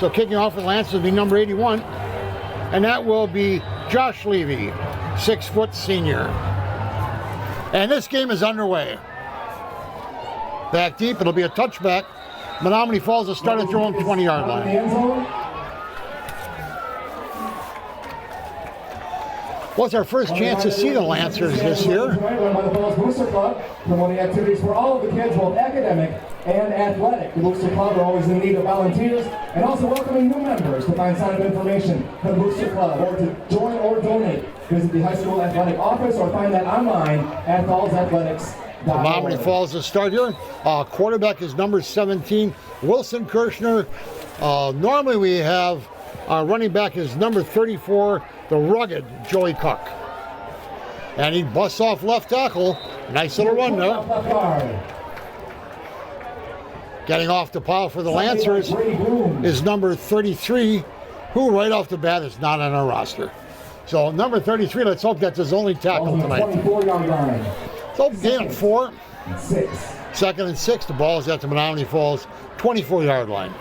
So kicking off for the Lancers will be number 81. And that will be Josh Levy, 6-foot senior. And this game is underway. Back deep, it'll be a touchback. Menomonee Falls will start at their own 20-yard line. What's our first chance to see the Lancers this year? Run by the Falls Booster Club, promoting activities for all of the kids, both academic and athletic. The Booster Club are always in need of volunteers and also welcoming new members. To find sign-up information for the Booster Club or to join or donate, visit the high school athletic office or find that online at fallsathletics.org. Menomonee Falls will start here. Quarterback is number 17, Wilson Kirshner. Normally we have our running back is number 34, the rugged Joey Cook. And he busts off left tackle. Nice little run there. Getting off the pile for the Lancers is number 33, who right off the bat is not on our roster. So number 33, let's hope that's his only tackle tonight. So gain of 4. 2nd and 6. The ball is at the Menomonee Falls 24-yard line.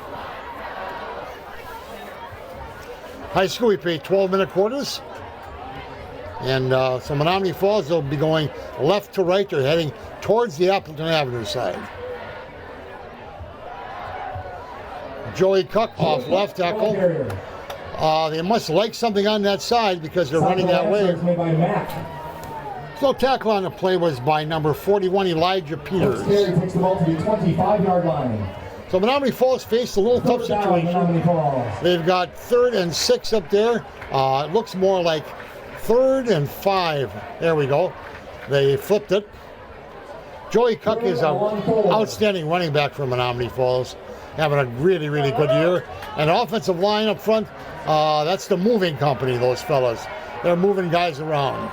High school, we play 12-minute quarters. And so Menomonee Falls, they'll be going left to right. They're heading towards the Appleton Avenue side. Joey Cook off left tackle. They must like something on that side because they're running that way. So tackle on the play was by number 41, Elijah Peters. Takes the ball to the 25-yard line. So Menomonee Falls faced a little tough situation. They've got 3rd and 6 up there. It looks more like 3rd and 5. There we go. They flipped it. Joey Cook is an outstanding running back for Menomonee Falls. Having a really, really good year. And offensive line up front, that's the moving company, those fellas. They're moving guys around.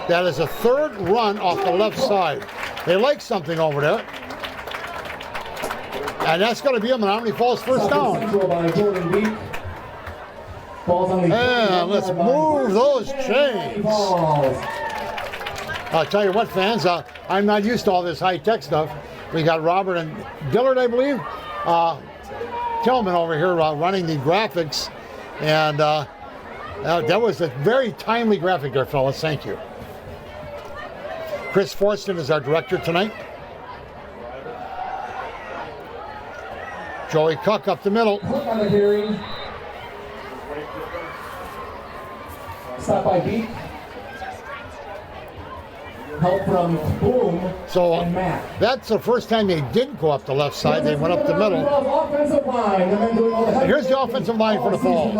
That is a 3rd run off the left side. They like something over there. And that's going to be a Menomonee Falls first down. And let's move those chains. I'll tell you what, fans, I'm not used to all this high-tech stuff. We got Robert and Dillard, I believe, Tillman over here running the graphics. And that was a very timely graphic there, fellas. Thank you. Chris Forston is our director tonight. Joey Cook up the middle. Cook on the carry. Stop by beat. Help from Boom so and Matt. That's the first time they didn't go up the left side. They went up the middle. Offensive line. Here's the offensive line for the Falls.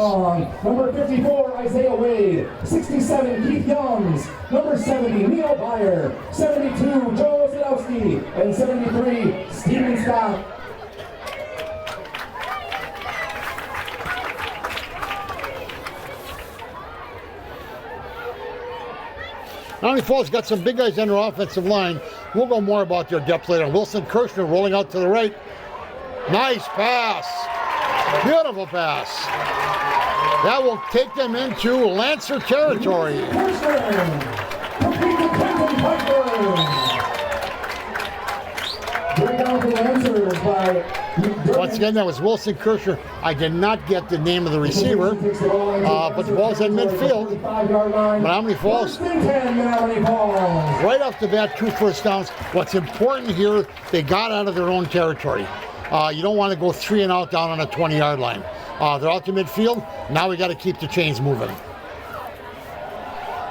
Number 54, Isaiah Wade. 67, Keith Youngs. Number 70, Neil Byer. 72, Joe Zadowski. And 73, Steven Scott. Menomonee Falls got some big guys on their offensive line. We'll go more about their depth later. Wilson Kirshner rolling out to the right. Nice pass. Beautiful pass. That will take them into Lancer territory. Once again, that was Wilson Kirshner. I did not get the name of the receiver, but the ball's in midfield. Menomonee Falls, right off the bat, 2 first downs. What's important here, they got out of their own territory. You don't want to go 3 and out down on a 20-yard line. They're out to midfield. Now we got to keep the chains moving.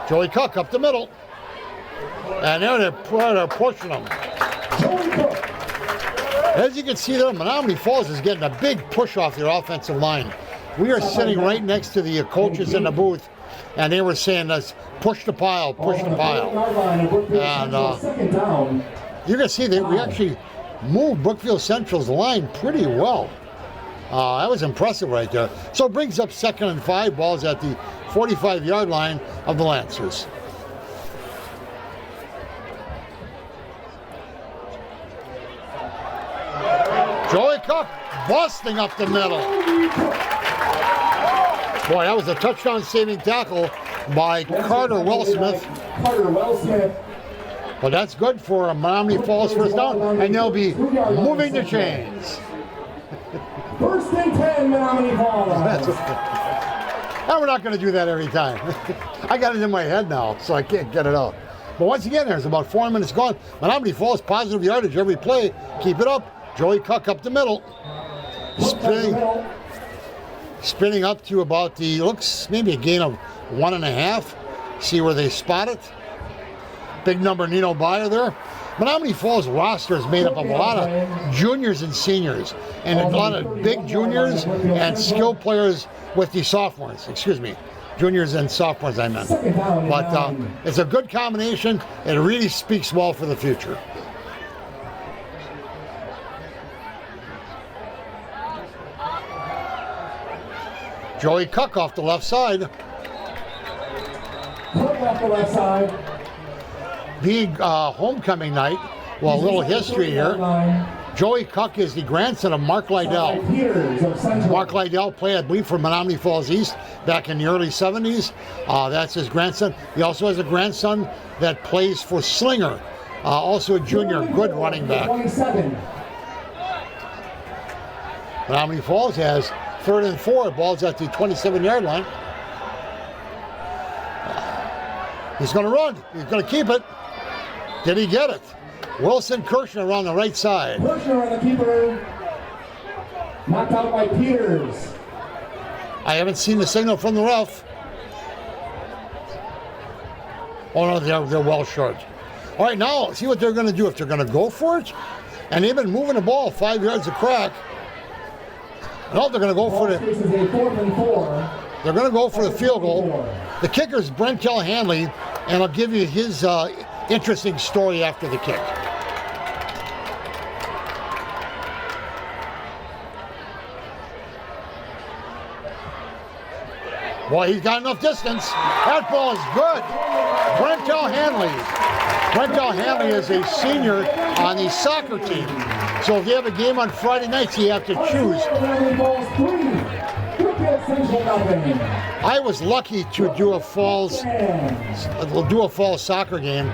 Joey Cook up the middle. And there they're pushing them. As you can see there, Menomonee Falls is getting a big push off their offensive line. We are sitting right next to the coaches in the booth, and they were saying, let's push the pile, push the pile. And you can see that we actually moved Brookfield Central's line pretty well. That was impressive right there. So it brings up 2nd and 5, balls at the 45-yard line of the Lancers. Joey Cook busting up the middle. Boy, that was a touchdown saving tackle by Carter Wellsmith. But that's good for Menomonee Falls first down, and they'll be moving the chains. First and 10, Menomonee Falls. And we're not going to do that every time. I got it in my head now, so I can't get it out. But once again, there's about 4 minutes gone. Menomonee Falls, positive yardage every play. Keep it up. Joey Cook up the middle. Spinning up to about looks maybe a gain of 1.5. See where they spot it. Big number Nino Byer there. Menomonee Falls roster is made up of a lot of juniors and seniors, and a lot of big juniors and skill players with the sophomores. Excuse me, juniors and sophomores I meant. But it's a good combination. It really speaks well for the future. Joey Cook off the left side. Cook off the left side. Being homecoming night, well, a little history here. Joey Cook is the grandson of Mark Lydell. Mark Lydell played, I believe, for Menomonee Falls East back in the early 70s. That's his grandson. He also has a grandson that plays for Slinger, also a junior, good running back. Menomonee Falls has 3rd and 4. Ball's at the 27-yard line. He's going to run. He's going to keep it. Did he get it? Wilson Kirshner around the right side. Kirshner on the keeper. Knocked out by Peters. I haven't seen the signal from the ref. Oh no, they're well short. All right, now see what they're going to do. If they're going to go for it, and they've been moving the ball 5 yards a crack. No, they're going to go for the. This is a 4th and 4. They're going to go for the field goal. The kicker's Brentel Hanley, and I'll give you his interesting story after the kick. Boy, he's got enough distance. That ball is good. Brentel Hanley. Brentel Hanley is a senior on the soccer team. So if you have a game on Friday nights, you have to choose. I was lucky to do a fall soccer game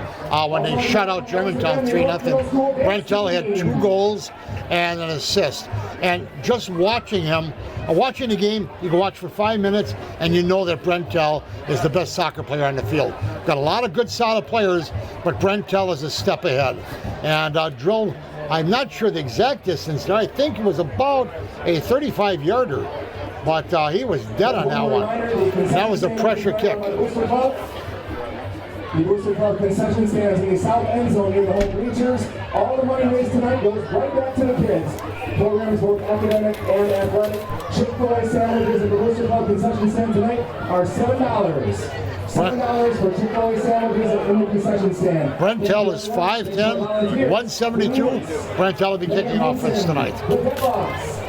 when they shut out Germantown 3-0. Brentel had 2 goals and an assist. And just watching him, watching the game, you can watch for 5 minutes and you know that Brentel is the best soccer player on the field. Got a lot of good solid players, but Brentel is a step ahead. And drilled, I'm not sure the exact distance there. I think it was about a 35-yarder. But he was dead on that one. That was a pressure kick. The Booster Club concession stand is in the south end zone near the home bleachers. All the money raised tonight goes right back to the kids. Programs both academic and athletic. Chick-fil-A sandwiches at the Booster Club concession stand tonight are $7. $7 for Chick-fil-A sandwiches in the concession stand. Brentel is 5'10", 172. Brentel will be kicking off this tonight.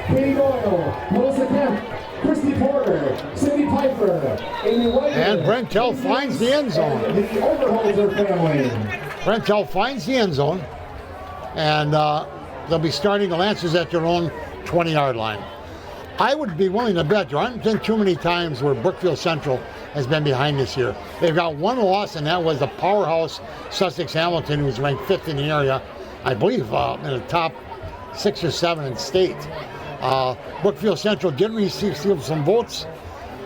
Katie Doyle, Melissa Kemp, Christy Porter, Cindy Piper, Amy White, and Brentel finds the end zone. The Overholzer family. Brentel finds the end zone, and they'll be starting the Lancers at their own 20-yard line. I would be willing to bet there aren't been too many times where Brookfield Central has been behind this year. They've got one loss, and that was the powerhouse Sussex Hamilton, who's ranked 5th in the area, I believe, in the top 6 or 7 in state. Brookfield Central did receive some votes,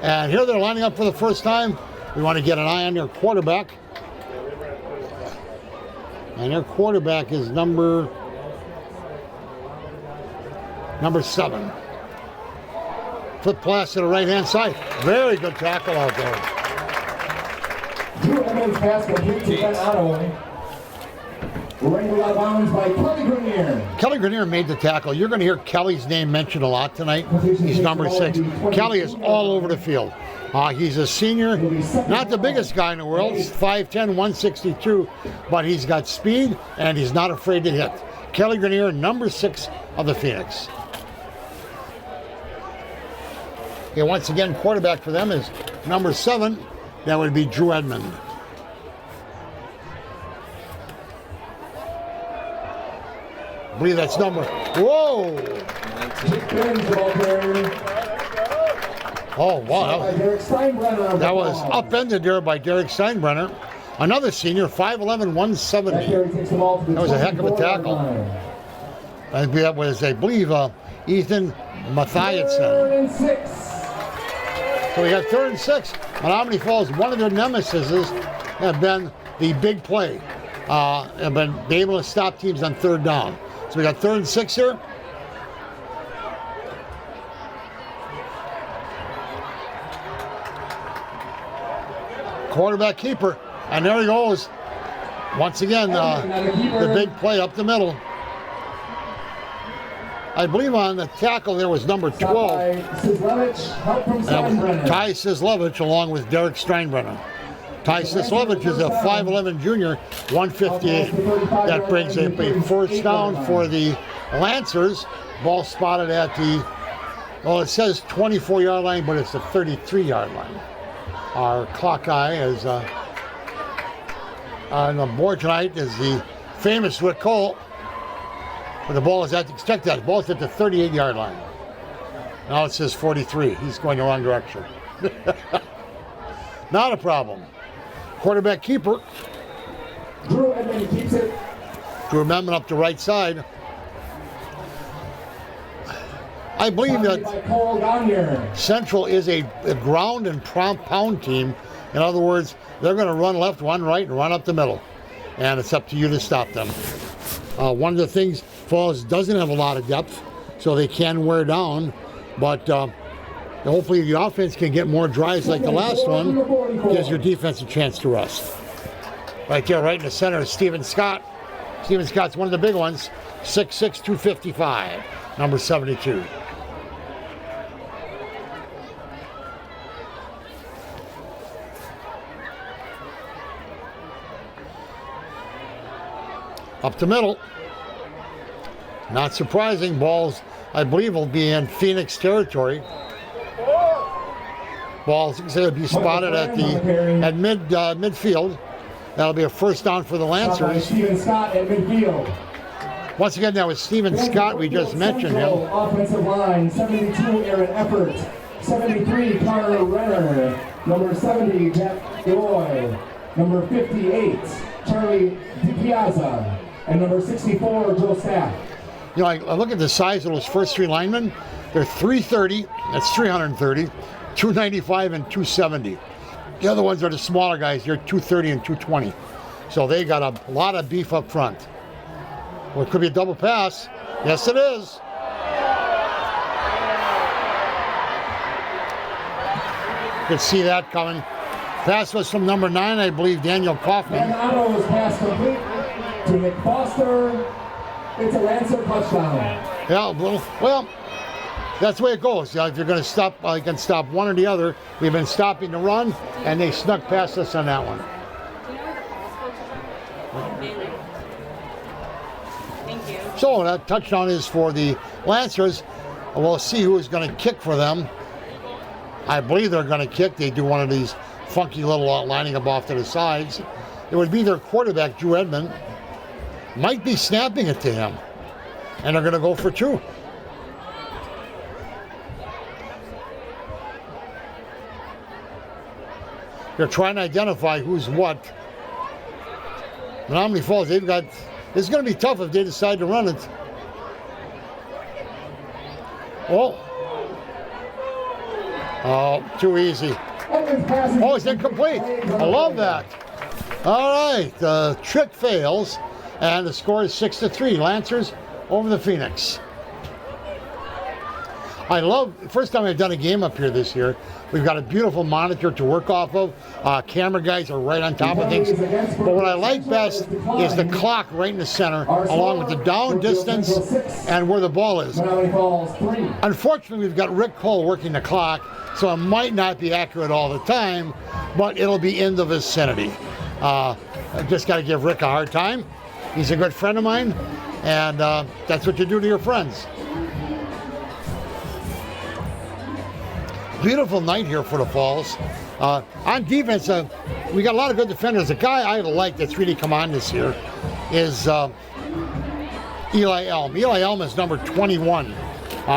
and here they're lining up for the first time. We want to get an eye on their quarterback, and their quarterback is number 7. Flip pass to the right-hand side. Very good tackle out there. Drew Edmonds pass complete to Ben Ottaway. Wrangled out of bounds by Kelly Grenier. Kelly Grenier made the tackle. You're going to hear Kelly's name mentioned a lot tonight. He's number 6. Kelly is all over the field. He's a senior, not the biggest guy in the world. He's 5'10", 162, but he's got speed and he's not afraid to hit. Kelly Grenier, number 6 of the Phoenix. Okay, once again, quarterback for them is number 7. That would be Drew Edmond. I believe that's number. Whoa! Oh, wow. That was upended there by Derek Steinbrenner. Another senior, 5'11", 170. That carry takes the ball to the That was a heck of a 24-yard tackle. line. And that was, I believe, Ethan Mathiasson. 3rd and 6. So we got 3rd and 6. Menomonee Falls, one of their nemesis have been the big play. Have been able to stop teams on 3rd down. So we got 3rd and 6 here. Quarterback keeper, and there he goes. Once again, the big play up the middle. I believe on the tackle there was number 12. Ty Sislevich along with Derek Steinbrenner. Ty Sislevich is a 5'11 junior, 158. That brings up a first down for the Lancers. Ball spotted at the, well, it says 24-yard line, but it's the 33-yard line. Our clock guy is on the board tonight is the famous Rick Cole. But the ball is at, check that, the ball is at the 38-yard line. Now it says 43. He's going the wrong direction. Not a problem. Quarterback keeper. Drew Edmond keeps it. Drew Edmond up the right side. I believe that Central is a ground and pound team. In other words, they're going to run left, run right, and run up the middle. And it's up to you to stop them. One of the things, Falls doesn't have a lot of depth, so they can wear down. But hopefully the offense can get more drives like the last one. Gives your defense a chance to rest. Right there, right in the center, is Stephen Scott. Stephen Scott's one of the big ones. 6'6", 255, number 72. Up the middle. Not surprising. Balls, I believe, will be in Phoenix territory. Balls going to be spotted at midfield. That'll be a first down for the Lancers. Stephen Scott at midfield. Once again, that was Stephen Scott. We just mentioned him. Offensive line, 72, Aaron Effort. 73, Connor Renner. Number 70, Jack Deloy. Number 58, Charlie DiPiazza. And number 64, Joe Staff. You know, I look at the size of those first three linemen. They're 330, that's 330, 295, and 270. The other ones are the smaller guys. They're 230 and 220. So they got a lot of beef up front. Well, it could be a double pass. Yes, it is. You could see that coming. Pass was from number 9, I believe, Daniel Kaufman. And Otto's pass complete to Nick Foster. It's a Lancer touchdown. Yeah, well, that's the way it goes. If you're going to stop, I can stop one or the other. We've been stopping the run, and they snuck past us on that one. Thank you. So that touchdown is for the Lancers. We'll see who is going to kick for them. I believe they're going to kick. They do one of these funky little lining up off to the sides. It would be their quarterback, Drew Edmond. Might be snapping it to him. And they're going to go for 2. They're trying to identify who's what. Menomonee Falls, they've got, it's going to be tough if they decide to run it. Oh, too easy. Oh, it's incomplete. I love that. All right, the trick fails, and the score is 6-3. Lancers over the Phoenix. I love, first time I've done a game up here this year. We've got a beautiful monitor to work off of. Camera guys are right on top of things. But what I like best is the clock right in the center, along with the down distance and where the ball is. Unfortunately, we've got Rick Cole working the clock, so it might not be accurate all the time, but it'll be in the vicinity. I just got to give Rick a hard time. He's a good friend of mine, and that's what you do to your friends. Beautiful night here for the Falls. On defense, we got a lot of good defenders. A guy I like that's really come on this year is Eli Elm. Eli Elm is number 21.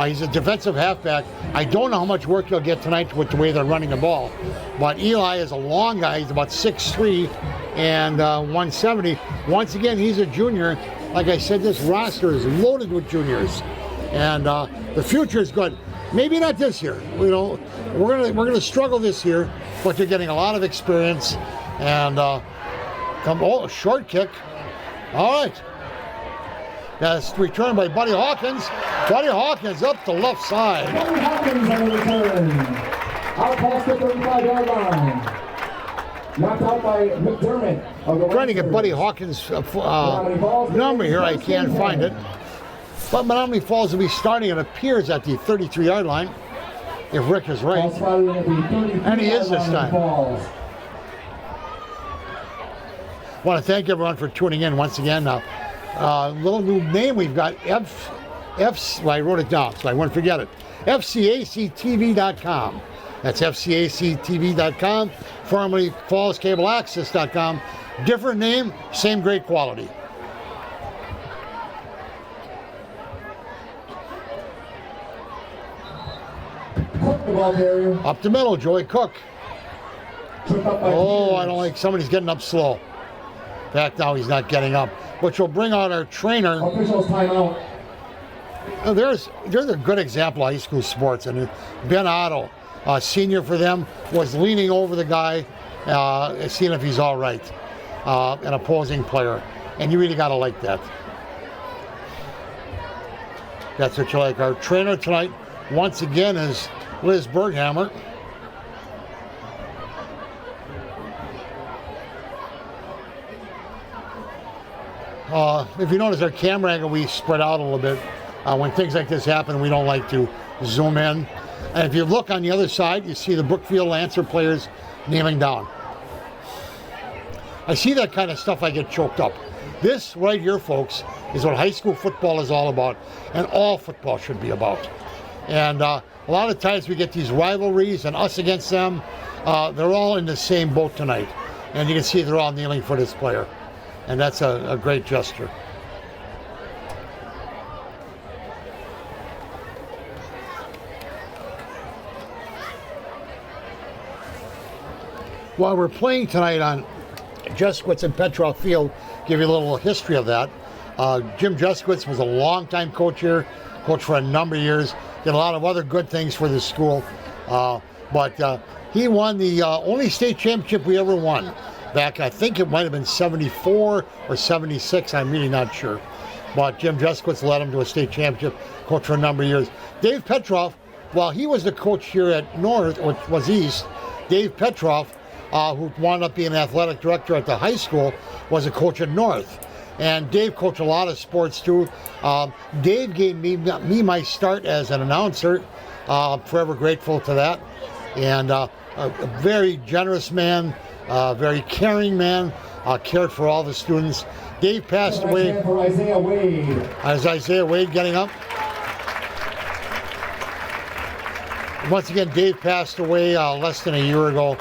He's a defensive halfback. I don't know how much work he'll get tonight with the way they're running the ball. But Eli is a long guy. He's about 6'3", and 170. Once again, he's a junior. Like I said, this roster is loaded with juniors, and the future is good. Maybe not this year. You know, we're gonna struggle this year, but you're getting a lot of experience. And a short kick. All right. That's returned by Buddy Hawkins. Buddy Hawkins up the left side. Buddy Hawkins on the return. Out past the 35-yard line. Knocked out by McDermott. Trying to get Buddy Hawkins' number here. I can't find it. But Menomonee Falls will be starting, it appears, at the 33-yard line, if Rick is right. And he is this time. I want to thank everyone for tuning in once again. Little new name we've got, well, I wrote it down so I wouldn't forget it. FCACTV.com. That's FCACTV.com, formerly FallsCableAccess.com. Different name, same great quality. Up the middle, Joey Cook. Oh, I don't like, somebody's getting up slow. In fact, now he's not getting up, which will bring out our trainer. Officials timeout. There's a good example of high school sports, and Ben Otto, senior for them, was leaning over the guy, seeing if he's all right, an opposing player, and you really got to like that. That's what you like. Our trainer tonight, once again, is Liz Berghammer. If you notice our camera angle, we spread out a little bit. When things like this happen, we don't like to zoom in. And if you look on the other side, you see the Brookfield Lancer players kneeling down. I see that kind of stuff, I get choked up. This right here, folks, is what high school football is all about, and all football should be about. And a lot of times we get these rivalries and us against them. They're all in the same boat tonight. And you can see they're all kneeling for this player. And that's a great gesture. While we're playing tonight on Jeskowitz and Petrov Field, give you a little history of that. Jim Jeskowitz was a longtime coach here, coached for a number of years, did a lot of other good things for the school. But he won the only state championship we ever won. Back, I think it might have been 74 or 76, I'm really not sure. But Jim Jeskowitz led him to a state championship, coached for a number of years. Dave Petrov, while he was the coach here at North, or was East, Dave Petrov, who wound up being an athletic director at the high school, was a coach at North. And Dave coached a lot of sports too. Dave gave me my start as an announcer. Forever grateful to that. And a very generous man, very caring man, cared for all the students. Dave passed away. For Isaiah Wade. As Isaiah Wade getting up. Once again, Dave passed away less than a year ago.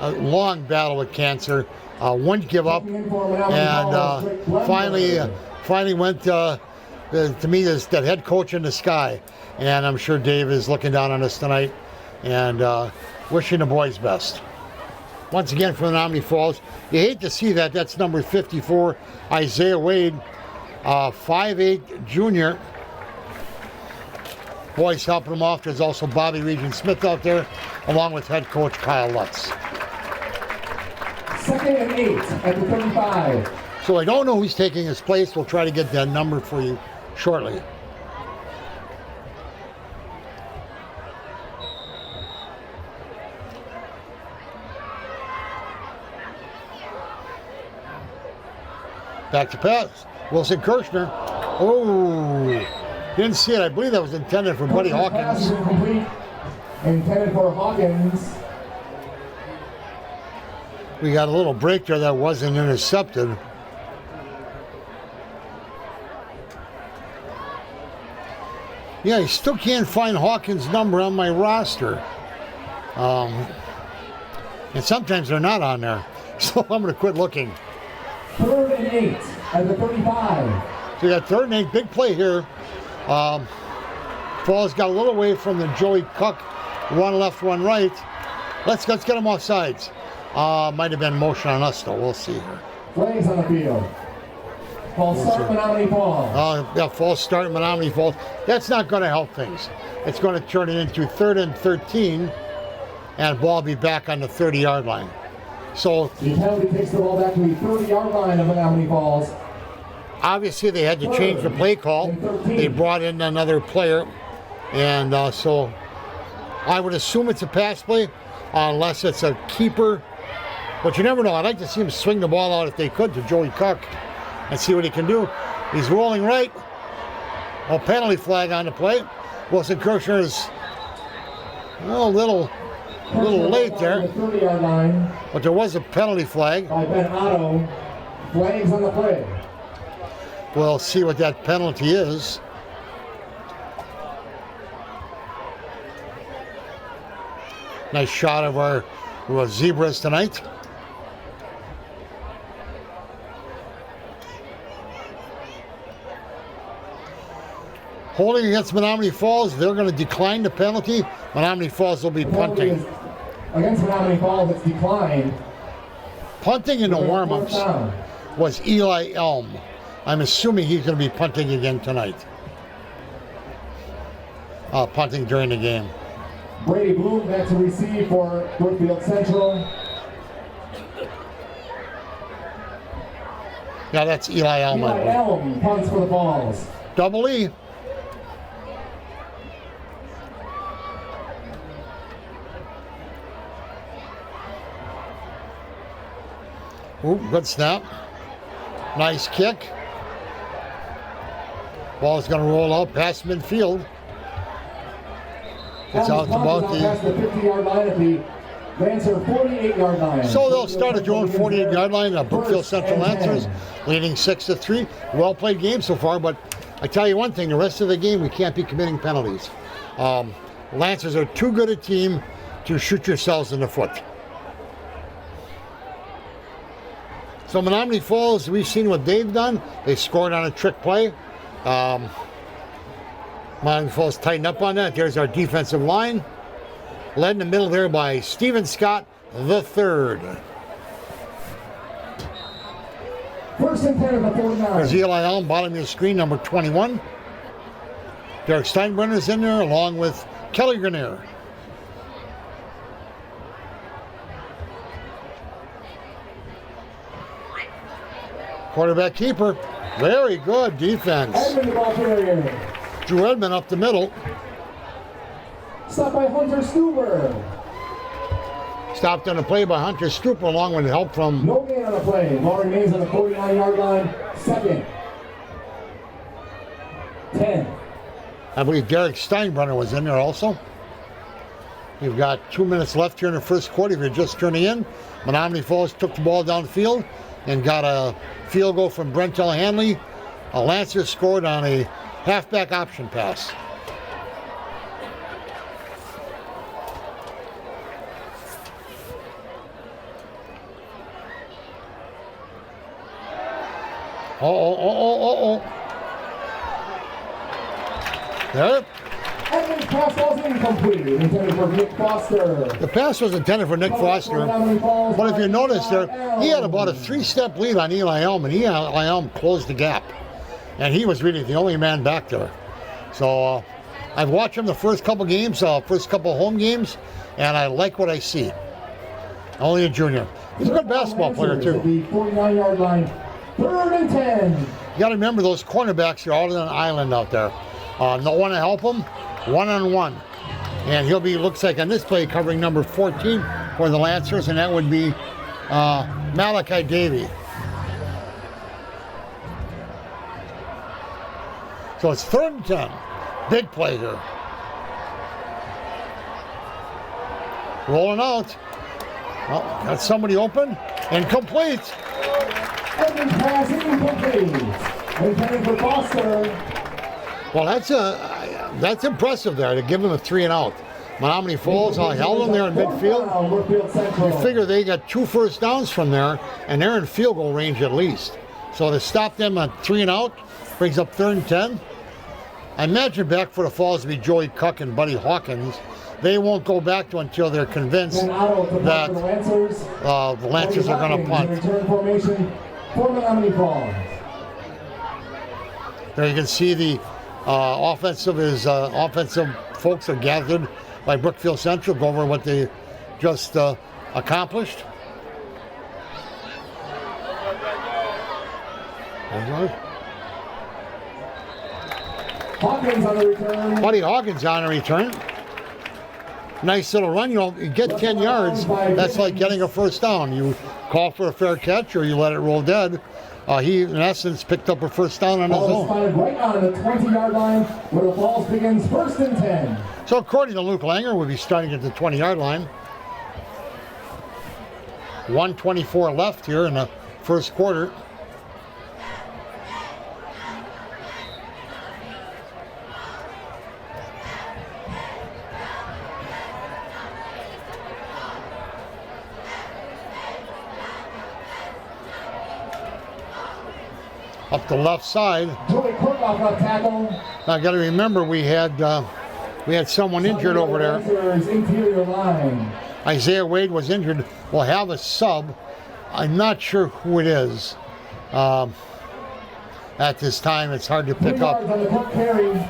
A long battle with cancer. Wouldn't give up, and finally went to meet that head coach in the sky. And I'm sure Dave is looking down on us tonight, and wishing the boys best. Once again, from Menomonee Falls, you hate to see that. That's number 54, Isaiah Wade, 5'8" junior. Boys helping him off. There's also Bobby Regent Smith out there, along with head coach Kyle Lutz. 2nd and 8 at the 35. So I don't know who's taking his place. We'll try to get that number for you shortly. Back to pass. Wilson Kirshner. Oh, didn't see it. I believe that was intended for Buddy Hawkins. Intended for Hawkins. We got a little break there that wasn't intercepted. Yeah, I still can't find Hawkins' number on my roster. And sometimes they're not on there. So I'm going to quit looking. 3rd and 8 at the 35. So you got 3rd and 8, big play here. Falls got a little away from the Joey Cook, one left, one right. Let's get them off sides. Might have been motion on us, though. We'll see here. Flags on the field. False start, Menomonee Falls. Yeah, false start, Menomonee Falls. That's not going to help things. It's going to turn it into 3rd and 13, and ball be back on the 30-yard line. So the penalty takes the ball back to the 30-yard line of Menomonee Falls. Obviously, they had to change the play call. They brought in another player, and so I would assume it's a pass play, unless it's a keeper. But you never know. I'd like to see him swing the ball out if they could to Joey Cook and see what he can do. He's rolling right. A penalty flag on the play. Wilson Kirchner is a little late there. The 30-yard line. But there was a penalty flag. By Ben Otto. Flags on the play. We'll see what that penalty is. Nice shot of our zebras tonight. Holding against Menomonee Falls, they're going to decline the penalty. Menomonee Falls will be punting. Against Menomonee Falls, it's declined. Punting in the warm-ups was Eli Elm. I'm assuming he's going to be punting again tonight. Punting during the game. Brady Bloom back to receive for Brookfield Central. Yeah, that's Eli Elm. Eli Elm punts for the Falls. Double E. Ooh, good snap. Nice kick. Ball's going to roll out past midfield. It's out to about past the 50-yard line at the Lancer 48-yard line. So they'll start at their own 48-yard line. Brookfield Central Lancers leading 6-3. Well played game so far, but I tell you one thing, the rest of the game we can't be committing penalties. Lancers are too good a team to shoot yourselves in the foot. So Menomonee Falls, we've seen what they've done. They scored on a trick play. Menomonee Falls tightened up on that. There's our defensive line. Led in the middle there by Stephen Scott the third. First and 10 of the 49. There's Eli Elm, bottom of your screen, number 21. Derek Steinbrenner's in there along with Kelly Grenier. Quarterback keeper. Very good defense. Edmund the ball carrier. Drew Edmund up the middle. Stopped by Hunter Stuber. Stopped on the play by Hunter Stuber along with help from... No gain on the play. Ball remains on the 49-yard line. Second. 10. I believe Derek Steinbrenner was in there also. You've got 2 minutes left here in the first quarter. If you're just turning in, Menomonee Falls took the ball downfield and got a field goal from Brentel Hanley. A Lancer scored on a halfback option pass. There. Edmund's pass was incomplete. Intended for Nick Foster. The pass was intended for Nick Foster, but if you notice there, he had about a 3-step lead on Eli Elm, and Eli Elm closed the gap. And he was really the only man back there. So I've watched him the first couple games, first couple home games, and I like what I see. Only a junior. He's a good basketball player, too. The 49-yard line. 3rd and 10. You got to remember those cornerbacks are all on an island out there. No one to help him, one-on-one. And he'll be, looks like on this play, covering number 14 for the Lancers, and that would be Malachi Davey. So it's 3rd and 10. Big play here. Rolling out. Well, got somebody open and complete. Edmund's pass incomplete. Intended for Foster. Well, that's impressive there to give him a 3 and out. Menomonee Falls held him there in midfield. You figure they got 2 first downs from there, and they're in field goal range at least. So to stop them at 3 and out brings up 3rd and 10. I imagine back for the Falls to be Joey Cook and Buddy Hawkins. they won't go back to until they're convinced And Otto to that punt for the Lancers. the Lancers are going to punt. Return formation for Menomonee Falls. There you can see the offensive folks are gathered by Brookfield Central. Go over what they just accomplished. Hawkins on the return. Buddy Hawkins on a return. Nice little run. You get 10 yards. That's like getting a first down. You call for a fair catch or you let it roll dead. He, in essence, picked up a first down on his Ball own. spotted right on the 20-yard line where the Falls begins 1st and 10. So according to Luke Langer, we'll be starting at the 20-yard line. 1:24 left here in the first quarter. Up the left side. Joey Cook off left tackle. Now I got to remember we had someone injured over there. Lancers interior line. Isaiah Wade was injured. We'll have a sub. I'm not sure who it is. At this time, it's hard to 3 pick up. yards on the Cook carry.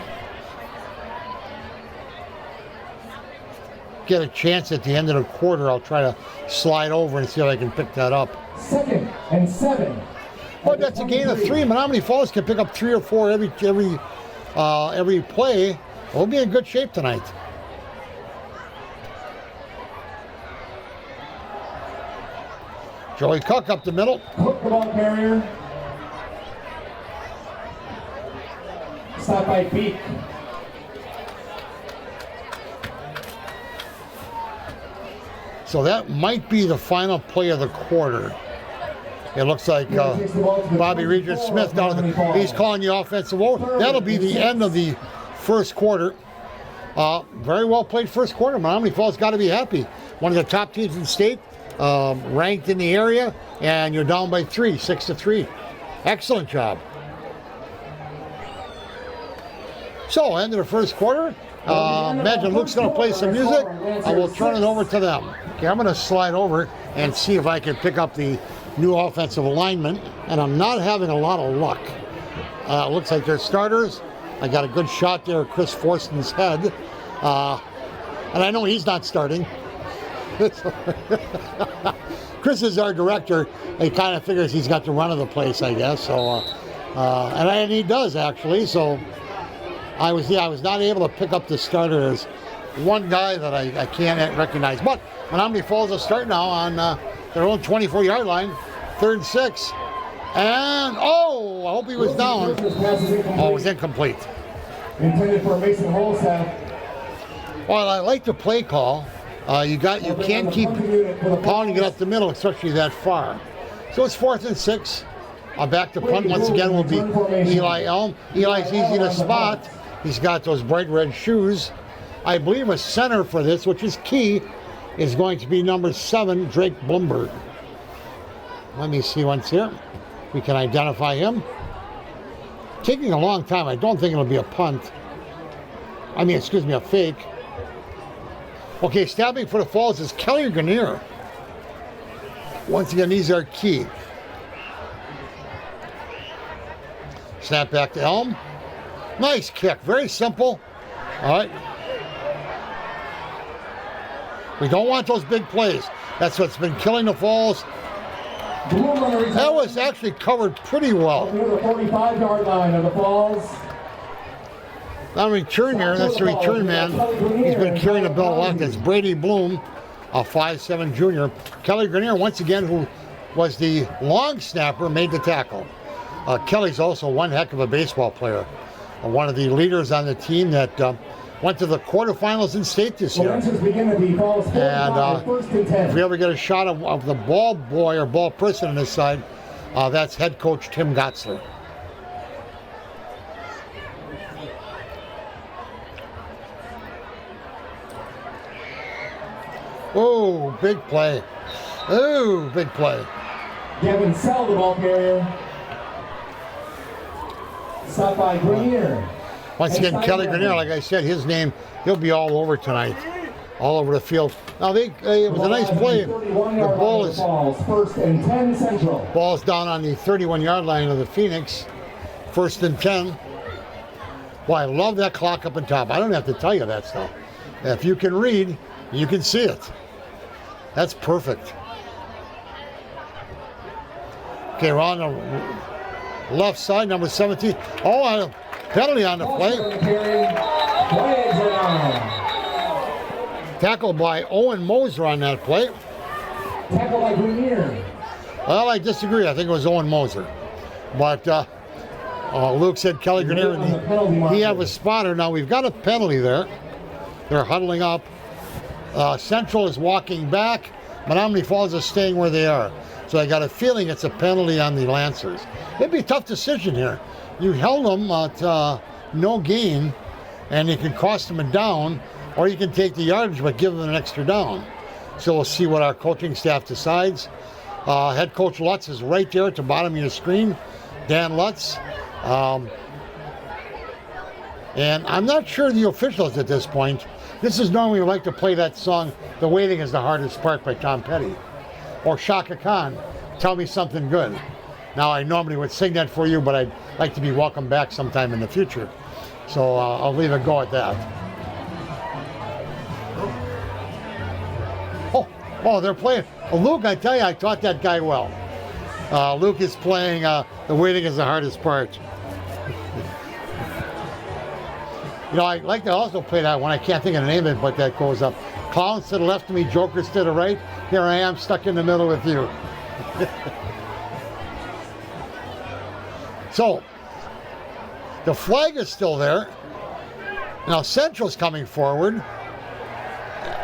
Get a chance at the end of the quarter. I'll try to slide over and see if I can pick that up. 2nd and 7. But that's a gain of 3. Menomonee Falls can pick up 3 or 4 every play. We'll be in good shape tonight. Joey Cook up the middle. Cook the ball carrier. Stop by Beak. So that might be the final play of the quarter. It looks like Bobby Regent Smith down at the, he's calling the offensive over. That'll be the end of the first quarter. Very well played first quarter. Menomonee Falls got to be happy. One of the top teams in the state, ranked in the area, and you're down by 3, 6-3. Excellent job. So, end of the first quarter. Imagine Luke's going to play some music. I will turn it over to them. Okay, I'm going to slide over and see if I can pick up the new offensive alignment, and I'm not having a lot of luck. It looks like they're starters. I got a good shot there at Chris Forston's head, and I know he's not starting. Chris is our director. He kind of figures he's got the run of the place, I guess. So, and he does actually. So, I was not able to pick up the starter. There's one guy that I can't recognize. But Menomonee Falls will start now on their own 24-yard line, 3rd and 6. And, I hope he was down. Oh, it was incomplete. Intended for Mason Holseth. Well, I like the play call. You can't keep pounding it up the middle, especially that far. So it's 4th and 6. Back to punt once again will be Eli Elm. Eli's easy to spot. He's got those bright red shoes. I believe a center for this, which is key, is going to be number 7, Drake Bloomberg. Let me see once here. We can identify him. Taking a long time. I don't think it'll be a punt. A fake. Okay, stabbing for the Falls is Kelly Grenier. Once again, these are key. Snap back to Elm. Nice kick. Very simple. All right. We don't want those big plays. That's what's been killing the Falls. That was actually covered pretty well. Near the 45-yard line of the Falls. Now return here. That's the return man. He's been carrying the ball a lot. That's Brady Bloom, a 5'7" junior. Kelly Grenier, once again, who was the long snapper, made the tackle. Kelly's also one heck of a baseball player. One of the leaders on the team that went to the quarterfinals in state this year. And if we ever get a shot of the ball boy or ball person on this side, that's head coach Tim Gotzler. Oh, big play. Oh, big play. Gavin Sell, the ball carrier. Stop by Grenier. Once again, Kelly Grenier, like I said, his name, he'll be all over tonight. all over the field. Now it was a nice play. The ball is first and 10 Central. Ball's down on the 31-yard line of the Phoenix. First and 10. Well, I love that clock up on top. I don't have to tell you that stuff. If you can read, you can see it. That's perfect. Okay, we're on the left side, number 17. Oh, a penalty on the play. Tackled by Owen Moser on that play. Tackled by Grenier. Well, I disagree. I think it was Owen Moser. But Luke said Kelly Grenier, and he had a spotter. Now, we've got a penalty there. They're huddling up. Central is walking back. Menomonee Falls is staying where they are. So I got a feeling it's a penalty on the Lancers. It'd be a tough decision here. You held them at no gain, and it can cost them a down, or you can take the yardage but give them an extra down. So we'll see what our coaching staff decides. Head coach Lutz is right there at the bottom of your screen, Dan Lutz. And I'm not sure the officials at this point. This is normally we like to play that song, The Waiting is the Hardest Part by Tom Petty. Or Shaka Khan, Tell Me Something Good. Now, I normally would sing that for you, but I'd like to be welcome back sometime in the future. So I'll leave it go at that. Oh, they're playing. Luke, I tell you, I taught that guy well. Luke is playing The Waiting is the Hardest Part. You know, I like to also play that one. I can't think of the name of it, but that goes up. Clowns to the left of me, jokers to the right. Here I am, stuck in the middle with you. So, the flag is still there. Now, Central's coming forward.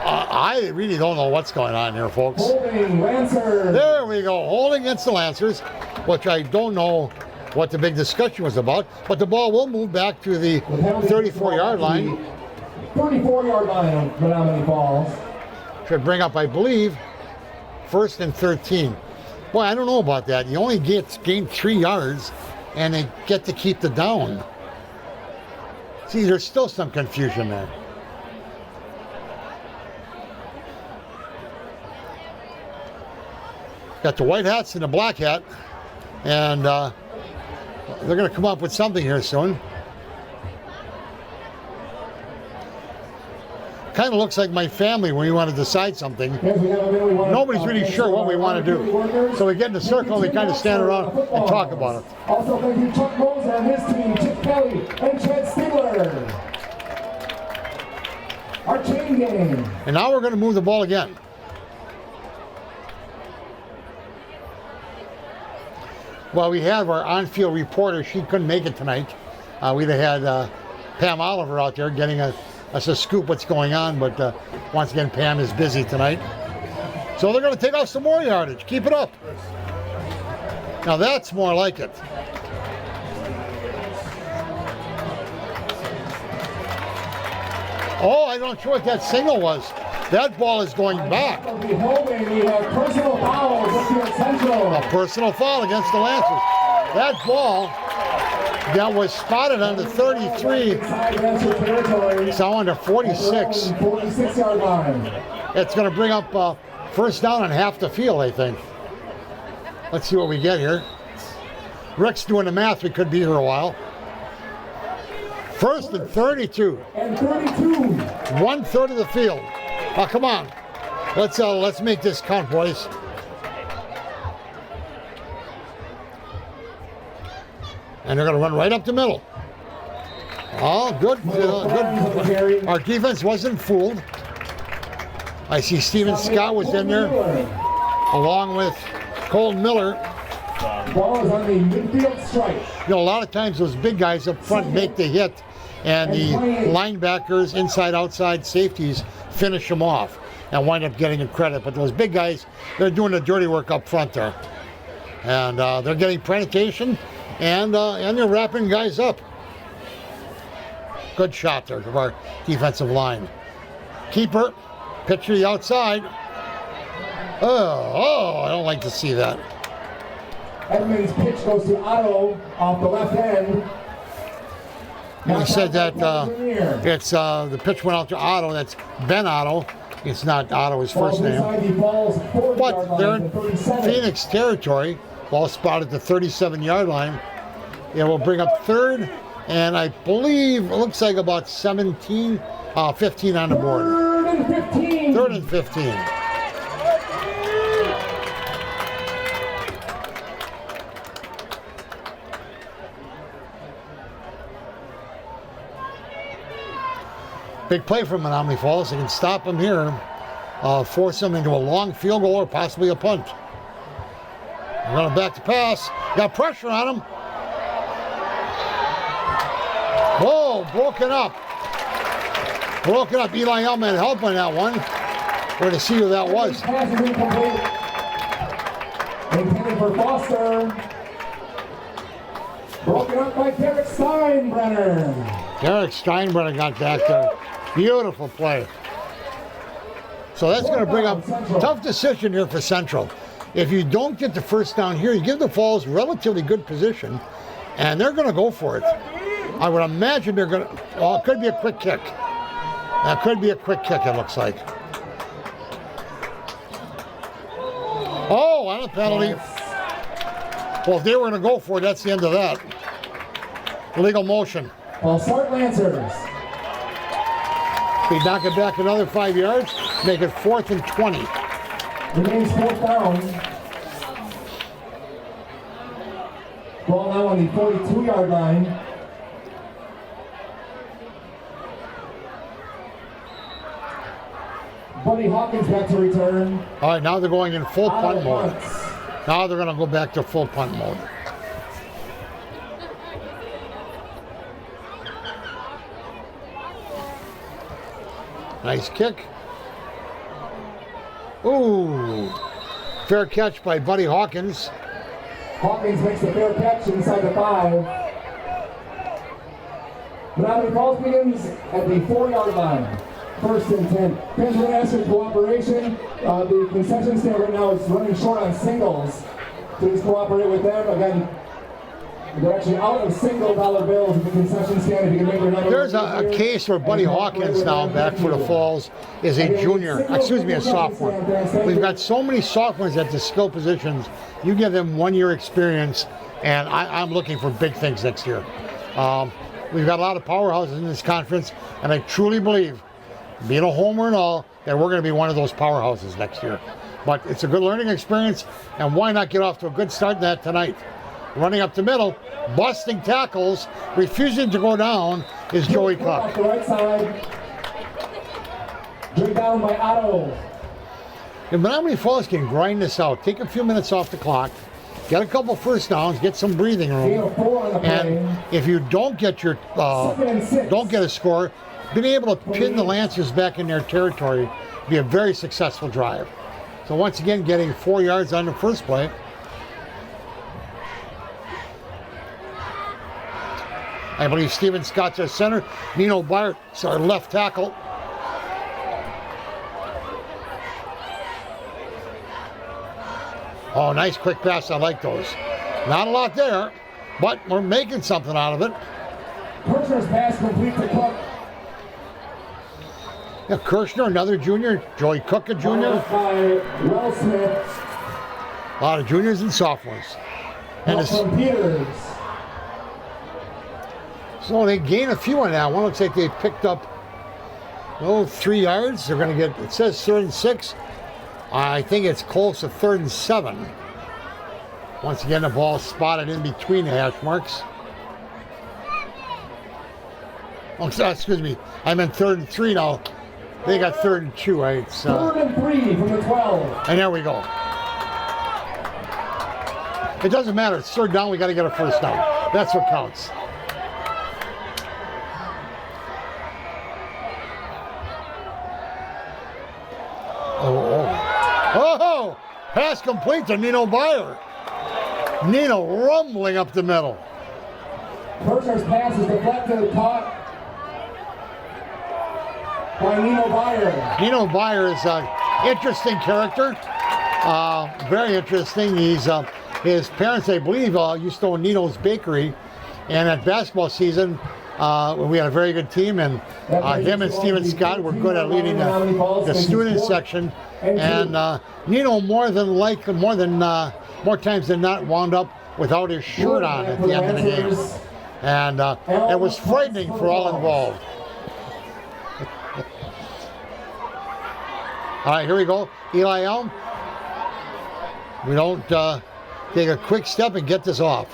I really don't know what's going on here, folks. Holding Lancers. There we go, holding against the Lancers, which I don't know what the big discussion was about, but the ball will move back to the 34-yard line. 34-yard line of Menomonee Falls. Should bring up, I believe, first and 13. Boy, I don't know about that. You only gain 3 yards, and they get to keep the down. See, there's still some confusion there. Got the white hats and the black hat, and they're going to come up with something here soon. Kind of looks like my family when we want to decide something. Nobody's really sure what we want to do. So we get in a circle and we kind of stand around and talk about it. Also thank you Chuck Moser and his team, Chip Kelly and Chad Stigler. Our chain game. And now we're going to move the ball again. Well, we have our on-field reporter. She couldn't make it tonight. We'd have had Pam Oliver out there getting us a scoop what's going on, but once again, Pam is busy tonight. So they're going to take off some more yardage. Keep it up. Now that's more like it. Oh, I'm not sure what that signal was. That ball is going back. Personal foul against Central. A personal foul against the Lancers. That ball that was spotted on the 33. It's now under 46. 46-yard line. It's going to bring up first down on half the field, I think. Let's see what we get here. Rick's doing the math. We could be here a while. First and 32. And 32. 1/3 of the field. Oh, come on. Let's make this count, boys. And they're going to run right up the middle. Oh, good. Good. Our defense wasn't fooled. I see Steven Scott was in there, along with Cole Miller. Ball is on the midfield stripe. You know, a lot of times those big guys up front make the hit, and the linebackers, inside, outside safeties finish them off and wind up getting a credit. But those big guys, they're doing the dirty work up front there. And they're getting penetration, and they're wrapping guys up. Good shot there of our defensive line. Keeper, pitch to the outside. Oh, I don't like to see that. Edmonds' pitch goes to Otto off the left end. We said that it's the pitch went out to Otto. That's Ben Otto, It's not Otto's first name. But But they're in Phoenix territory. Ball spotted the 37-yard line. It will bring up third, and I believe it looks like about 15 on the board. Third and 15. Third and 15. Big play from Menomonee Falls. They can stop them here, force them into a long field goal or possibly a punt. Running back to pass. Got pressure on him. Whoa, broken up. Broken up. Eli Elman helping that one. We're to see who that was. Pass is incomplete. Intended for Foster. Broken up by Derek Steinbrenner. Derek Steinbrenner got back there. Beautiful play. So that's going to bring up tough decision here for Central. If you don't get the first down here, you give the Falls relatively good position, and they're going to go for it. I would imagine they're going to, well, it could be a quick kick. That could be a quick kick, it looks like. Oh, and a penalty. Well, if they were going to go for it, that's the end of that. Illegal motion. Well, start Lancers. They knock it back another 5 yards, make it 4th and 20. Remains 4th down. Ball now on the 42-yard line. Buddy Hawkins back to return. All right, now they're going in full punt mode. Now they're going to go back to full punt mode. Nice kick. Ooh. Fair catch by Buddy Hawkins. Hawkins makes the fair catch inside the 5. Menomonee Falls begins at the 4-yard line. 1st and 10. Fans, we're going to ask for cooperation. The concession stand right now is running short on singles. Please cooperate with them. Again, they're actually out of $1 bills at the concession stand. If you can make your number. There's a case where Buddy Hawkins now back for the Falls is a junior, a sophomore. We've got so many sophomores at the skill positions. You give them 1 year experience, and I'm looking for big things next year. We've got a lot of powerhouses in this conference, and I truly believe, being a homer and all, that we're going to be one of those powerhouses next year. But it's a good learning experience, and why not get off to a good start in that tonight? Running up the middle, busting tackles, refusing to go down is Joey Cook. Off the right side. Driven down by Otto. If Menomonee Falls can grind this out, take a few minutes off the clock, get a couple first downs, get some breathing room, and if you don't get your don't get a score, being able to pin the Lancers back in their territory would be a very successful drive. So once again, getting 4 yards on the first play. I believe Steven Scott's our center. Nino Bart's our left tackle. Oh, nice quick pass. I like those. Not a lot there, but we're making something out of it. Kirshner's pass complete to Cook. Yeah, Kirshner, another junior. Joey Cook, a junior. Will Smith. A lot of juniors and sophomores. And from Peters. So they gain a few on that one. Looks like they picked up 3 yards. They're going to get, it says 3rd and 6. I think it's close to 3rd and 7. Once again, the ball spotted in between the hash marks. Oh, excuse me. I meant 3rd and 3 now. They got 3rd and 2, right? It's, 3rd and 3 from the 12. And there we go. It doesn't matter. It's 3rd down. We got to get a first down. That's what counts. Oh, pass complete to Nino Byer. Nino rumbling up the middle. Kirshner's pass is deflected, caught by Nino Byer. Nino Byer is an interesting character. Very interesting. He's his parents, I believe, used to own Nino's Bakery, and at basketball season, We had a very good team, and him and Steven Scott were good at leading the student section. And Nino more times than not wound up without his shirt on at the end of the game. And it was frightening for all involved. All right, here we go. Eli Elm. We don't take a quick step and get this off.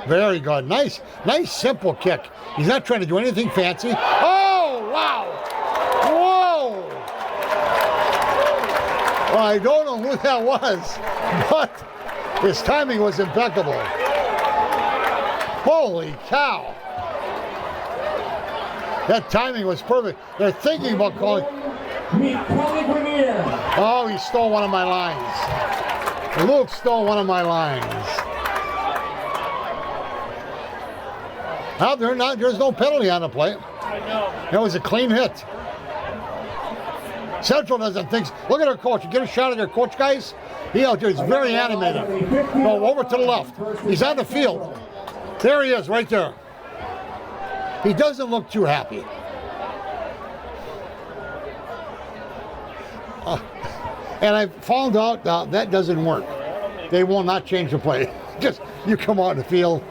Very good. Nice, simple kick. He's not trying to do anything fancy. Oh, wow. Whoa. Well, I don't know who that was, but his timing was impeccable. Holy cow. That timing was perfect. They're thinking about calling. Oh, he stole one of my lines. Luke stole one of my lines. Oh, there's no penalty on the play. That was a clean hit. Central doesn't think. Look at our coach. You get a shot at their coach, guys. He out there is very animated. Go over to the left. He's on the field. There he is, right there. He doesn't look too happy. And I found out that doesn't work. They will not change the play. Just you come out in the field.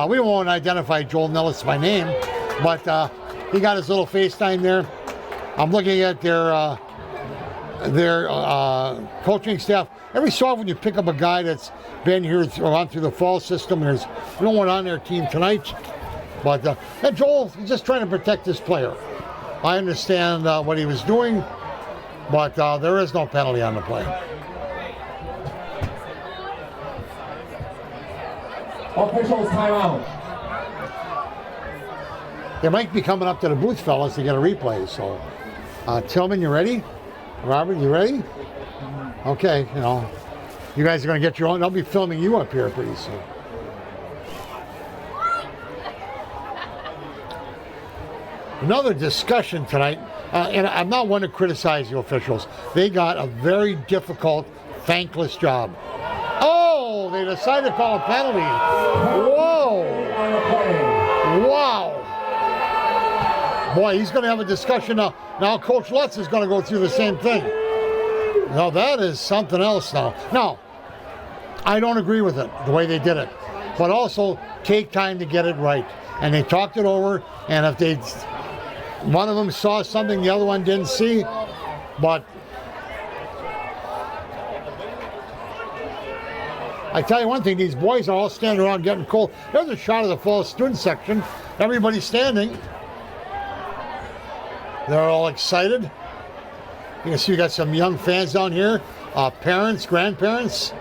We won't identify Joel Nellis by name, but he got his little FaceTime there. I'm looking at their coaching staff. Every so often you pick up a guy that's been here on through the fall system. There's no one on their team tonight, but and Joel is just trying to protect his player. I understand what he was doing, but there is no penalty on the play. Officials timeout. They might be coming up to the booth, fellas, to get a replay. So, Tillman, you ready? Robert, you ready? Okay, you guys are going to get your own. They'll be filming you up here pretty soon. Another discussion tonight, and I'm not one to criticize the officials. They got a very difficult, thankless job. Oh, they decided to call a penalty. Whoa. Wow. Boy, he's going to have a discussion now. Now Coach Lutz is going to go through the same thing. Now that is something else now. Now, I don't agree with it, the way they did it. But also, take time to get it right. And they talked it over, and if one of them saw something the other one didn't see, but I tell you one thing, these boys are all standing around getting cold. There's a shot of the fall student section. Everybody's standing. They're all excited. You can see we got some young fans down here, parents, grandparents,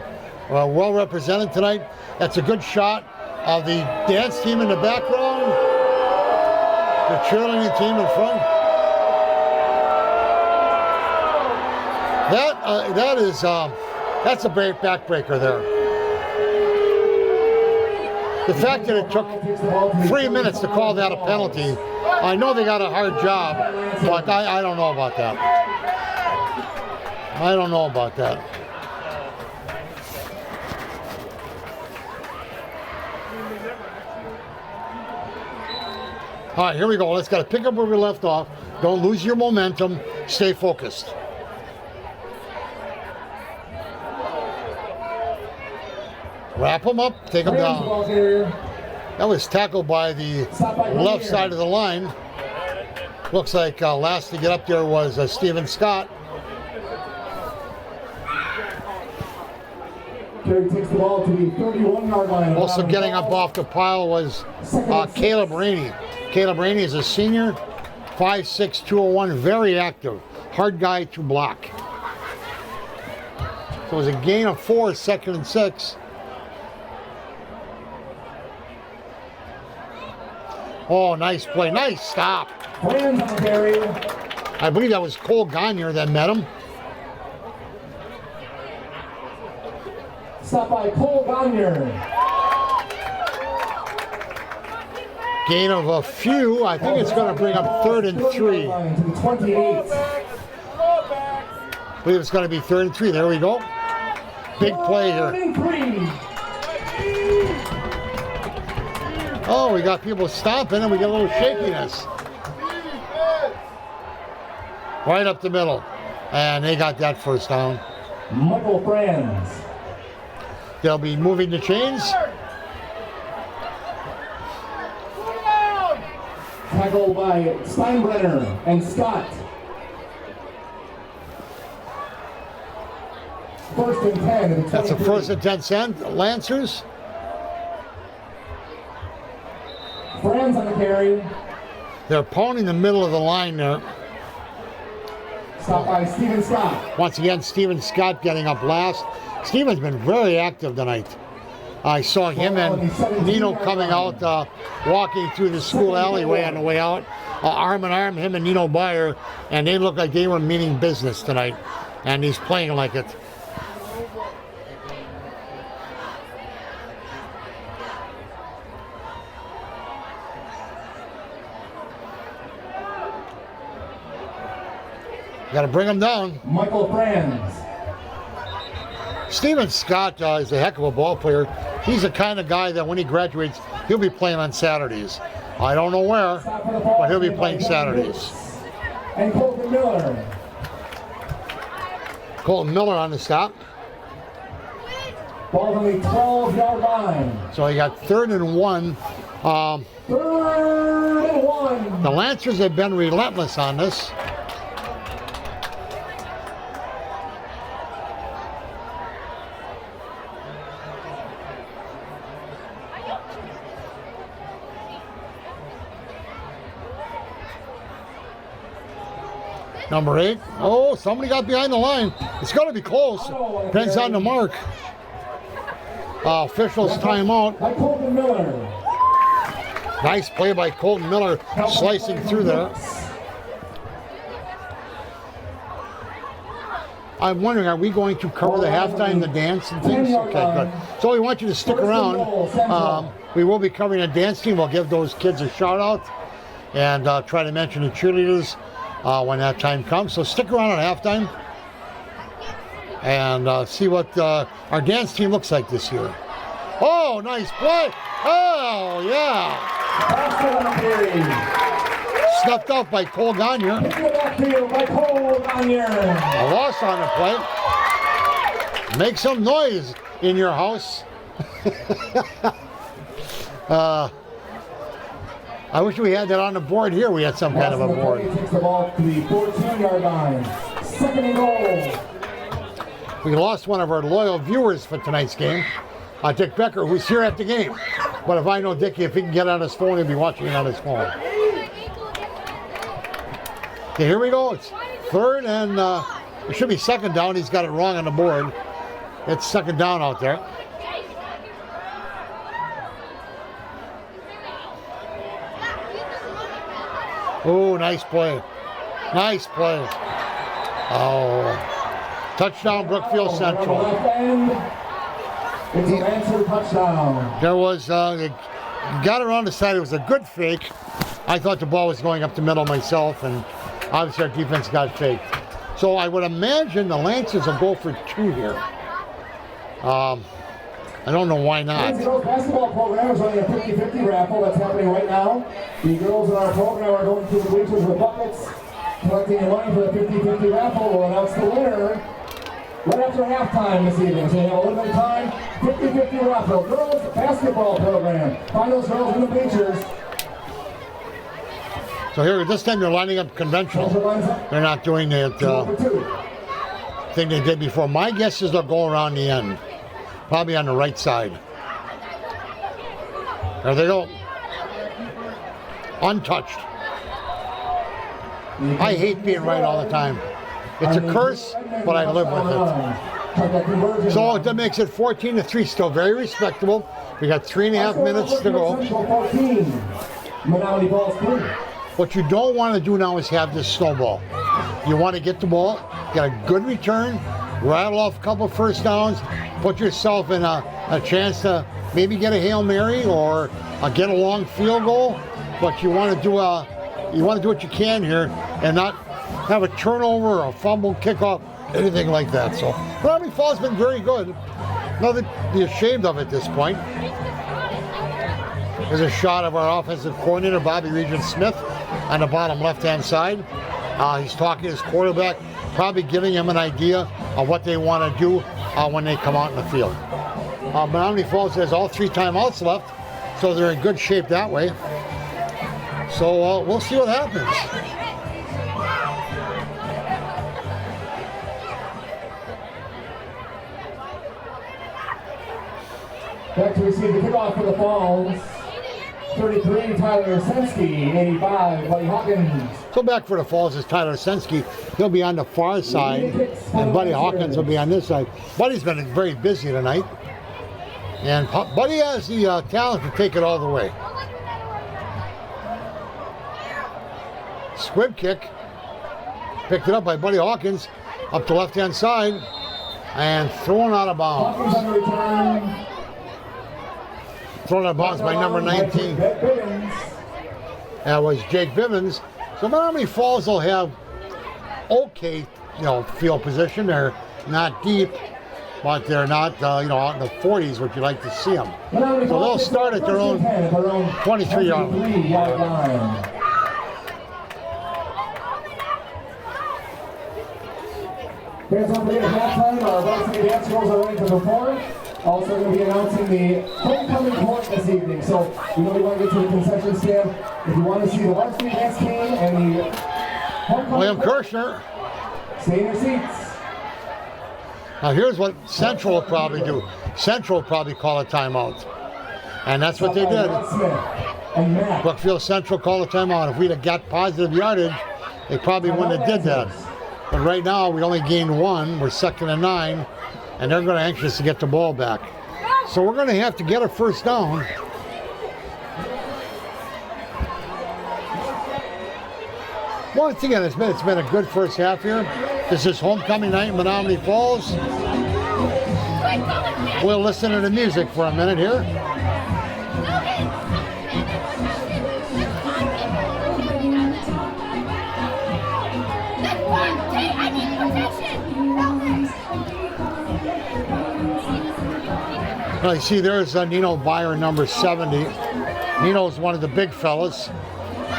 well represented tonight. That's a good shot of the dance team in the background, the cheerleading team in front. That's a backbreaker there. The fact that it took 3 minutes to call that a penalty, I know they got a hard job, but I don't know about that. I don't know about that. All right, here we go. Let's got to pick up where we left off. Don't lose your momentum. Stay focused. Wrap them up, take them down. That was tackled by the left side of the line. Looks like last to get up there was Steven Scott. Kerry takes the ball to the 31-yard line. Also getting up off the pile was Caleb Rainey. Caleb Rainey is a senior, 5'6", 201, very active. Hard guy to block. So it was a gain of 4, 2nd and 6. Oh, nice play. Nice stop. I believe that was Cole Gagne that met him. Stop by Cole Gagne. Gain of a few. I think it's going to bring up 3rd and 3. To the 28. I believe it's going to be 3rd and 3. There we go. Big play here. Oh, we got people stomping and we got a little shakiness. Right up the middle. And they got that first down. Michael Franz. They'll be moving the chains. Tackled by Steinbrenner and Scott. First and 10 in the 23. That's a first and 10 cent. Lancers. Franz on the carry. They're pounding the middle of the line there. Stopped by Steven Scott. Once again, Steven Scott getting up last. Steven's been very active tonight. I saw him and Nino coming out, walking through the school alleyway on the way out, arm in arm, him and Nino Byer, and they looked like they were meaning business tonight, and he's playing like it. Got to bring him down. Michael Franz. Steven Scott is a heck of a ball player. He's the kind of guy that when he graduates, he'll be playing on Saturdays. I don't know where, but he'll be playing Saturdays. And Colton Miller. Colton Miller on the stop. Ball on the 12-yard line. So he got 3rd and 1. 3rd and 1. The Lancers have been relentless on this. Number 8. Oh, somebody got behind the line. It's going to be close. Depends on the mark. Officials timeout. By Colton Miller. Nice play by Colton Miller, slicing through there. I'm wondering, are we going to cover the halftime, the dance, and things? Okay, good. So we want you to stick around. We will be covering a dance team. We'll give those kids a shout out and try to mention the cheerleaders when that time comes. So stick around at halftime and see what our dance team looks like this year. Oh, nice play. Oh, yeah. Snuffed out by Cole Gagne. A loss on the play. Make some noise in your house. I wish we had that on the board here. We had some kind of a board. Takes the ball to the 14-yard line. 2nd and goal. We lost one of our loyal viewers for tonight's game, Dick Becker, who's here at the game. But if I know Dickie, if he can get on his phone, he'll be watching it on his phone. Okay, here we go. It's 3rd and it should be 2nd down. He's got it wrong on the board. It's 2nd down out there. Oh, nice play. Nice play. Oh. Touchdown, Brookfield Central. It's an answer touchdown. There was, got around the side. It was a good fake. I thought the ball was going up the middle myself, and obviously our defense got faked. So I would imagine the Lancers will go for 2 here. I don't know why not. The girls basketball program is running a 50-50 raffle that's happening right now. The girls in our program are going through the bleachers with buckets, collecting the money for the 50-50 raffle. We'll announce the winner right after halftime this evening. So you have a little bit of time. 50-50 raffle. Girls basketball program. Find those girls in the bleachers. So here, this time they're lining up conventional. They're not doing that thing they did before. My guess is they'll go around the end. Probably on the right side. There they go. Untouched. I hate being right all the time. It's a curse, but I live with it. So that makes it 14-3, still very respectable. We got 3.5 minutes to go. What you don't want to do now is have this snowball. You want to get the ball, get a good return, rattle off a couple first downs, put yourself in a chance to maybe get a Hail Mary or get a long field goal. But you want to do what you can here and not have a turnover or a fumble, kickoff, anything like that. So Menomonee Falls has been very good. Nothing to be ashamed of at this point. There's a shot of our offensive coordinator, Bobby Regent Smith, on the bottom left-hand side. He's talking to his quarterback, probably giving him an idea of what they want to do when they come out in the field. Menomonee Falls has all 3 timeouts left, so they're in good shape that way. So we'll see what happens. Back to receive the kickoff for the Falls. 33, Tyler Sensky. 85, Buddy Hawkins. So back for the Falls is Tyler Sensky. He'll be on the far side, and Buddy Hawkins will be on this side. Buddy's been very busy tonight, and Buddy has the talent to take it all the way. Squib kick, picked it up by Buddy Hawkins, up the left-hand side, and thrown out of bounds. Hawkins on the return. Thrown out of bounds by number 19. That was Jake Bivens. So Menomonee Falls will have okay, field position. They're not deep, but they're not, out in the 40s, what you like to see them. So they'll start at their own 23-yard line. Fans, don't forget at halftime, our Varsity dance girls are ready to perform. Also going to be announcing the homecoming court this evening. So we really want to get to the concession stand. If you want to see the Varsity dance team and the homecoming William Kirshner. Stay in your seats. Now here's what Central will probably do. Central will probably call a timeout. And that's what they did. Brookfield Central called a timeout. If we'd have got positive yardage, they probably wouldn't have did that. But right now, we only gained 1. We're 2nd and 9, and they're going to anxious to get the ball back. So we're going to have to get a first down. Once again, it's been a good first half here. This is homecoming night in Menomonee Falls. We'll listen to the music for a minute here. You see there's Nino Byer, number 70. Nino's one of the big fellas.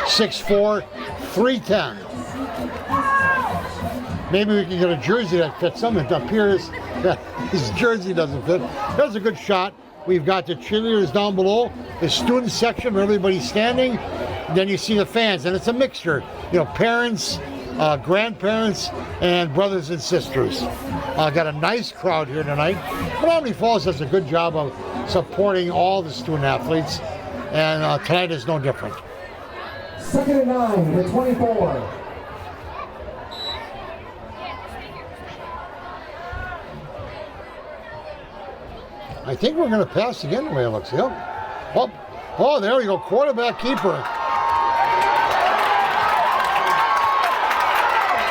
6'4", 310. Maybe we can get a jersey that fits him. It appears that his jersey doesn't fit. There's a good shot. We've got the cheerleaders down below, the student section where everybody's standing. Then you see the fans, and it's a mixture. Parents, grandparents, and brothers and sisters. Got a nice crowd here tonight. Menomonee Falls does a good job of supporting all the student athletes, and tonight is no different. 2nd and 9, the 24. I think we're going to pass again the way it looks. Yep. Oh, there we go. Quarterback keeper.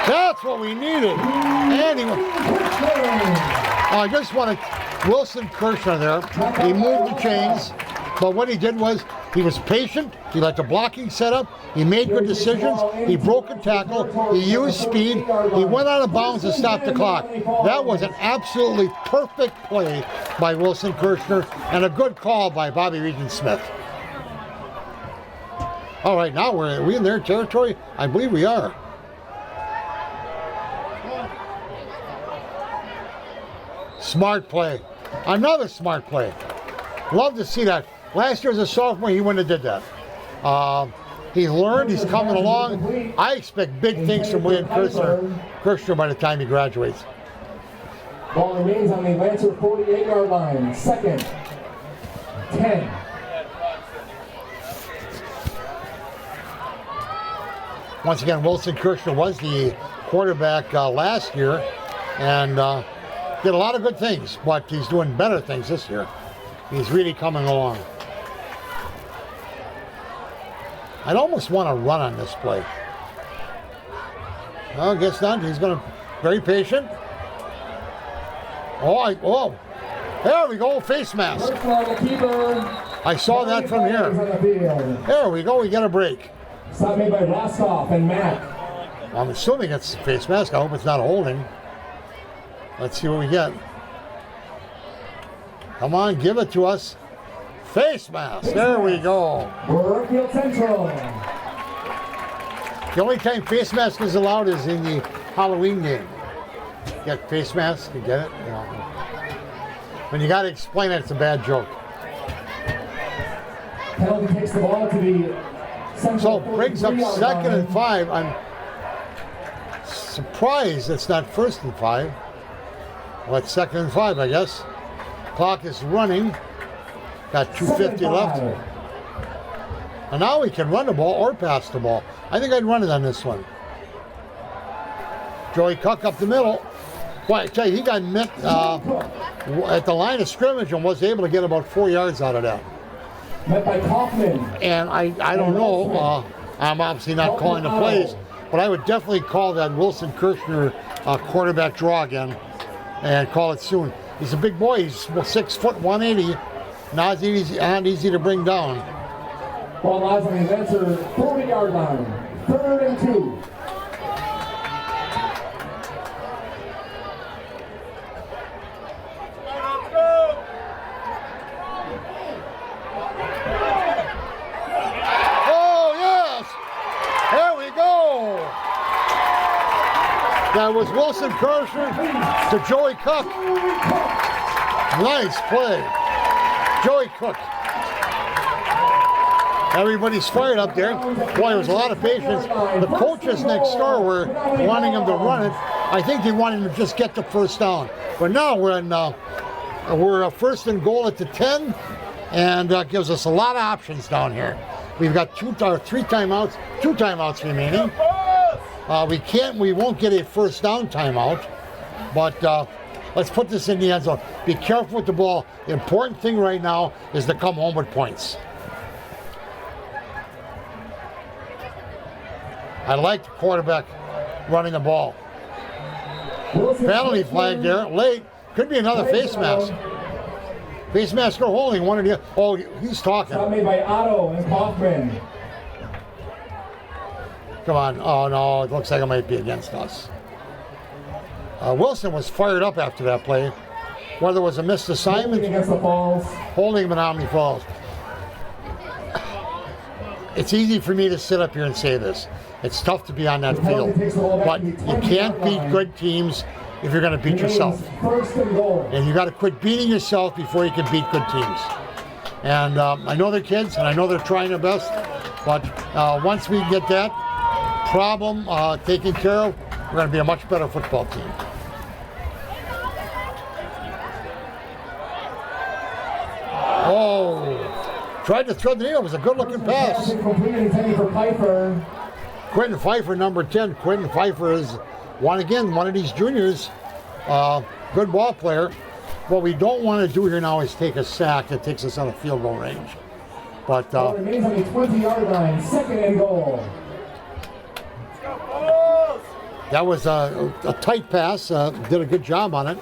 That's what we needed. Anyway, I just wanted Wilson Kirshner there. He moved the chains, but what he did was he was patient. He let the blocking set up. He made good decisions. He broke a tackle. He used speed. He went out of bounds to stop the clock. That was an absolutely perfect play by Wilson Kirshner and a good call by Bobby Regent Smith. All right, now are we in their territory? I believe we are. Smart play. Another smart play. Love to see that. Last year as a sophomore, he wouldn't have did that. He learned. He's coming along. I expect big things from William Kirshner by the time he graduates. Ball remains on the Lancer 48-yard line. 2nd, 10. Once again, Wilson Kirshner was the quarterback last year and did a lot of good things, but he's doing better things this year. He's really coming along. I'd almost want to run on this play. No, guess not. He's going to very patient. Oh, there we go, face mask. I saw that from here. There we go, we get a break. Stop made by Rostov and Matt. I'm assuming it's face mask. I hope it's not holding. Let's see what we get. Come on, give it to us. Face mask. There we go. Brookfield Central. The only time face mask is allowed is in the Halloween game. Get face mask, you get it? Yeah. When you got to explain it, it's a bad joke. Penalty takes the ball to the Central. So brings up 2nd and 5. I'm surprised it's not 1st and 5. Well, it's 2nd and 5, I guess. Clock is running. Got 2:50 left. And now we can run the ball or pass the ball. I think I'd run it on this one. Joey Cook up the middle. Boy, I tell you, he got met at the line of scrimmage and was able to get about 4 yards out of that. Met by Kaufman. And I don't know. I'm obviously not calling the plays, but I would definitely call that Wilson Kirshner quarterback draw again and call it soon. He's a big boy. He's 6 foot 180. Not easy to bring down. Ball lies on the Adventure 40-yard line. 3rd and 2. Oh, yes! There we go! That was Wilson Kirshner to Joey Cook. Nice play. Joey Cook. Everybody's fired up there. Boy, there was a lot of patience. The coaches next door were wanting him to run it. I think they wanted him to just get the first down. But now we're 1st and goal at the 10, and gives us a lot of options down here. We've got 2 timeouts remaining. We won't get a first down timeout, but let's put this in the end zone. Be careful with the ball. The important thing right now is to come home with points. I like the quarterback running the ball. Penalty flag there, late. Could be another face mask. Face mask or holding, one or the other. Oh, he's talking. Shot made by Otto and Kaufman. Come on. Oh, no, it looks like it might be against us. Wilson was fired up after that play. Whether it was a missed assignment, Against the Falls. holding Menomonee Falls. It's easy for me to sit up here and say this. It's tough to be on that field, but you can't beat good teams if you're going to beat yourself. 1st and goal. And you got to quit beating yourself before you can beat good teams. And I know they're kids, and I know they're trying their best, but once we get that problem taken care of, we're going to be a much better football team. Oh, tried to thread the needle. It was a good-looking pass. Complete intended for Pfeiffer. Quentin Pfeiffer, number 10. Quentin Pfeiffer is one of these juniors. Good ball player. What we don't want to do here now is take a sack that takes us out of field goal range. But remains on the 20-yard line. 2nd and goal. that was a tight pass. Did a good job on it.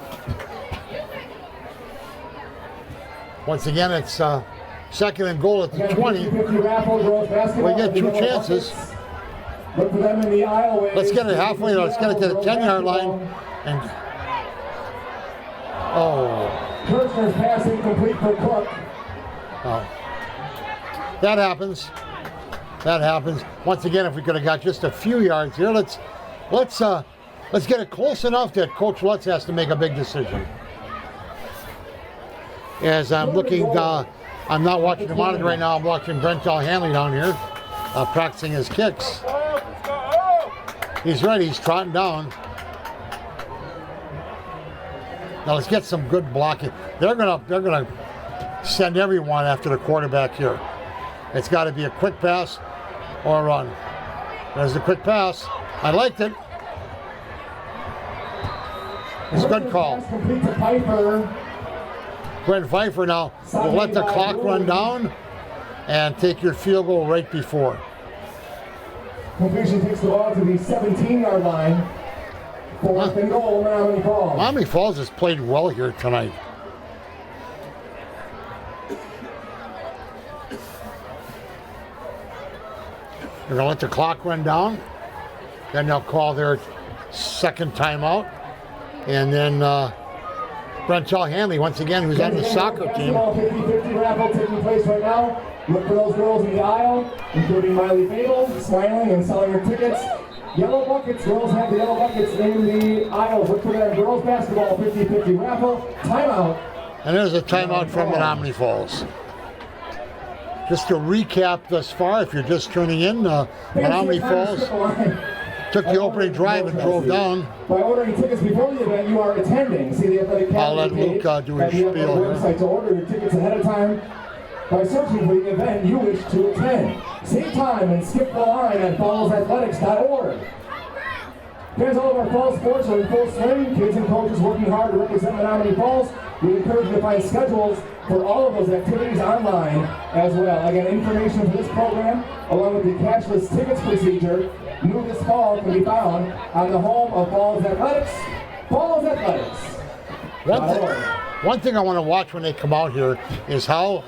Once again, it's 2nd and goal at the 20. We get 2 chances. Look for them in the aisleway. Let's get it halfway. Let's get it to the 10-yard line. And Kirshner's pass incomplete for Cook. That happens. That happens. Once again, if we could have got just a few yards here, let's get it close enough that Coach Lutz has to make a big decision. As I'm looking, I'm not watching the monitor right now. I'm watching Brent Hanley down here practicing his kicks. He's ready. He's trotting down. Now let's get some good blocking. They're gonna send everyone after the quarterback here. It's got to be a quick pass or a run. There's the quick pass. I liked it. It's a good call. Complete to Pfeiffer. Quentin Pfeiffer now will let the clock run down and take your field goal right before. Completion takes the ball to the 17-yard line. 4th and goal, Menomonee Falls. Menomonee Falls has played well here tonight. They're going to let the clock run down. Then they'll call their 2nd timeout. And then Brentel Hanley, once again, who's on the soccer team. 50-50 raffle taking place right now. Look for those girls in the aisle, including Miley Fable, smiling and selling her tickets. Yellow buckets, girls have the yellow buckets in the aisles. Look for that girls basketball 50-50 raffle. Timeout. And there's a timeout from Menomonee Falls. Just to recap thus far, if you're just tuning in, Menomonee Falls took the opening drive and drove down. By ordering tickets before the event, you are attending. See the Athletic Academy I'll let Luke do his spiel here. Website to order your tickets ahead of time by searching for the event you wish to attend. Save time and skip the line at fallsathletics.org. Fans, all of our fall sports are in full swing. Kids and coaches working hard to represent Menomonee Falls. We encourage you to find schedules for all of those activities online as well. Again, information for this program, along with the cashless tickets procedure, new this fall, can be found on the home of Falls Athletics, Falls Athletics. One thing I want to watch when they come out here is how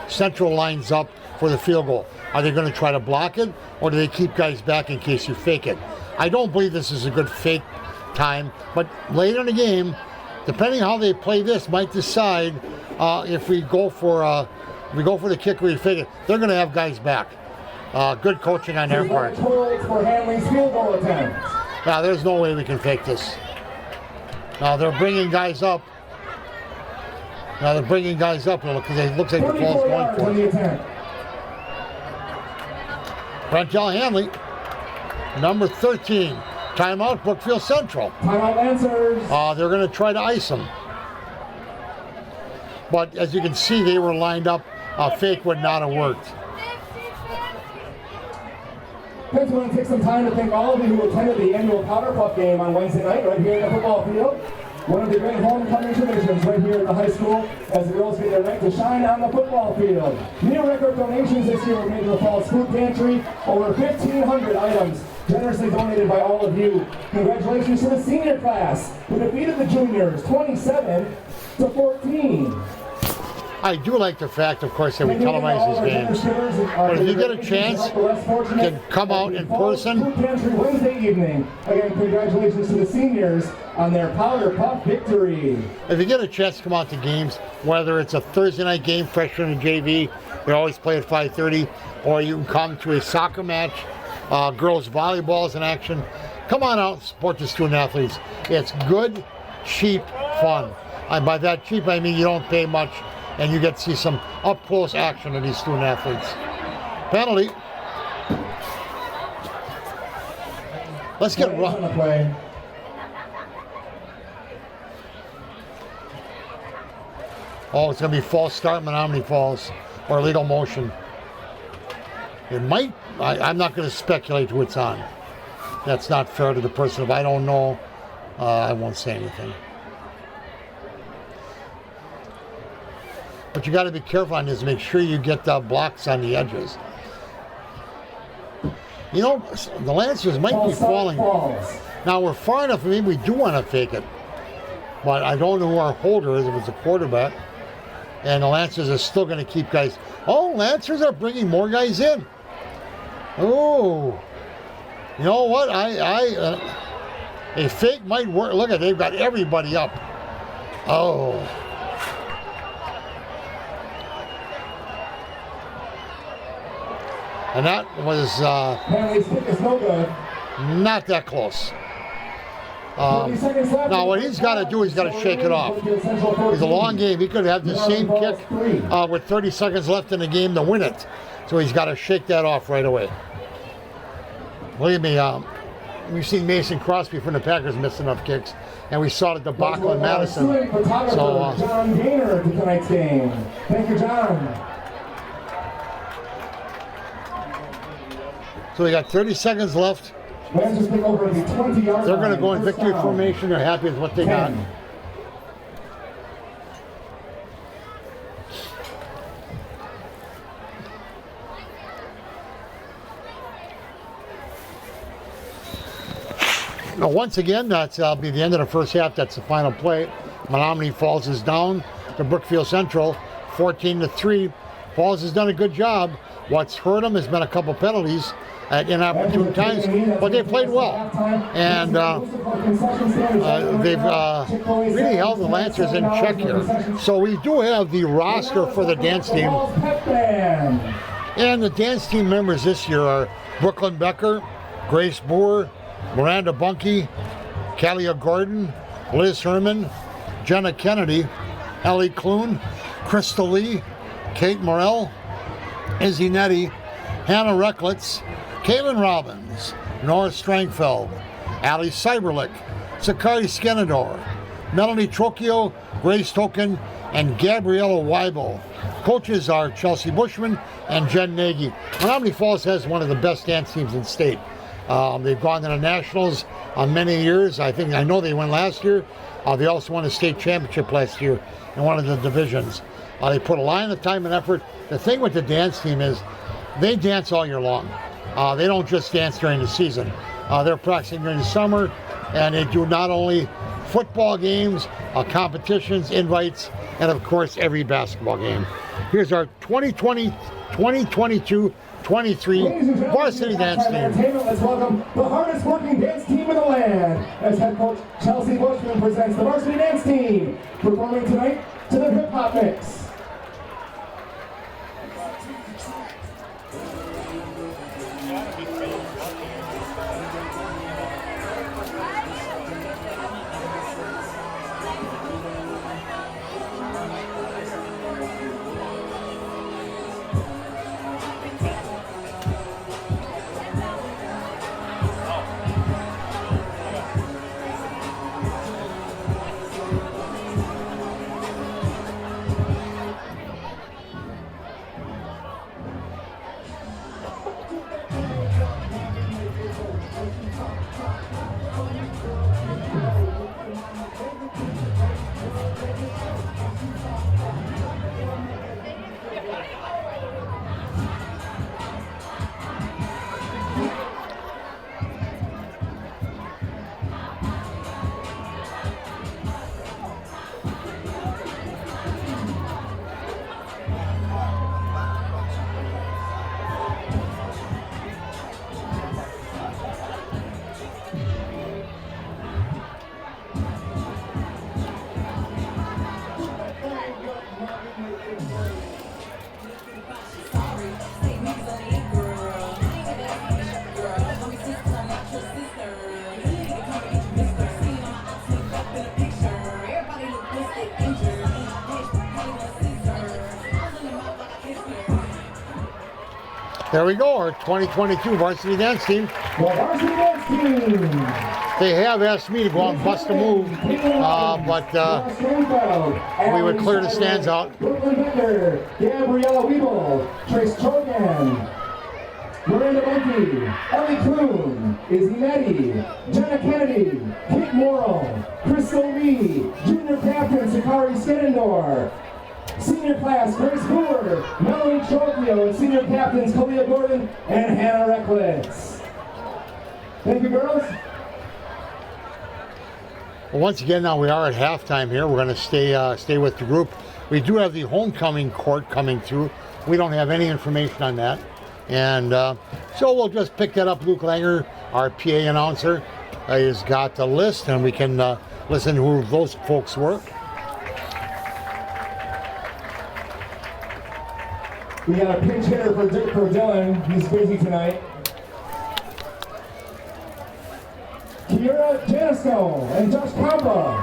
Central lines up for the field goal. Are they going to try to block it, or do they keep guys back in case you fake it? I don't believe this is a good fake time, but later in the game, depending how they play this, might decide if we go for the kick or we fake it. They're going to have guys back. Good coaching on their part. For Hanley's field goal attempt. Yeah, there's no way we can fake this. Now they're bringing guys up. Because it looks like the ball's going for it. Brentel Hanley, number 13. Timeout, Brookfield Central. Timeout answers. They're going to try to ice them. But as you can see, they were lined up. Fake would not have worked. Friends, we want to take some time to thank all of you who attended the annual Powder Puff game on Wednesday night right here at the football field. One of the great homecoming traditions right here at the high school as the girls get their right to shine on the football field. Near record donations this year were made to the Falls Food Pantry. Over 1,500 items generously donated by all of you. Congratulations to the senior class who defeated the juniors 27-14. I do like the fact, of course, that we televise these games. But if you get a chance, you can come out in person. Wednesday evening. Again, congratulations to the seniors on their Powder Puff victory. If you get a chance to come out to games, whether it's a Thursday night game, freshman and JV, they always play at 5:30, or you can come to a soccer match, girls volleyball is in action. Come on out and support the student athletes. It's good, cheap fun. And by that cheap, I mean you don't pay much, and you get to see some up-close action of these student athletes. Penalty. Let's get right. Oh, it's going to be false start, Menomonee Falls, or legal motion. It might. I'm not going to speculate who it's on. That's not fair to the person. If I don't know, I won't say anything. But you got to be careful on this. Make sure you get the blocks on the edges. You know, the Lancers might be falling. Now we're far enough. Maybe we do want to fake it, but I don't know who our holder is. If it's a quarterback, and the Lancers are still going to keep guys. Oh, Lancers are bringing more guys in. Oh, you know what? A fake might work. Look at, they've got everybody up. Oh. And that was not that close. Now what he's got to do, he's got to shake it off. It's a long game. He could have the same kick with 30 seconds left in the game to win it. So he's got to shake that off right away. Believe me, we've seen Mason Crosby from the Packers miss enough kicks, and we saw the debacle in Madison. So, John Gaynor to tonight's game. Thank you, John. So we got 30 seconds left. They're going to go in victory formation. They're happy with what they got. Now, once again, that'll be the end of the first half. That's the final play. Menomonee Falls is down to Brookfield Central, 14-3. Falls has done a good job. What's hurt them has been a couple penalties. at inopportune times, but they played well. And they've really held the Lancers in check here. So we do have the roster for the dance team. And the dance team members this year are Brooklyn Becker, Grace Boer, Miranda Bunke, Kalia Gordon, Liz Herman, Jenna Kennedy, Ellie Kloon, Crystal Lee, Kate Morell, Izzy Nettie, Hannah Recklitz, Kaylin Robbins, Nora Strangfeld, Ali Cyberlick, Sakari Skenador, Melanie Trocchio, Grace Token, and Gabriella Weibel. Coaches are Chelsea Bushman and Jen Nagy. Menomonee Falls has one of the best dance teams in the state. They've gone to the Nationals many years. I know they won last year. They also won a state championship last year in one of the divisions. They put a lot of time and effort. The thing with the dance team is they dance all year long. They don't just dance during the season. They're practicing during the summer, and they do not only football games, competitions, invites, and of course every basketball game. Here's our 2022-23 Varsity Dance Team. Let's welcome the hardest working dance team in the land as head coach Chelsea Bushman presents the Varsity Dance Team, performing tonight to the hip hop mix. There we go, our 2022 Varsity Dance Team. Varsity Dance Team. They have asked me to go out and bust a move, but we would clear the stands out. Brooklyn Becker, Gabriella Weibel, Trace Trogan, Miranda Bunke, Ellie Kloon, Izzy Nettie, Jenna Kennedy, Kate Morrell, Crystal Lee, Junior Captain Sakari Skenador, Senior Class Grace Boer, Melanie Trocchio, and Senior Captains Kalia Gordon and Hannah Recklitz. Thank you, girls. Well, once again, now we are at halftime here. We're going to stay with the group. We do have the homecoming court coming through. We don't have any information on that. And so we'll just pick that up. Luke Langer, our PA announcer, has got the list, and we can listen to who those folks were. We got a pinch hitter for Dylan. He's busy tonight. Kiera Janisco and Josh Kampa.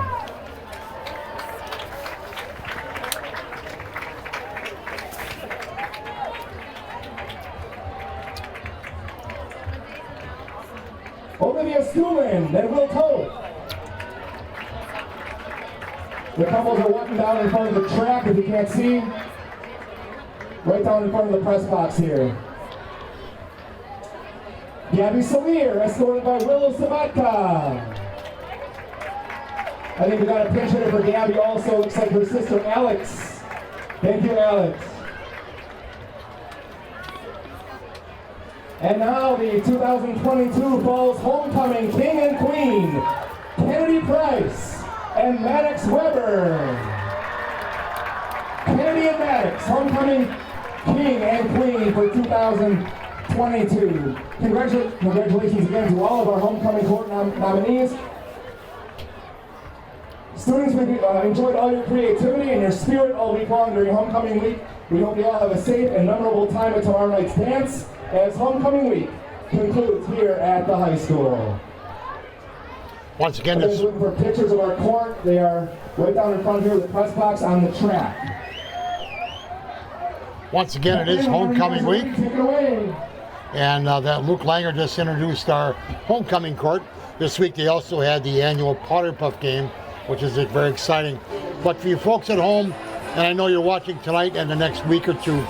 Olivia Stuhlman and Will Toth. The couples are walking down in front of the track, if you can't see. Right down in front of the press box here. Gabby Salir, escorted by Willow Sabatka. I think we got a pinch hitter for Gabby also. Looks like her sister Alex. Thank you, Alex. And now the 2022 Falls Homecoming King and Queen, Kennedy Price and Maddox Weber. Kennedy and Maddox, Homecoming King and Queen for 2022. 22. Congratulations again to all of our homecoming court nominees. Students, we enjoyed all your creativity and your spirit all week long during homecoming week. We hope you all have a safe and memorable time at tomorrow night's dance as homecoming week concludes here at the high school. Once again, looking for pictures of our court. They are right down in front here with the press box on the track. Once again, it is homecoming week. Take it away. And that Luke Langer just introduced our homecoming court. This week they also had the annual Powder Puff game, which is very exciting. But for you folks at home, and I know you're watching tonight and the next week or two,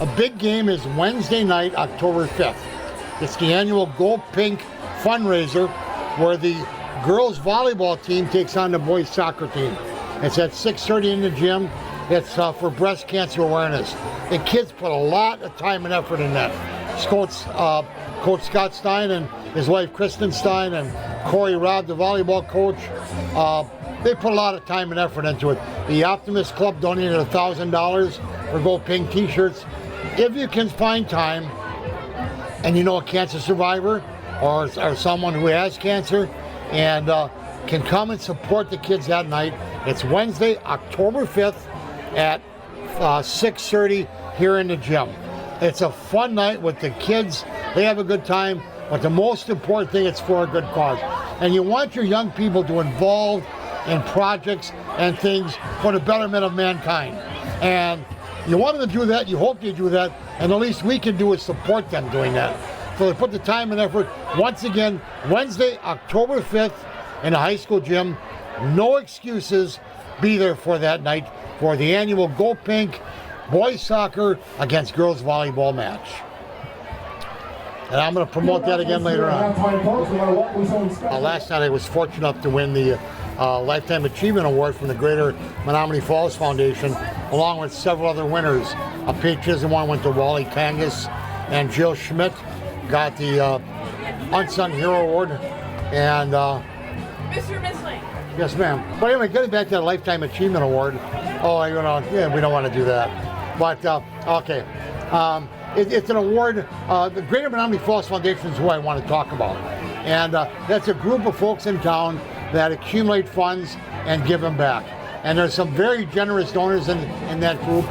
a big game is Wednesday night, October 5th. It's the annual Go Pink fundraiser where the girls volleyball team takes on the boys soccer team. It's at 6:30 in the gym. It's for breast cancer awareness. And kids put a lot of time and effort in that. Coach Scott Stein and his wife Kristen Stein and Corey Robb, the volleyball coach, they put a lot of time and effort into it. The Optimist Club donated $1,000 for Go Pink t-shirts. If you can find time and you know a cancer survivor or someone who has cancer and can come and support the kids that night, it's Wednesday, October 5th at 6:30 here in the gym. It's a fun night with the kids. They have a good time, but the most important thing, it's for a good cause. And you want your young people to involve in projects and things for the betterment of mankind. And you want them to do that, you hope they do that, and the least we can do is support them doing that. So they put the time and effort. Once again, Wednesday, October 5th in the high school gym. No excuses. Be there for that night for the annual Go Pink boys soccer against girls volleyball match. And I'm going to promote that again later on. Last night I was fortunate enough to win the Lifetime Achievement Award from the Greater Menomonee Falls Foundation, along with several other winners. A patriotism one went to Wally Kangas, and Jill Schmidt got the Unsung Hero Award. And Mr. Mislang. Yes, ma'am. But anyway, getting back to the Lifetime Achievement Award. Oh, you know, yeah, we don't want to do that. But okay, it's an award. The Greater Menomonee Falls Foundation is who I want to talk about, and that's a group of folks in town that accumulate funds and give them back. And there's some very generous donors in that group.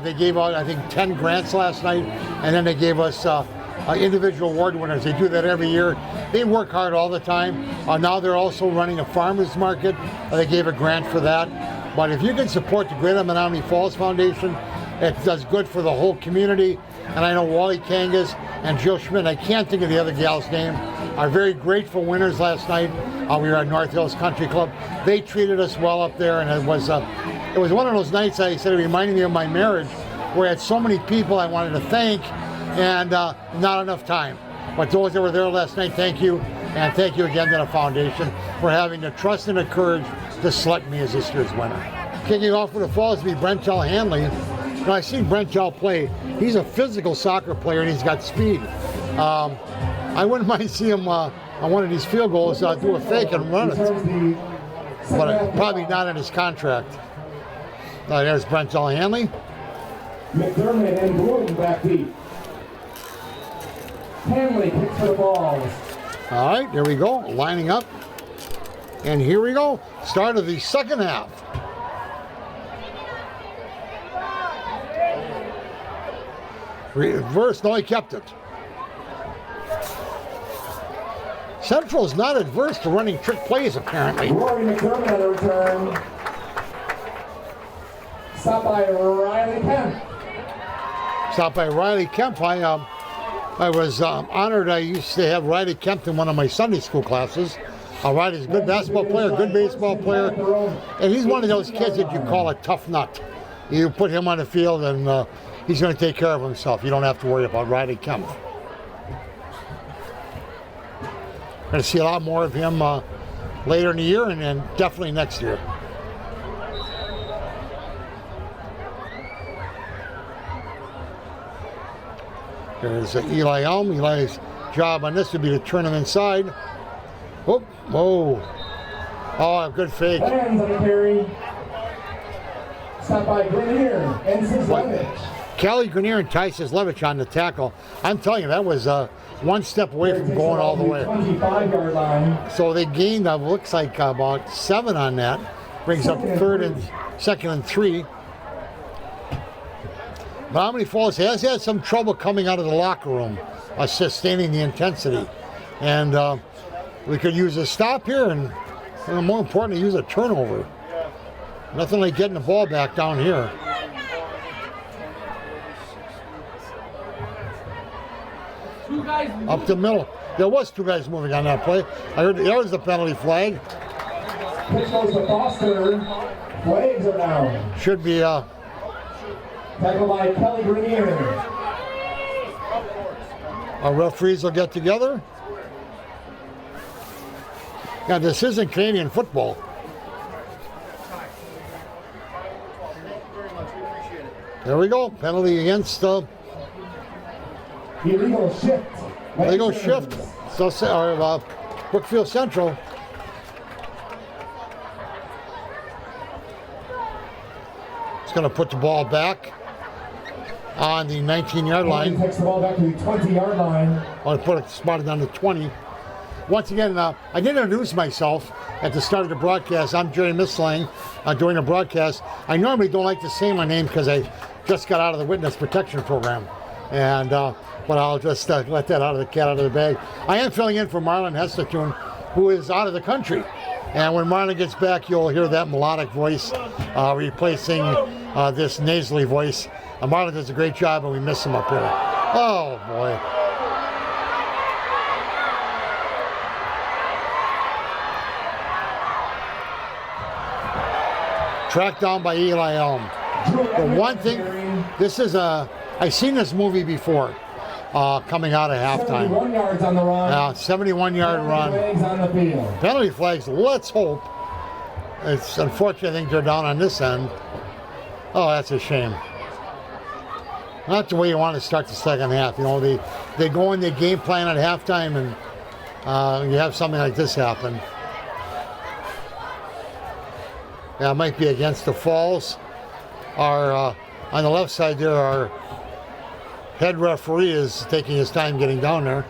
They gave out, I think, 10 grants last night, and then they gave us individual award winners. They do that every year. They work hard all the time. Now they're also running a farmers market. They gave a grant for that. But if you can support the Greater Menomonee Falls Foundation, it does good for the whole community. And I know Wally Kangas and Jill Schmidt, I can't think of the other gal's name, are very grateful winners last night. We were at North Hills Country Club. They treated us well up there, and it was one of those nights, I said, it reminded me of my marriage, where I had so many people I wanted to thank, and not enough time. But those that were there last night, thank you, and thank you again to the foundation for having the trust and the courage to select me as this year's winner. Kicking off for the Falls will be Brentel Hanley. Now, I've seen Brentel play. He's a physical soccer player, and he's got speed. I wouldn't mind seeing him on one of these field goals do a fake and run it, but probably not in his contract. There's Brentel Hanley. McDermott and Bloom back deep. Hanley kicks for the balls. All right, there we go, lining up. And here we go, start of the second half. Reverse, no, he kept it. Central's not adverse to running trick plays, apparently. Rory McDermott on the return. Stopped by Riley Kemp. Stopped by Riley Kemp. I was honored. I used to have Riley Kemp in one of my Sunday school classes. Riley's a good basketball player, good baseball player, and he's one of those kids that you call a tough nut. You put him on the field and he's going to take care of himself. You don't have to worry about Riley Kemp. Going to see a lot more of him later in the year and then definitely next year. There's Eli Elm. Eli's job on this would be to turn him inside. Whoop, whoa. Oh, good fake. Hands on the carry. Stopped by Grenier and Sislevich. Callie Grenier and Ty Levich on the tackle. I'm telling you, that was one step away from going all the way. 25-yard line. So they gained, looks like about 7 on that. Brings up second and 3. Menomonee Falls has had some trouble coming out of the locker room, sustaining the intensity. And we could use a stop here and more importantly, use a turnover. Nothing like getting the ball back down here. Up the middle. There was 2 guys moving on that play. I heard there was the penalty flag. Pitch goes to Foster. Flags are down. Should be Tackled by Kelly Grenier. Our referees will get together. Yeah, this isn't Canadian football. There we go. Penalty against Illegal shift. illegal shift. So Brookfield Central. It's going to put the ball back on the 19-yard line. Takes the ball back to the 20-yard line. I want to put it spotted on the 20. Once again, I did introduce myself at the start of the broadcast. I'm Jerry Mislang doing a broadcast. I normally don't like to say my name because I just got out of the witness protection program. And but I'll just let that out of the cat out of the bag. I am filling in for Marlon Hestatoon, who is out of the country. And when Marlon gets back, you'll hear that melodic voice replacing this nasally voice. Marlon does a great job, and we miss him up here. Oh, boy. Tracked down by Eli Elm. The one thing, I've seen this movie before, coming out of halftime. 71 yards on the run. 71-yard run. Flags on the field. Penalty flags, let's hope. It's unfortunate, I think they're down on this end. Oh, that's a shame. Not the way you want to start the second half. You know, they go in, they game plan at halftime, and you have something like this happen. Yeah, it might be against the Falls. Our on the left side there, our head referee is taking his time getting down there.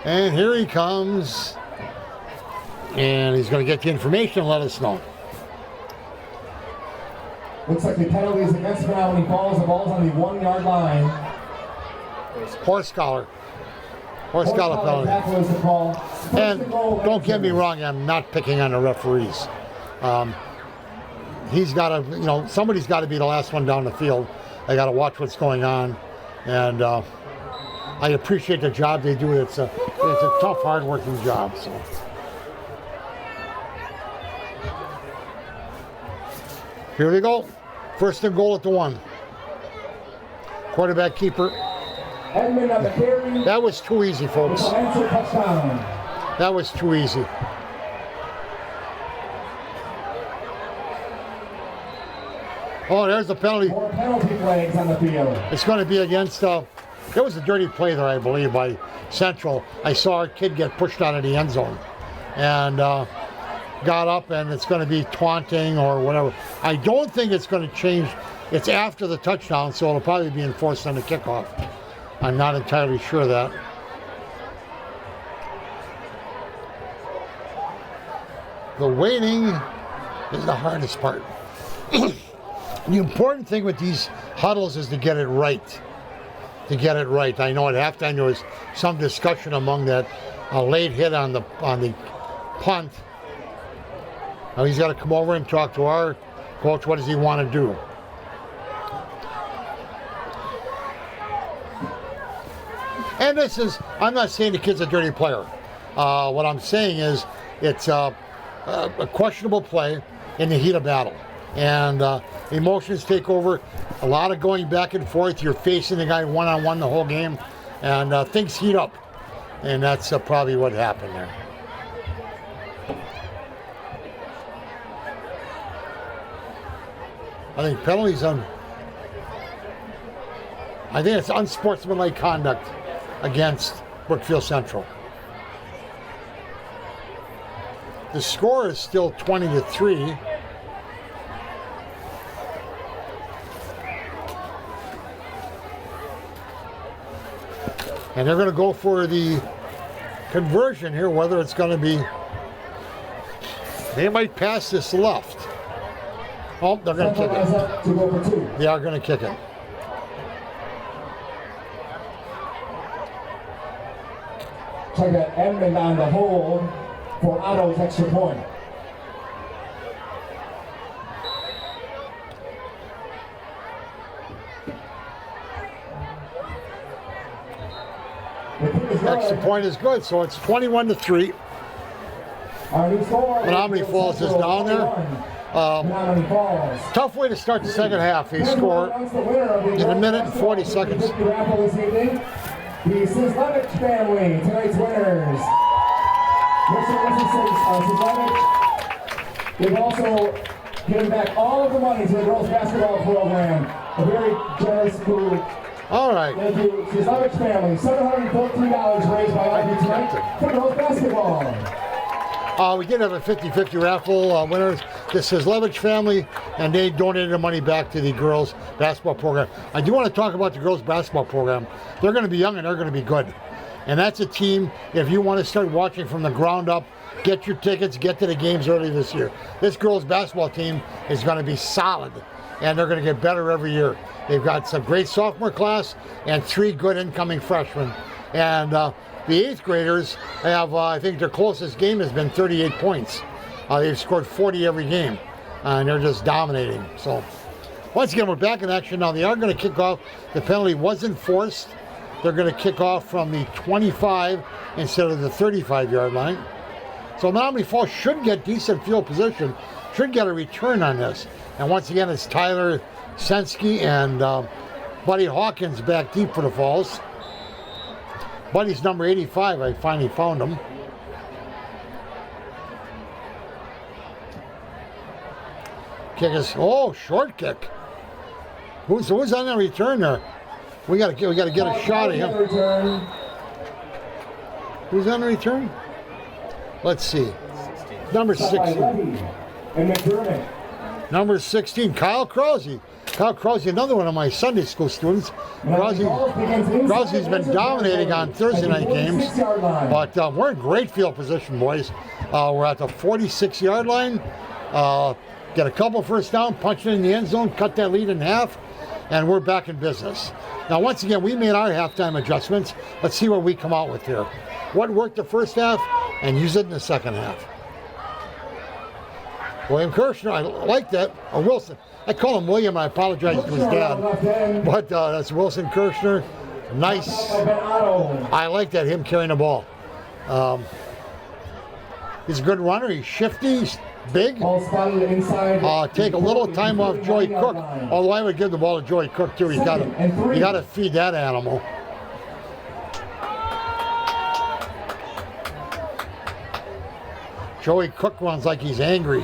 And here he comes. And he's going to get the information and let us know. Looks like the penalty is against Menomonee Falls. The ball's on the 1-yard line. Horse collar. Horse collar penalty. Tackle is the call. And don't get me wrong, I'm not picking on the referees. He's got to, you know, somebody's got to be the last one down the field. They got to watch what's going on. And I appreciate the job they do. It's a tough, hard-working job. So. Here we go. First and goal at the 1. Quarterback keeper. Edmund on the carry. That was too easy, folks. Touchdown. That was too easy. Oh, there's the penalty. More penalty flags on the field. It's going to be against, there was a dirty play there, I believe, by Central. I saw a kid get pushed out of the end zone and got up, and it's going to be taunting or whatever. I don't think it's going to change. It's after the touchdown, so it'll probably be enforced on the kickoff. I'm not entirely sure of that. The waiting is the hardest part. The important thing with these huddles is to get it right. To get it right. I know at halftime there was some discussion among that late hit on the punt. Now he's got to come over and talk to our coach. What does he want to do? And this is, I'm not saying the kid's a dirty player. What I'm saying is it's a questionable play in the heat of battle. And emotions take over. A lot of going back and forth. You're facing the guy one-on-one the whole game. And things heat up. And that's probably what happened there. I think penalties on... I think it's unsportsmanlike conduct against Brookfield Central. The score is still 20-3. And they're going to go for the conversion here, whether it's going to be, they might pass this left. Oh, they're going to kick it. To go for 2. They are going to kick it. Check that Edmond on the hold for Otto's extra point. Extra point is good, so it's 21-3. Menomonee Falls is down there. Tough way to start the second half. They score in a minute and 40 seconds. The Mislang family, tonight's winners. Mislang, they've also given back all of the money to the girls' basketball program. A very generous group. All right. Thank you, Mislang family. $714 raised by all of you tonight for girls' basketball. We did have a 50-50 raffle winners. This is Levitch family, and they donated the money back to the girls' basketball program. I do want to talk about the girls' basketball program. They're going to be young and they're going to be good. And that's a team, if you want to start watching from the ground up, get your tickets, get to the games early this year. This girls' basketball team is going to be solid, and they're going to get better every year. They've got some great sophomore class and 3 good incoming freshmen. And the 8th graders have, I think their closest game has been 38 points. They've scored 40 every game, and they're just dominating. So, once again, we're back in action now. They are going to kick off. The penalty wasn't forced. They're going to kick off from the 25 instead of the 35-yard line. So Menomonee Falls should get decent field position, should get a return on this. And once again, it's Tyler Sensky and Buddy Hawkins back deep for the Falls. Buddy's number 85, I finally found him. Kick is, short kick. Who's on the return there? We gotta get a shot at him. Who's on the return? Let's see. Number 16. Number 16, Kyle Krause. Kyle Krause, another one of my Sunday school students. Krause's been dominating on Thursday night games, but we're in great field position, boys. We're at the 46-yard line. Get a couple first down, punch it in the end zone, cut that lead in half, and we're back in business. Now, once again, we made our halftime adjustments. Let's see what we come out with here. What worked the first half, and use it in the second half. William Kirshner, I like that. Or Wilson. I call him William, I apologize to his dad. But that's Wilson Kirshner. Nice. I like that, him carrying the ball. He's a good runner. He's shifty. He's big. Take a little time off Joey Cook. Although I would give the ball to Joey Cook too. You gotta feed that animal. Joey Cook runs like he's angry.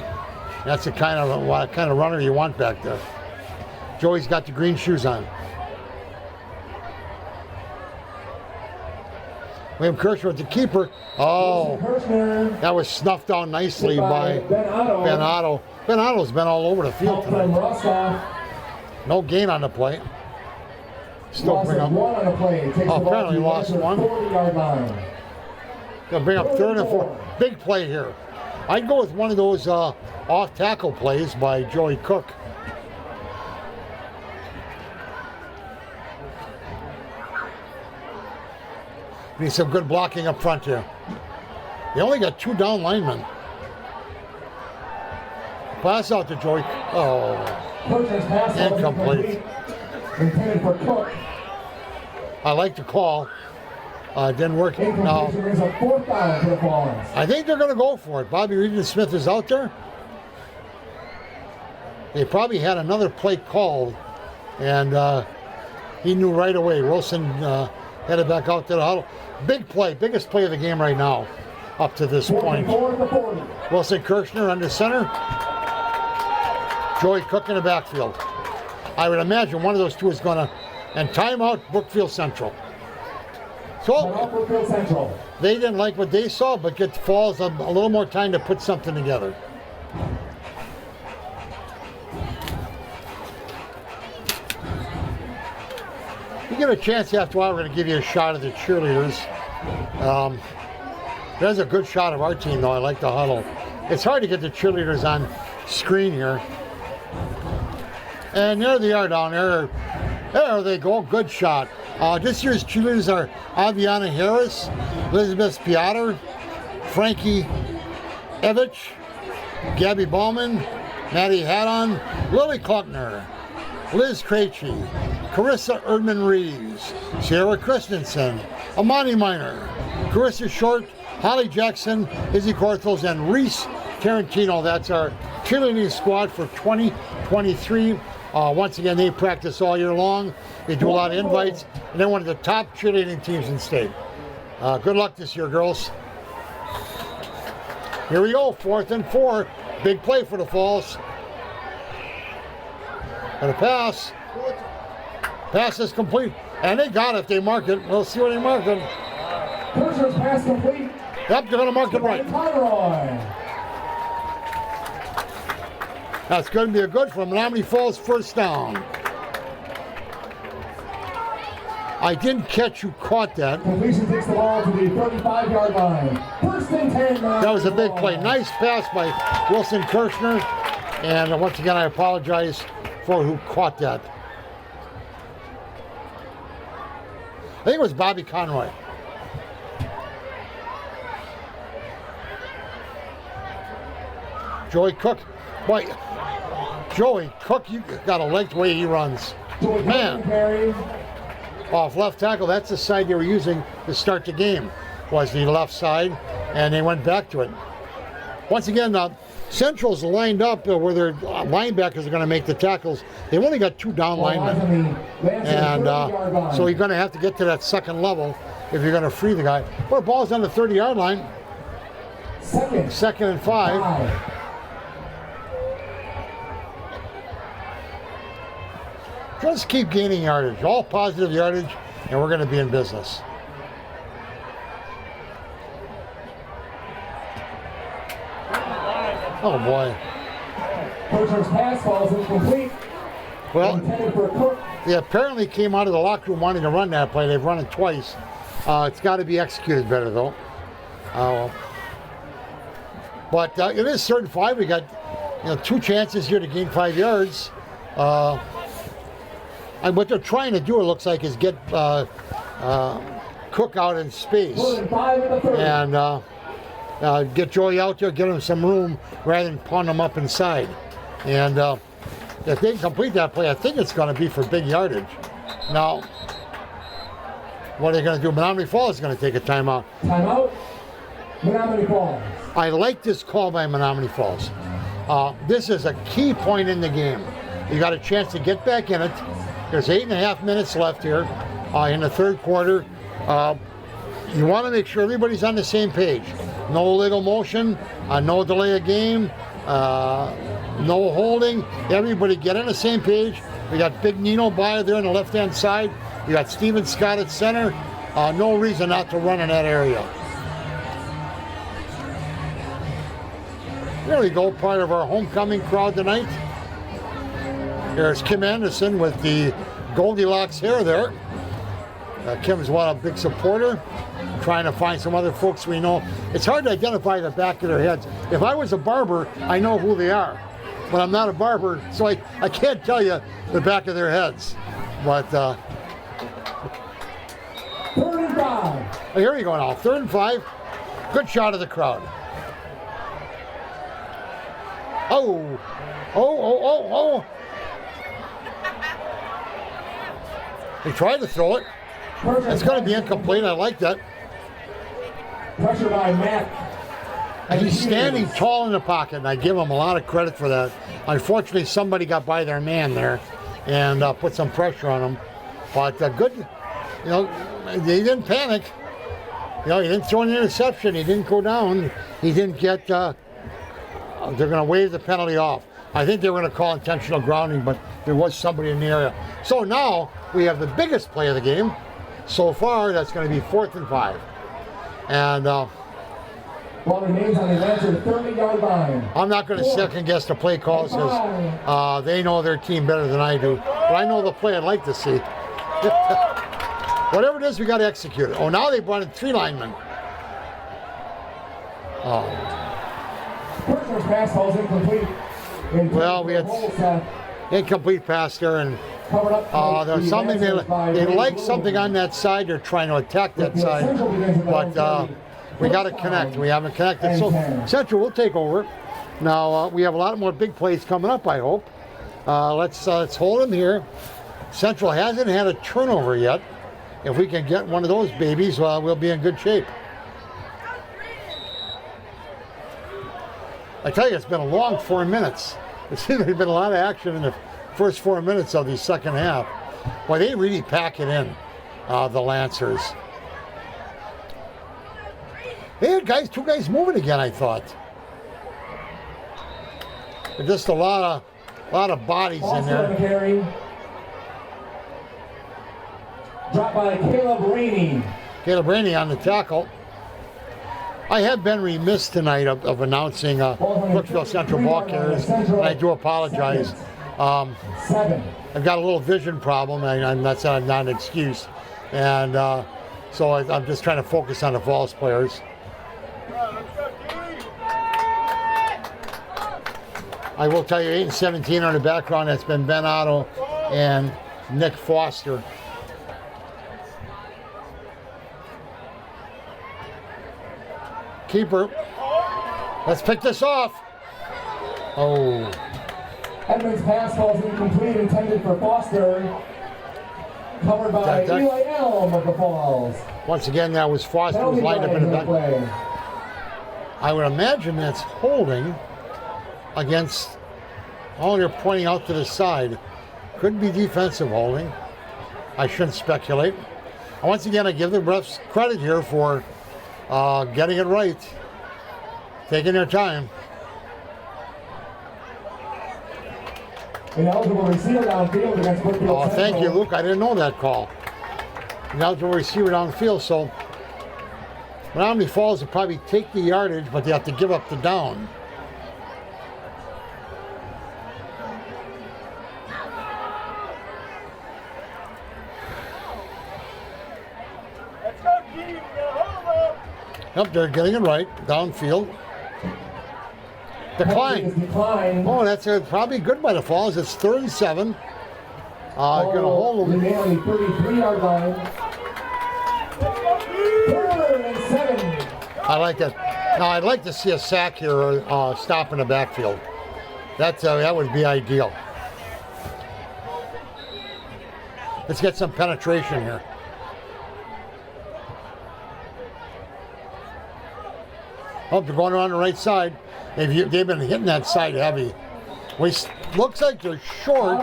That's the kind of runner you want back there. Joey's got the green shoes on. William Kirshner with the keeper. Oh, that was snuffed down nicely by Ben Otto. Ben Otto's been all over the field tonight. No gain on the play. Still bring up. Apparently lost one. Gonna bring up 3rd and 4. Big play here. I'd go with one of those off-tackle plays by Joey Cook. Need some good blocking up front here. They only got 2 down linemen. Pass out to Joey. Oh, incomplete. Intended for Cook. I like the call. Didn't work. No. I think they're going to go for it. Bobby Reed-Smith is out there. They probably had another play called, and he knew right away. Wilson headed back out to the huddle. Big play, biggest play of the game right now, up to this point. Wilson Kirshner under center. Joey Cook in the backfield. I would imagine one of those two is going to, and timeout Brookfield Central. So they didn't like what they saw, but get Falls a little more time to put something together. you get a chance after a while, we're going to give you a shot of the cheerleaders. There's a good shot of our team, though. I like the huddle. It's hard to get the cheerleaders on screen here. And there they are down there. There they go. Good shot. This year's cheerleaders are Aviana Harris, Elizabeth Piotr, Frankie Evich, Gabby Ballman, Maddie Haddon, Lily Kluckner, Liz Krejci, Carissa Erdman Reeves, Sarah Christensen, Amani Miner, Carissa Short, Holly Jackson, Izzy Korthels, and Reese Tarantino. That's our cheerleading squad for 2023. Once again, they practice all year long. They do a lot of invites, and they're one of the top cheerleading teams in state. Good luck this year, girls. Here we go, 4th and 4. Big play for the Falls. And a pass. Pass is complete. And they got it. They mark it. We'll see what they mark it. Berger's pass complete. Yep, they're going to mark it right. That's going to be a good for Menomonee Falls first down. I didn't catch who caught that. Completion takes the ball to the 35-yard line. First and 10. That was a big play. Nice pass by Wilson Kirshner. And once again, I apologize for who caught that. I think it was Bobby Conroy. Joey Cook. Boy, Joey Cook, you got a leg the way he runs. Man. Off left tackle, that's the side they were using to start the game, was the left side, and they went back to it. Once again, Central's lined up where their linebackers are going to make the tackles. They've only got 2 down linemen, and so you're going to have to get to that second level if you're going to free the guy. Well, ball's on the 30-yard line. Second and 5. Just keep gaining yardage, all positive yardage, and we're going to be in business. Oh boy. Berger's pass falls incomplete. Well, they apparently came out of the locker room wanting to run that play. They've run it twice. It's got to be executed better, though. But it is 3rd and 5. We got 2 chances here to gain 5 yards. And what they're trying to do, it looks like, is get Cook out in space and get Joey out there, get him some room rather than pawn him up inside. And if they complete that play, I think it's going to be for big yardage. Now, what are they going to do? Menomonee Falls is going to take a timeout. Timeout, Menomonee Falls. I like this call by Menomonee Falls. This is a key point in the game. You got a chance to get back in it. There's 8.5 minutes left here in the 3rd quarter. You want to make sure everybody's on the same page. No illegal motion, no delay of game, no holding. Everybody get on the same page. We got Big Nino by there on the left-hand side. We got Steven Scott at center. No reason not to run in that area. There we go, part of our homecoming crowd tonight. There's Kim Anderson with the Goldilocks hair there. Kim's a big supporter. Trying to find some other folks we know. It's hard to identify the back of their heads. If I was a barber, I know who they are. But I'm not a barber, so I can't tell you the back of their heads. But 3rd and 5. Here we go now, 3rd and 5. Good shot of the crowd. Oh. He tried to throw it. It's going to be incomplete. I like that. Pressure by Matt. And he's standing tall in the pocket, and I give him a lot of credit for that. Unfortunately, somebody got by their man there and put some pressure on him. But good, they didn't panic. He didn't throw an interception. He didn't go down. He didn't get, they're going to waive the penalty off. I think they were going to call intentional grounding, but there was somebody in the area. So now we have the biggest play of the game. So far, that's going to be 4th and 5. And ball remains on the edge of the 30-yard line. I'm not going to second guess the play calls because they know their team better than I do. But I know the play I'd like to see. Whatever it is, we got to execute it. Oh, now they brought in 3 linemen. Oh. First pass falls incomplete. Well, we had incomplete pass there, and there's something they like something on that side. They're trying to attack that side, but we got to connect. We haven't connected. So Central will take over. Now we have a lot more big plays coming up, I hope. Let's hold them here. Central hasn't had a turnover yet. If we can get one of those babies, we'll be in good shape. I tell you, it's been a long 4 minutes. It seems there's been a lot of action in the first 4 minutes of the second half. Boy, they really pack it in, the Lancers. They had 2 guys moving again, I thought. Just a lot of bodies in there. Dropped by Caleb Rainey. Caleb Rainey on the tackle. I have been remiss tonight of announcing Brookfield Central ball carriers, and I do apologize. I've got a little vision problem, and that's not an excuse. And so I'm just trying to focus on the Falls players. I will tell you, 8 and 17 on the background. That's been Ben Otto and Nick Foster. Keeper. Let's pick this off. Oh. Edmonds' pass falls incomplete, intended for Foster. Covered by Eli Elm of the Falls. Once again, that was Foster who's lined up in the back. I would imagine that's holding against, you're pointing out to the side. Could be defensive holding. I shouldn't speculate. And once again, I give the refs credit here for getting it right, taking their time. Ineligible receiver downfield against Brookfield. Oh, thank you, Luke. I didn't know that call. Ineligible receiver downfield, so Menomonee Falls will probably take the yardage, but they have to give up the down. Yep, they're getting it right. Downfield. Decline. Oh, that's probably good by the Falls. It's 3rd and 7. Going to hold them. 33-yard line. 3rd and 7. I like that. Now, I'd like to see a sack here or stop in the backfield. That would be ideal. Let's get some penetration here. Oh, they're going around the right side. They've been hitting that side heavy. Looks like they're short.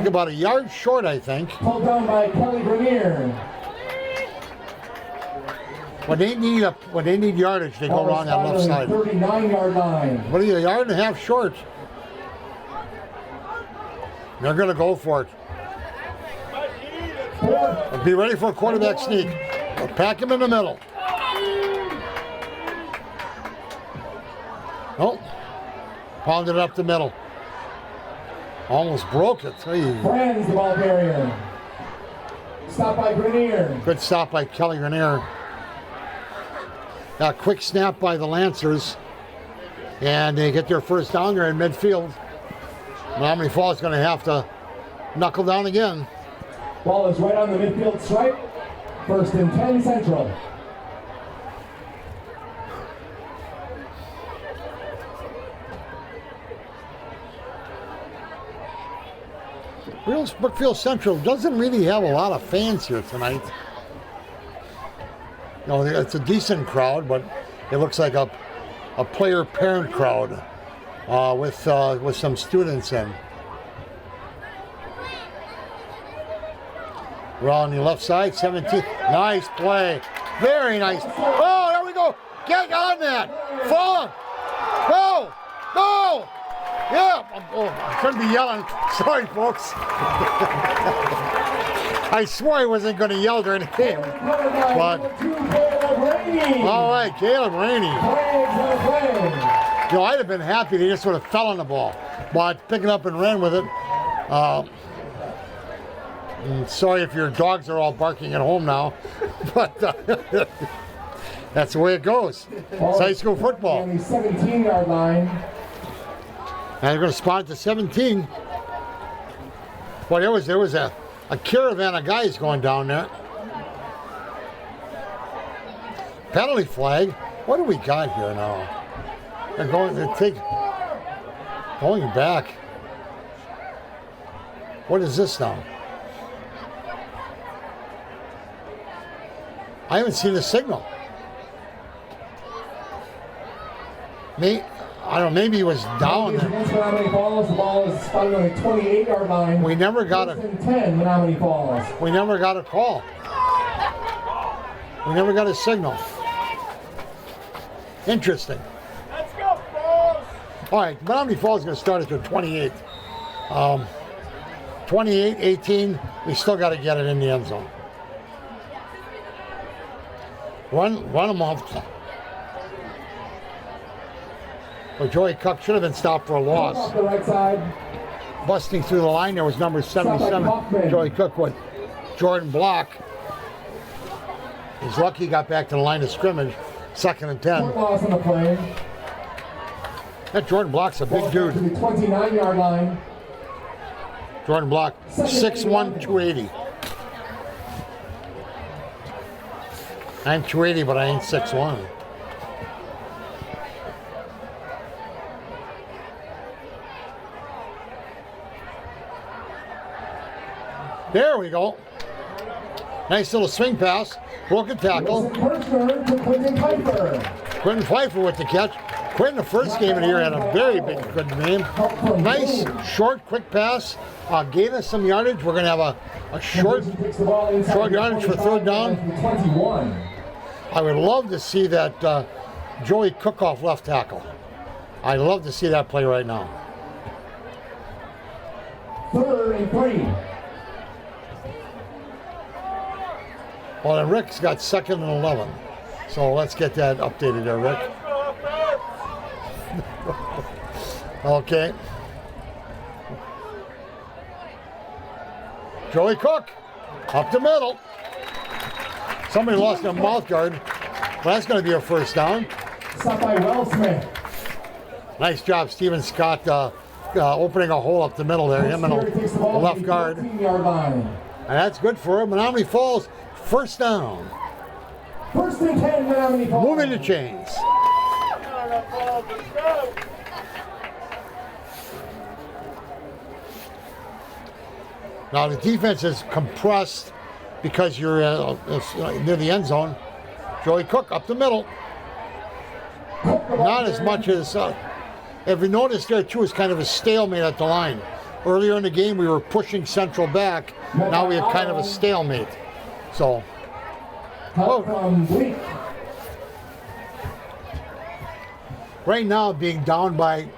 About a yard short, I think. Pulled down by Kelly Grenier. When they need yardage, they go around that left side. 39-yard line. What are you, a yard and a half short? They're going to go for it. Be ready for a quarterback sneak. Pack him in the middle. Oh, pounded it up the middle. Almost broke it. Friends, the ball carrier. Stop by Grenier. Good stop by Kelly Grenier. A quick snap by the Lancers. And they get their first down there in midfield. Menomonee Falls is going to have to knuckle down again. Ball is right on the midfield stripe. 1st and 10 Central. Brookfield Central doesn't really have a lot of fans here tonight. It's a decent crowd, but it looks like a player-parent crowd with some students in. We're on the left side, 17. Nice play. Very nice. Oh, there we go. Get on that. Fallen. Go. Go. Yeah. I couldn't be yelling. Sorry, folks. I swore I wasn't going to yell during the game. But, all right, Caleb Rainey. I'd have been happy they just sort of fell on the ball. But picked it up and ran with it. Sorry if your dogs are all barking at home now, but that's the way it goes. It's high school football. On the 17-yard line. And they're going to spot it to 17. Well, there was a caravan of guys going down there. Penalty flag. What do we got here now? They're going back. What is this now? I haven't seen the signal. I don't know, maybe he was down. Against Menomonee Falls, the ball is spotted on the 28-yard line. We never got First and 10, Menomonee Falls. We never got a call. We never got a signal. Interesting. Let's go, Falls! All right, Menomonee Falls is going to start at the 28. 28, 18, we still got to get it in the end zone. Run them off. But Joey Cook should have been stopped for a loss. Off the right side. Busting through the line, there was number 77, Joey Cook with Jordan Block. He's lucky he got back to the line of scrimmage. 2nd and 10. Short loss on the play. That Jordan Block's a big dude. To the 29-yard line. Jordan Block, 6'1", 280. I'm 280, but I ain't 6'1". There we go. Nice little swing pass. Broken tackle. Quentin Pfeiffer with the catch. Quentin, the first game of the year, had a very good game. Nice, short, quick pass. Gave us some yardage. We're going to have a short yardage for 3rd down. I would love to see that Joey Cookoff left tackle. I'd love to see that play right now. 3rd and 3. Well, then Rick's got 2nd and 11. So let's get that updated there, Rick. Okay. Joey Cook, up the middle. Somebody lost their mouth guard. Well, that's going to be a 1st down. Stopped by Wellsmith. Nice job, Steven Scott, opening a hole up the middle there. Him and the left guard. And that's good for him. Menomonee Falls, 1st down. 1st and 10, Menomonee Falls. Moving the chains. Now the defense is compressed because you're near the end zone. Joey Cook up the middle. Not as much as, if you notice there too, is kind of a stalemate at the line. Earlier in the game we were pushing Central back. Now we have kind of a stalemate. So, right now being down by,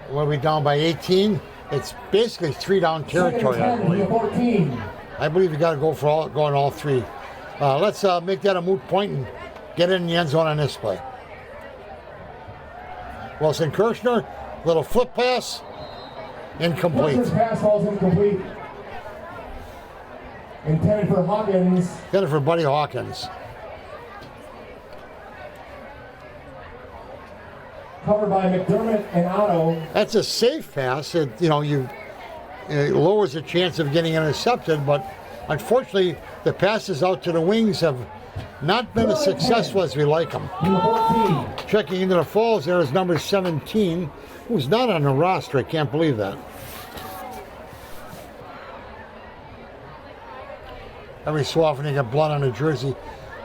what are we down by 18? It's basically 3-down territory, I believe. I believe you got to go for going all 3. Let's make that a moot point and get in the end zone on this play. Wilson Kirshner, little flip pass, incomplete. Pass falls incomplete. Intended for Hawkins. Intended for Buddy Hawkins. Covered by McDermott and Otto. That's a safe pass. It lowers the chance of getting intercepted, but unfortunately, the passes out to the wings have not been as successful as we like them. Checking into the Falls, there is number 17, who's not on the roster. I can't believe that. Every so often, you get blood on a jersey.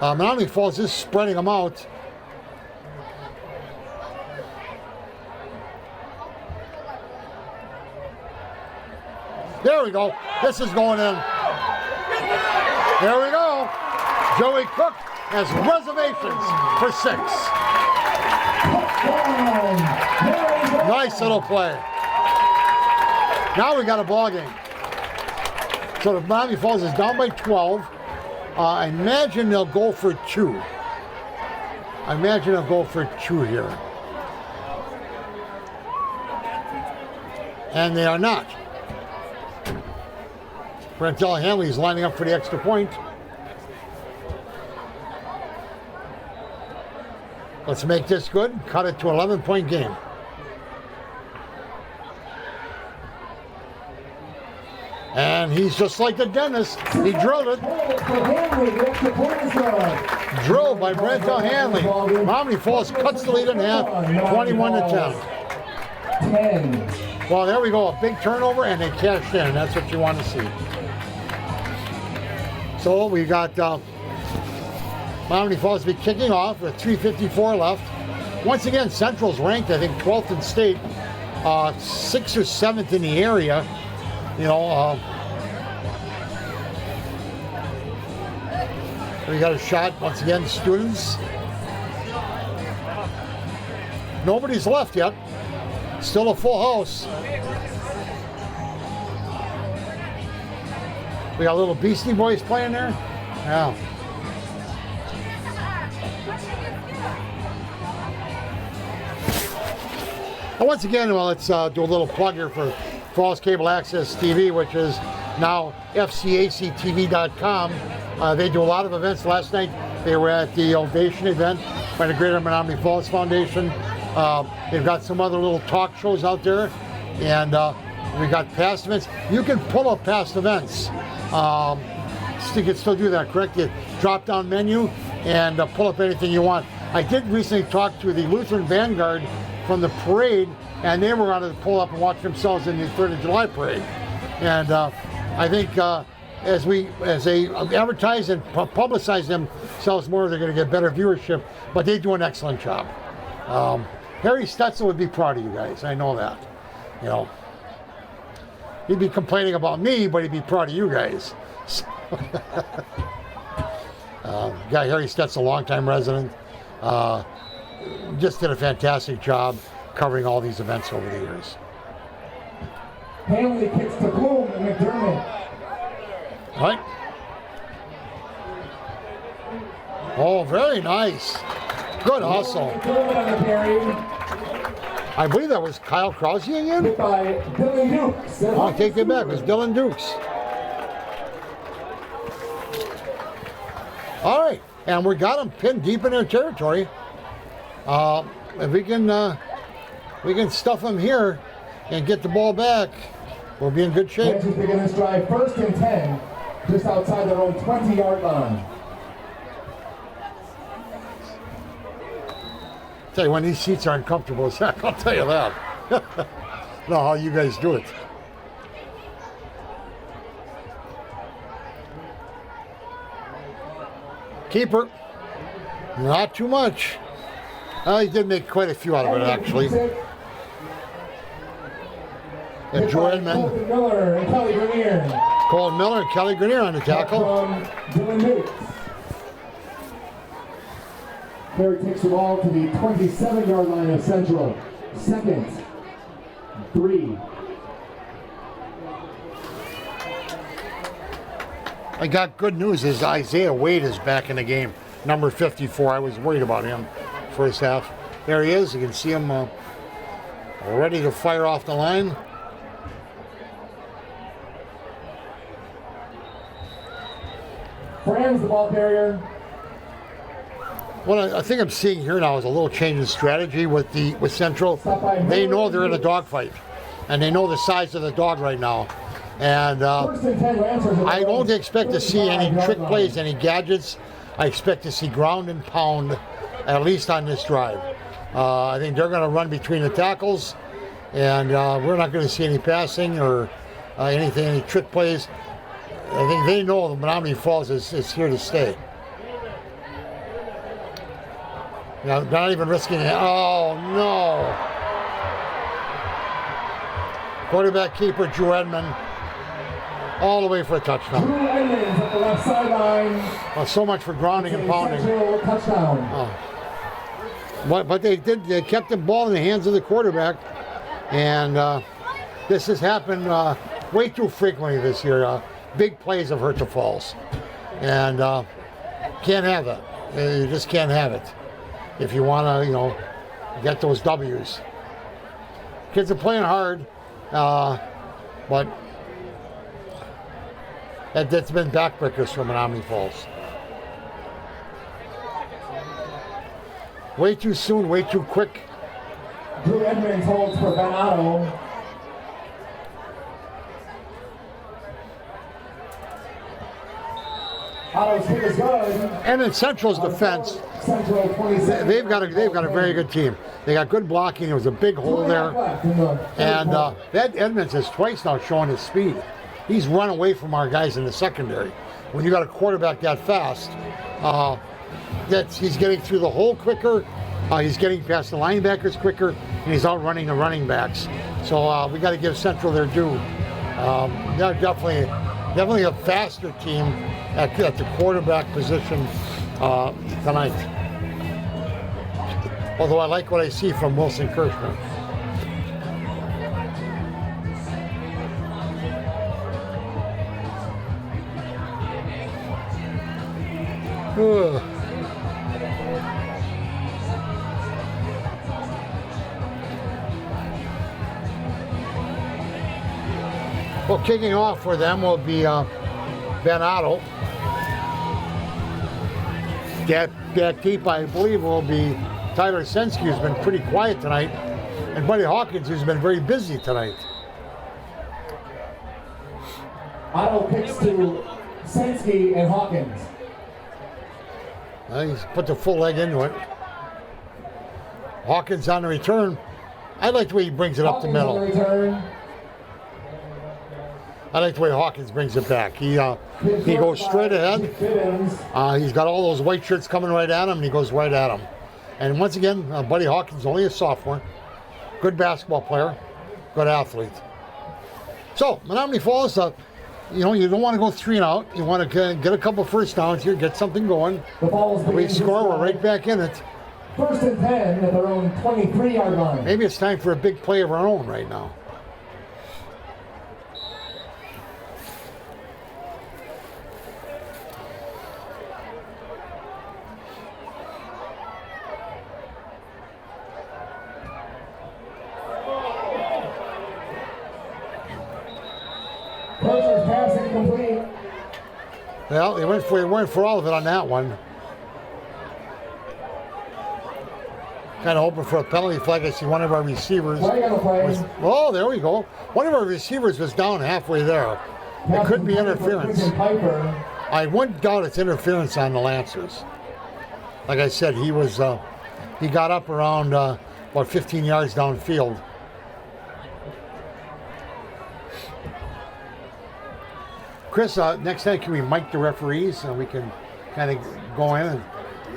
Menomonee Falls is spreading them out. There we go. This is going in. There we go. Joey Cook has reservations for 6. Nice little play. Now we got a ball game. So the Menomonee Falls is down by 12. I imagine they'll go for 2. I imagine they'll go for 2 here. And they are not. Brantell Hanley's lining up for the extra point. Let's make this good. Cut it to an 11-point game. And he's just like the dentist. He drilled it. Drilled by Brantell Hanley. Menomonee Falls cuts the lead in half, 21-10. 10. Well, there we go. A big turnover, and they cashed in. That's what you want to see. So we got Menomonee Falls be kicking off with 3:54 left. Once again, Central's ranked, I think, 12th in state, 6th or 7th in the area. You know, we got a shot once again, students. Nobody's left yet. Still a full house. We got little Beastie Boys playing there. Yeah. And once again, well, let's do a little plug here for Falls Cable Access TV, which is now FCACTV.com. They do a lot of events. Last night they were at the Ovation event by the Greater Menomonee Falls Foundation. They've got some other little talk shows out there, and we got past events. You can pull up past events. You can still do that, correct? You drop down menu and pull up anything you want. I did recently talk to the Lutheran Vanguard from the parade, and they were going to pull up and watch themselves in the 3rd of July parade. And I think as they advertise and publicize themselves more, they're going to get better viewership, but they do an excellent job. Harry Stetzel would be proud of you guys. I know that. You know, he'd be complaining about me, but he'd be proud of you guys. Harry Stetzel, longtime resident, just did a fantastic job covering all these events over the years. Hanley kicks to Bloom and McDermott. Right. Oh, very nice. Good hustle. I believe that was Kyle Krause again. Hit by Dylan Dukes. I'll take it back. It was Dylan Dukes. All right, and we got them pinned deep in their territory. If we can stuff them here and get the ball back, we'll be in good shape. Kansas begin this drive 1st and 10, just outside their own 20-yard line. Tell you, when these seats are uncomfortable as heck, I'll tell you that. Know how you guys do it. Keeper. Not too much. He did make quite a few out of it, actually. And Joe Edmond. Colton Miller and Kelly Grenier. Colton Miller and Kelly Grenier on the tackle. From Dylan Dukes. Perry takes the ball to the 27-yard line of Central. 2nd, 3. I got good news is Isaiah Wade is back in the game. Number 54. I was worried about him first half. There he is. You can see him ready to fire off the line. Franz, the ball carrier. What I think I'm seeing here now is a little change in strategy with Central. They know they're in a dogfight, and they know the size of the dog right now. And I don't expect to see any trick plays, any gadgets. I expect to see ground and pound, at least on this drive. I think they're going to run between the tackles, and we're not going to see any passing or anything, any trick plays. I think they know that Menomonee Falls is here to stay. They're not even risking it. Oh, no. Quarterback keeper, Drew Edmond, all the way for a touchdown. Drew Edmonds at the left sideline. Well, so much for grounding and pounding. Touchdown. But they kept the ball in the hands of the quarterback, and this has happened way too frequently this year. Big plays have hurt the Falls, and can't have that. You just can't have it if you want to, get those W's. Kids are playing hard, but That's been backbreakers from Menomonee Falls. Way too soon, way too quick. Drew Edmonds holds for Ben Otto. Otto's kick is good. And in Central's defense, Central 27. they've got a very good team. They got good blocking. There was a big hole there, and that Edmonds has twice now shown his speed. He's run away from our guys in the secondary. When you got a quarterback that fast, he's getting through the hole quicker. He's getting past the linebackers quicker, and he's outrunning the running backs. So we got to give Central their due. They're definitely a faster team at the quarterback position tonight. Although I like what I see from Wilson Kirschner. Well, kicking off for them will be Ben Otto. That deep, I believe, will be Tyler Sensky, who's been pretty quiet tonight, and Buddy Hawkins, who's been very busy tonight. Otto kicks to Sensky and Hawkins. He's put the full leg into it. Hawkins on the return. I like the way he brings it up the middle. On the return. I like the way Hawkins brings it back. He goes straight ahead. He's got all those white shirts coming right at him, and he goes right at him. And once again, Buddy Hawkins, only a sophomore. Good basketball player. Good athlete. So, Menomonee Falls, you don't want to go 3 and out. You want to get a couple first downs here, get something going. We score, we're right back in it. 1st and 10 at their own 23-yard line. Maybe it's time for a big play of our own right now. Kirschner's pass incomplete. Well, he went for all of it on that one. Kind of hoping for a penalty flag. I see one of our receivers was, oh, there we go. One of our receivers was down halfway there. It could be interference. I wouldn't doubt it's interference on the Lancers. Like I said, he got up around about 15 yards downfield. Chris, next time can we mic the referees so we can kind of go in and,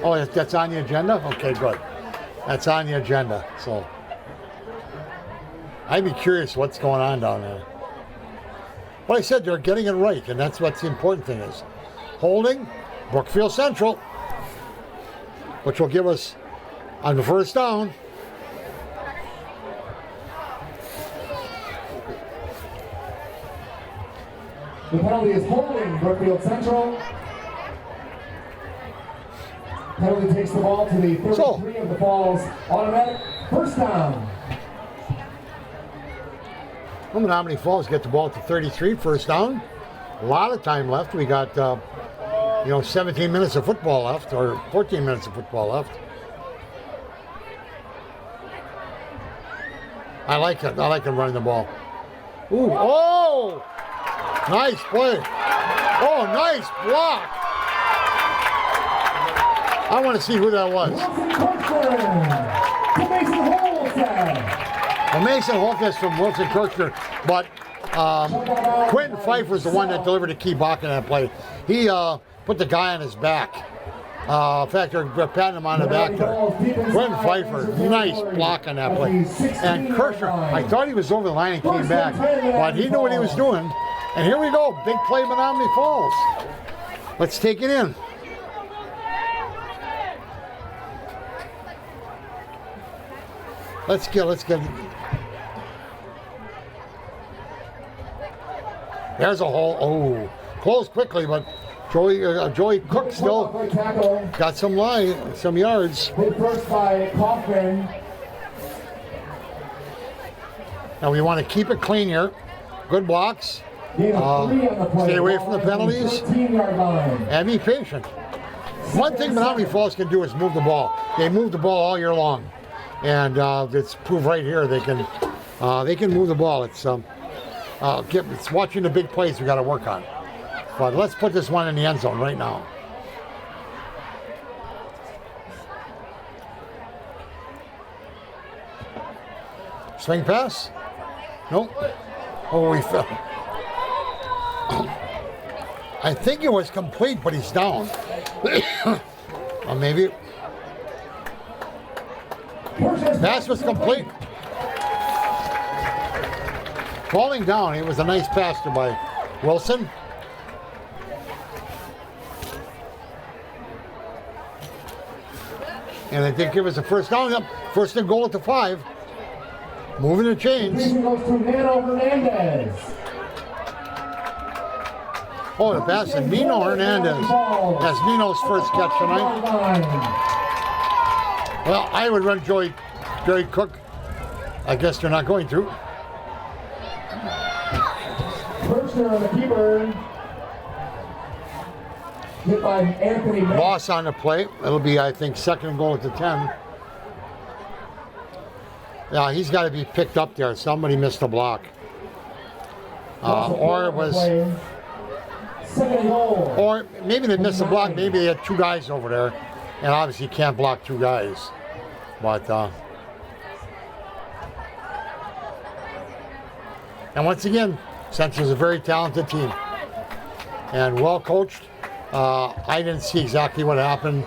oh, that's on the agenda? Okay, good. That's on the agenda, so I'd be curious what's going on down there. Well, I said they're getting it right, and that's what the important thing is. Holding, Brookfield Central, which will give us on the first down. The penalty is holding Brookfield Central. Penalty takes the ball to the 33 of the Falls. Automatic first down. Menomonee Falls get the ball to 33, first down. A lot of time left. We got 17 minutes of football left, or 14 minutes of football left. I like it. I like him running the ball. Ooh, oh! Nice play. Oh, nice block. I want to see who that was. Well, Mason Holtz from Wilson Kirchner, but Quentin Pfeiffer's the one that delivered the key block in that play. He put the guy on his back. In fact, they're patting him on the back there. Quentin Pfeiffer, nice block on that play. And Kirchner, I thought he was over the line and came back, but he knew what he was doing. And here we go, big play, Menomonee Falls. Let's take it in. Let's get. There's a hole. Oh, closed quickly, but Joey Cook still got some yards. Hit first by Kaufman. Now we want to keep it clean here. Good blocks. Gain of 3 on the play. Stay away from the penalties. 13-yard line. And be patient. One thing Menomonee Falls can do is move the ball. They move the ball all year long, and it's proved right here they can move the ball. It's watching the big plays we got to work on. But let's put this one in the end zone right now. Swing pass? Nope. Oh, we fell. I think it was complete, but he's down. Or maybe. Pass was complete. Falling down, it was a nice pass by Wilson. And I think it was a first down. Yep. First and goal at the 5. Moving the chains. Goes to Hernandez. Oh, the pass to Nino Hernandez. That's Nino's first catch tonight. Well, I would run Jerry Cook. I guess they're not going to. Kirchner on the keeper. Hit by Anthony. Boss on the play. It'll be, I think, second and goal at the 10. Yeah, he's got to be picked up there. Somebody missed a block. Or it was... Or maybe they missed a block. Maybe they had 2 guys over there. And obviously you can't block 2 guys. But... and once again, Central's a very talented team. And well coached. I didn't see exactly what happened.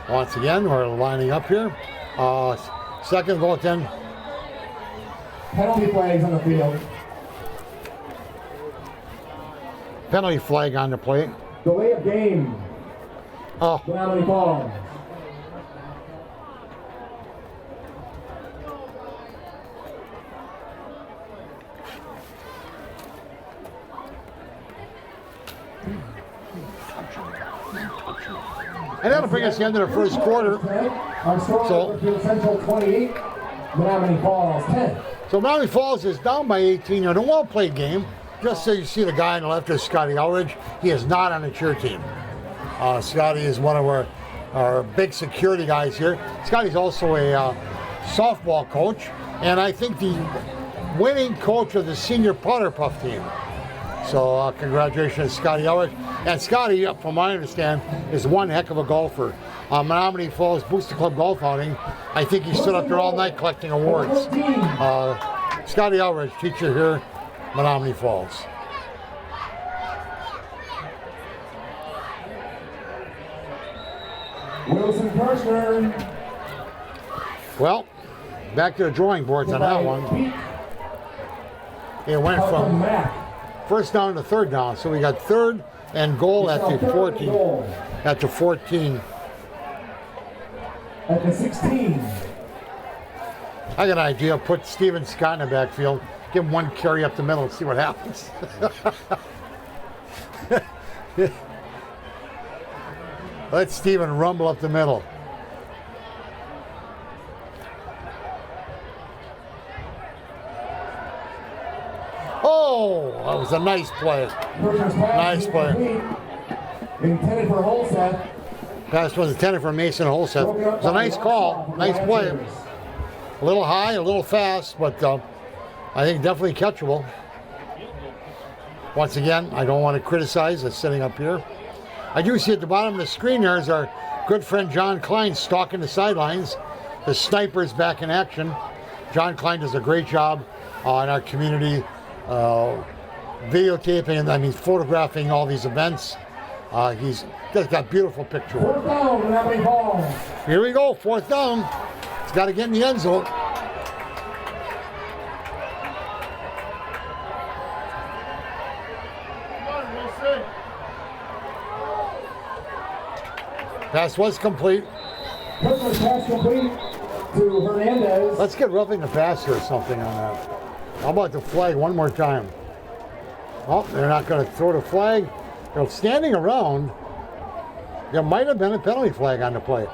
Once again, we're lining up here. Second goal at 10. Penalty flags on the field. Penalty flag on the plate. Delay of game. Oh. Menomonee Falls. And that'll bring us into the first quarter. So Central 28, Menomonee Falls 10. So Menomonee Falls is down by 18 in a well-played game. Just so you see the guy on the left is Scotty Elridge. He is not on the cheer team. Scotty is one of our big security guys here. Scotty's also a softball coach, and I think the winning coach of the senior Powder Puff team. So congratulations, Scotty Elridge. And Scotty, from what I understand, is one heck of a golfer. Menomonee Falls Booster Club golf outing, I think he stood up there all night collecting awards. Scotty Elridge, teacher here, Menomonee Falls. Wilson Kirchner. Well, back to the drawing boards on that one. It went from first down to third down, so we got third and goal at the 14. At the 14. At the 16. I got an idea. Put Steven Scott in the backfield. Give him one carry up the middle and see what happens. Let Steven rumble up the middle. Oh, that was a nice play. Nice play. Intended for Holseth. Pass was intended for Mason Holseth. It was a nice call. Nice play. A little high, a little fast, but I think definitely catchable. Once again, I don't want to criticize us sitting up here. I do see at the bottom of the screen there is our good friend John Klein stalking the sidelines. The sniper's back in action. John Klein does a great job in our community videotaping and photographing all these events. He's just got beautiful picture. Fourth down, Menomonee Falls. Here we go, fourth down. It's got to get in the end zone. Pass was complete. Kirchner's pass complete to Hernandez. Let's get roughing the passer or something on that. How about the flag one more time? Oh, they're not going to throw the flag. They're standing around. There might have been a penalty flag on the play.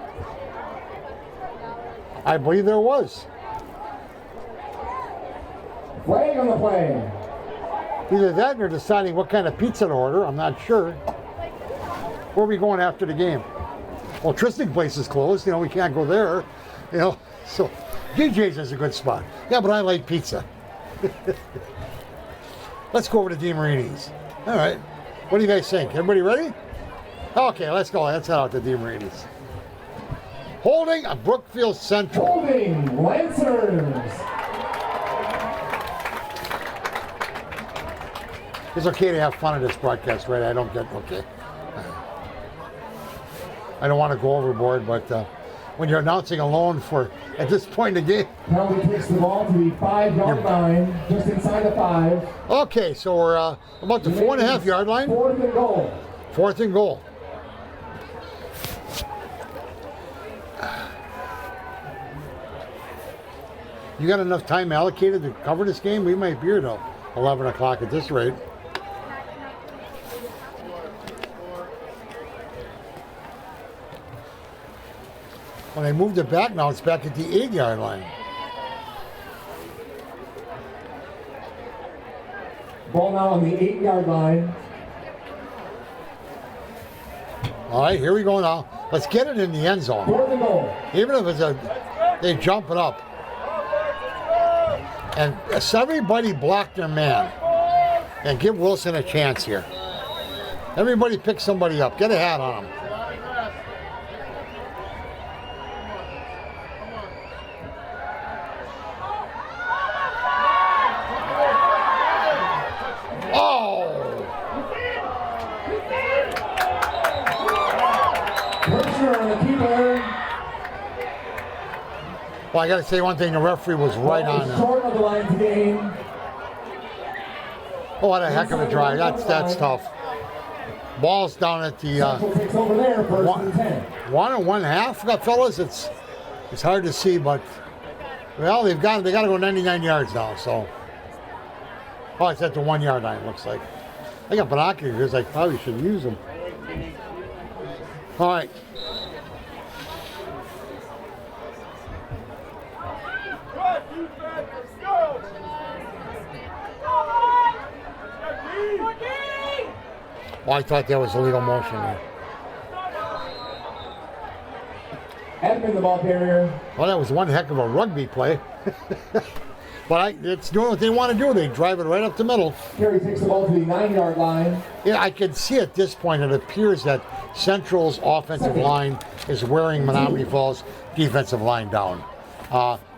I believe there was. on the play. Either that or they're deciding what kind of pizza to order. I'm not sure. Where are we going after the game? Well, Tristan place is closed. You know, we can't go there. You know, so DJ's is a good spot. Yeah, but I like pizza. Let's go over to DeMarini's. All right. What do you guys think? Everybody ready? Okay, let's go. Let's head out to DeMarini's. Holding a Brookfield Central. Holding Lancers. It's okay to have fun at this broadcast, right? I don't get, okay. I don't want to go overboard, but when you're announcing a loan for, at this point in the game. Penalty takes the ball to the 5-yard line, just inside the 5. Okay, so we're about the 4.5-yard line. 4th and goal. 4th and goal. You got enough time allocated to cover this game? We might be here till 11 o'clock at this rate. When I moved it back now, it's back at the 8-yard line. Ball now on the 8-yard line. All right, here we go now. Let's get it in the end zone. 4th and goal. Even if it's they jump it up. And everybody block their man. And give Wilson a chance here. Everybody pick somebody up. Get a hat on him. Well, I got to say one thing. The referee was right on that. Short of the line to gain. Oh, what a heck of a drive. That's tough. Ball's down at the Takes over there, 1st and 10. 1 and 1.5, fellas. It's hard to see, but well, they got to go 99 yards now. So, oh, it's at the 1-yard line. Looks like. I got binoculars. I probably should use them. All right. Oh, I thought that was illegal motion there. Edmund, the ball carrier. Well, that was one heck of a rugby play. But it's doing what they want to do. They drive it right up the middle. Carey takes the ball to the 9-yard line. Yeah, I can see at this point it appears that Central's offensive line is wearing Menomonee Falls' defensive line down.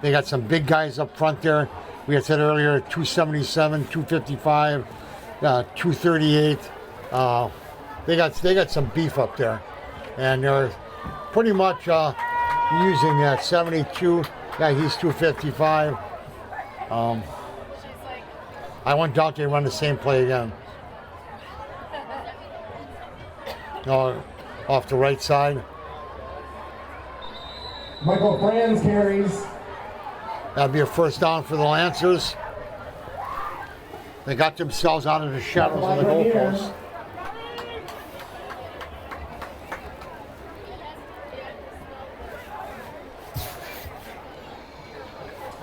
They got some big guys up front there. We had said earlier 277, 255, 238. They got some beef up there, and they're pretty much using that 72. Yeah, he's 255. I went down to run the same play again. Off the right side. Michael Franz carries. That'd be a first down for the Lancers. They got themselves out of the shadows of the goalpost.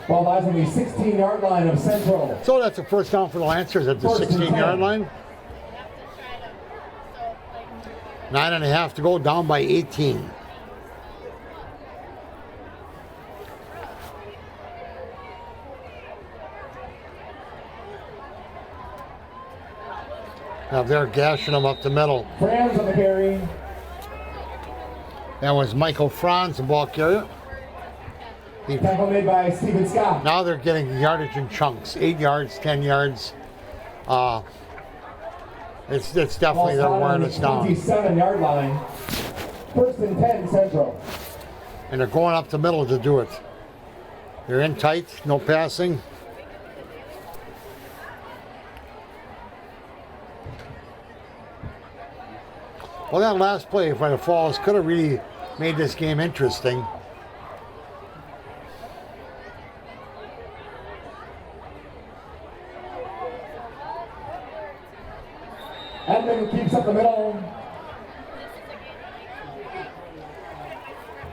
Ball lies on the 16-yard line of Central. So that's a first down for the Lancers at the 16-yard line. 9.5 to go, down by 18. Now they're gashing them up the middle. Franz on the carry. That was Michael Franz, the ball carrier. Tackle made by Steven Scott. Now they're getting yardage in chunks, 8 yards, 10 yards. It's definitely they're wearing us down. 27-yard line. 1st and 10 Central. And they're going up the middle to do it. They're in tight, no passing. Well, that last play by the Falls could have really made this game interesting. Edmund keeps up the middle.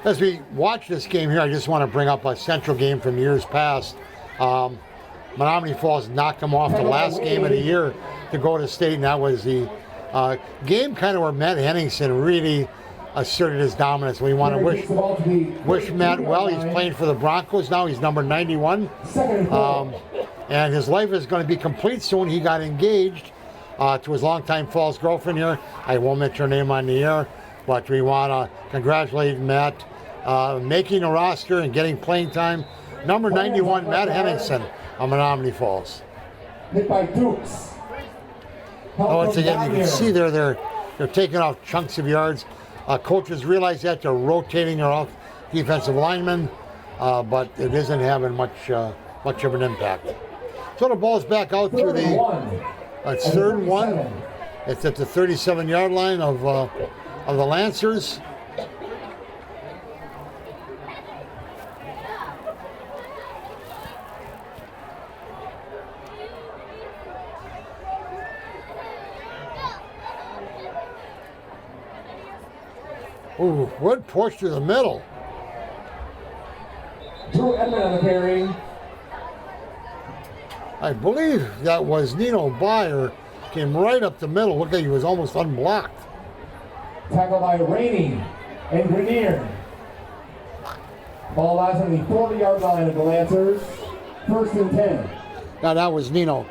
As we watch this game here, I just want to bring up a Central game from years past. Menomonee Falls knocked them off the last game of the year to go to state, and that was the game kind of where Matt Henningsen really asserted his dominance. We want to wish Matt well. He's playing for the Broncos now. He's number 91. And his life is going to be complete soon. He got engaged to his longtime Falls girlfriend here. I won't mention her name on the air, but we want to congratulate Matt making a roster and getting playing time. Number 91, Matt Henningsen of Menomonee Falls. Hit by Dukes. Once again, you can see they're taking off chunks of yards. Coaches realize that they're rotating their off defensive linemen, but it isn't having much of an impact. So the ball's back out to it's third and one. It's at the 37-yard line of the Lancers. Ooh, good push to the middle. Drew Edmond on the carry. I believe that was Nino Byer. Came right up the middle. Look at he was almost unblocked. Tackled by Rainey and Grenier. Ball lies on the 40-yard line of the Lancers. 1st and 10. Now that was Nino.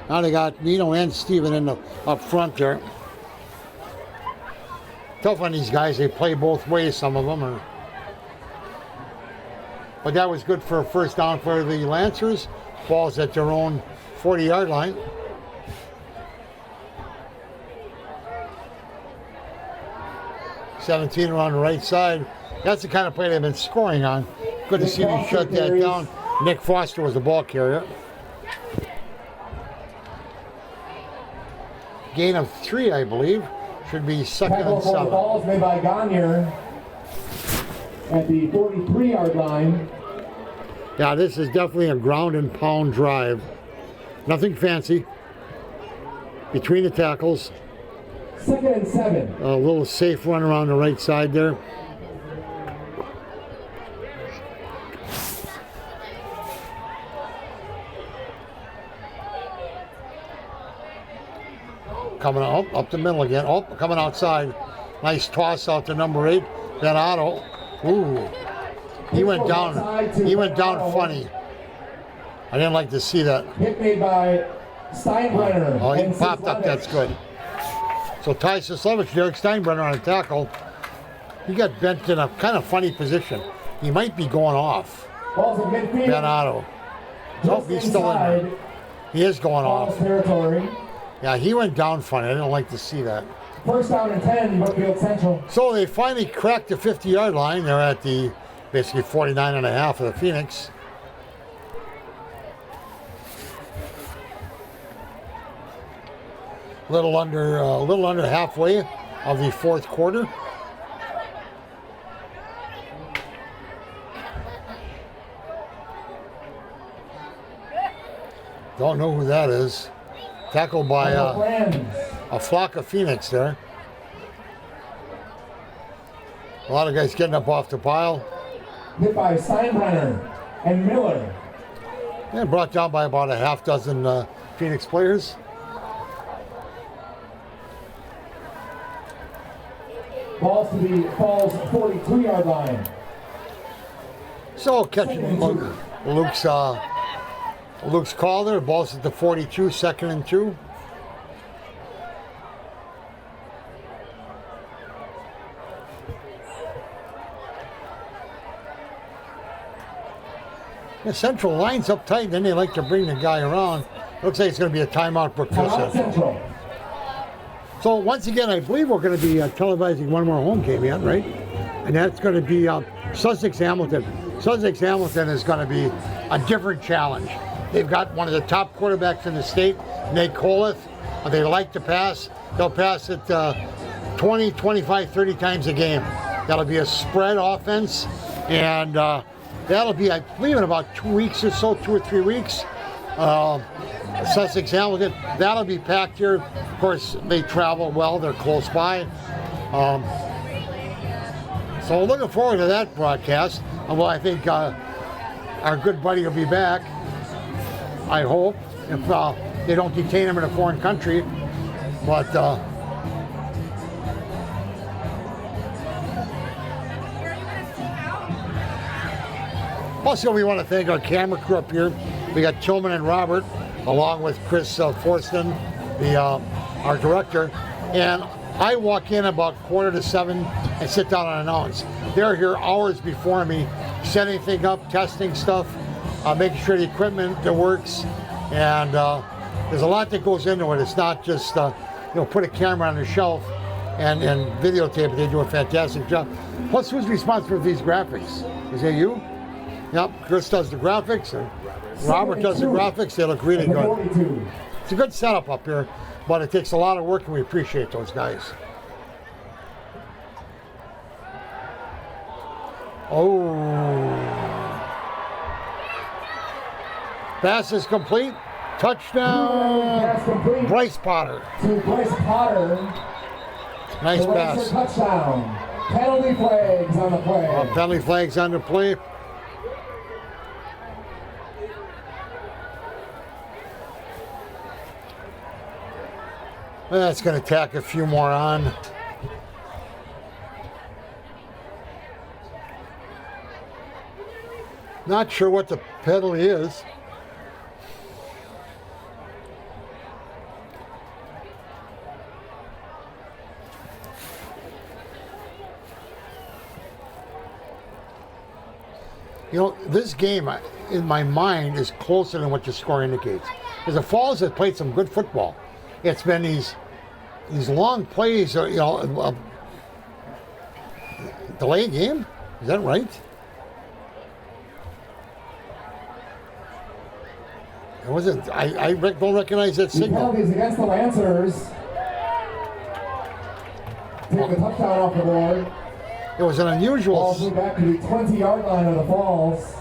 Now they got Nino and Steven in the up front there. Tough on these guys. They play both ways, some of them. But that was good for a first down for the Lancers. Ball's at their own 40-yard line. $17 around the right side. That's the kind of play they've been scoring on. Good to see me shut that down. Nick Foster was the ball carrier. Gain of 3, I believe. Should be 2nd and 7. Balls made by Gagne at the 43-yard line. Yeah, this is definitely a ground and pound drive. Nothing fancy. Between the tackles. 2nd and 7. A little safe run around the right side there. Coming up the middle again. Oh, coming outside. Nice toss out to number 8, Ben Otto. Ooh. He went down funny. I didn't like to see that. Hit made by Steinbrenner. Oh, he popped up. That's good. So Ty Sislevich, Derek Steinbrenner on a tackle. He got bent in a kind of funny position. He might be going off. Balls in midfield. Ben Otto. Nope, he's still in there. He is going off. Territory. Yeah, he went down funny. I didn't like to see that. 1st down and 10, Brookfield Central. So they finally cracked the 50-yard line. They're at the basically 49.5 of the Phoenix. A little under halfway of the 4th quarter. Don't know who that is. Tackled by a flock of Phoenix there. A lot of guys getting up off the pile. Hit by Steinbrenner and Miller. And brought down by about a half dozen Phoenix players. Balls to the Falls 42-yard line. So catching Luke's call there. Ball's at the 42, 2nd and 2. The Central lines up tight, then they like to bring the guy around. Looks like it's going to be a timeout, Brookfield Central. So once again, I believe we're going to be televising one more home game yet, right? And that's going to be Sussex-Hamilton. Sussex-Hamilton is going to be a different challenge. They've got one of the top quarterbacks in the state, Nate Coleth. They like to pass. They'll pass it 20, 25, 30 times a game. That'll be a spread offense, and that'll be, I believe, in about 2 weeks or so, 2 or 3 weeks. Sussex-Hamilton, that'll be packed here. Of course, they travel well. They're close by. So looking forward to that broadcast. Well, I think our good buddy will be back. I hope, if they don't detain him in a foreign country. But also, we want to thank our camera crew up here. We got Tillman and Robert, along with Chris Forston, our director. And I walk in about 6:45 and sit down and announce. They're here hours before me, setting things up, testing stuff, making sure the equipment works. And there's a lot that goes into it. It's not just put a camera on the shelf and videotape it. They do a fantastic job. Plus, who's responsible for these graphics? Is it you? Yep, Chris does the graphics, and Robert does the graphics. They look really good. It's a good setup up here, but it takes a lot of work, and we appreciate those guys. Oh. Pass is complete. Touchdown. Pass complete. Bryce Potter. To Bryce Potter. Nice pass. Touchdown. Penalty flags on the play. Penalty flags on the play. That's going to tack a few more on. Not sure what the penalty is. This game, in my mind, is closer than what the score indicates. Because the Falls have played some good football. It's been these long plays, delay game? Is that right? It wasn't. I don't recognize that signal. Penalties against the Lancers. Take the touchdown off the board. It was an unusual. Ball's moved back to the 20-yard line of the Falls.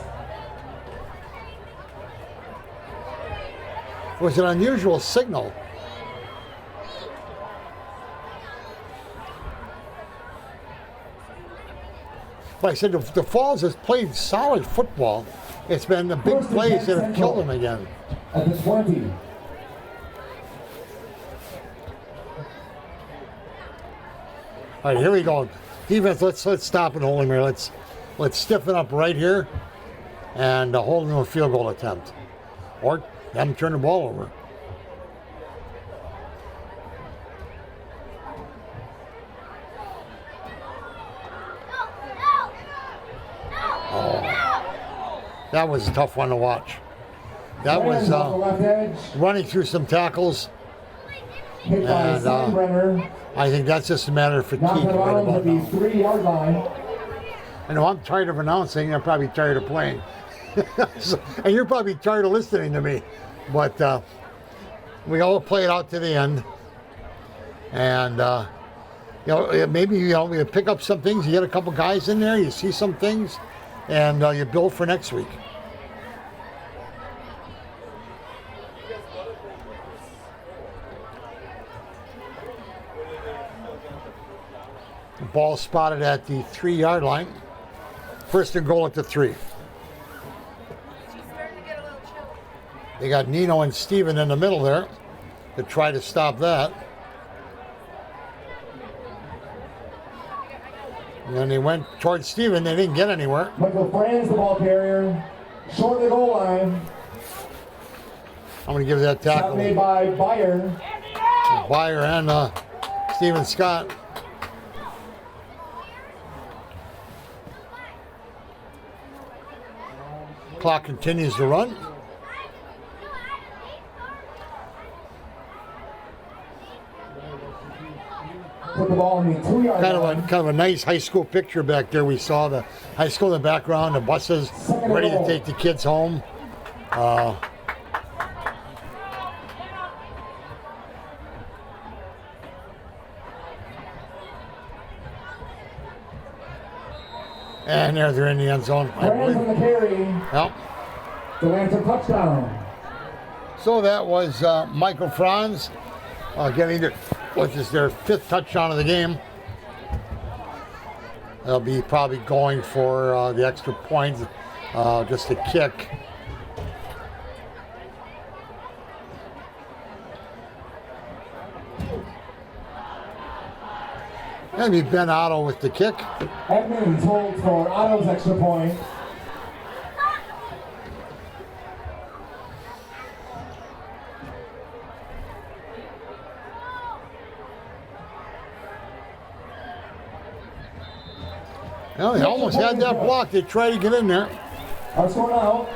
It was an unusual signal. Like I said, the Falls has played solid football. It's been the big plays that have killed them again. At the 20. All right, here we go. Defense, let's stop and hold him here. Let's stiffen up right here and hold him to a field goal attempt, or have him turn the ball over. That was a tough one to watch. That was running through some tackles. Hit by Steinbrenner. I think that's just a matter of fatigue right about now. 3-yard line. I know I'm tired of announcing. I'm probably tired of playing. And you're probably tired of listening to me. But we all play it out to the end. And, maybe, you pick up some things. You get a couple guys in there. You see some things. And you build for next week. The ball spotted at the 3-yard line. First and goal at the 3. They got Nino and Steven in the middle there to try to stop that. And then they went towards Steven. They didn't get anywhere. Michael Franz, the ball carrier, short of the goal line. I'm going to give that tackle. Shot made by Byer. Byer and Steven Scott. Clock continues to run. Put the ball in the 2-yard line. Kind of a nice high school picture back there. We saw the high school in the background, the buses ready to take the kids home. And there they're in the end zone. Franz on the carry. Yep. The Lancer touchdown. So that was Michael Franz getting their 5th touchdown of the game. They'll be probably going for the extra point, just a kick. That'd be Ben Otto with the kick. Edmonds holds for Otto's extra point. Well, they almost had that block. They tried to get in there. Our score now.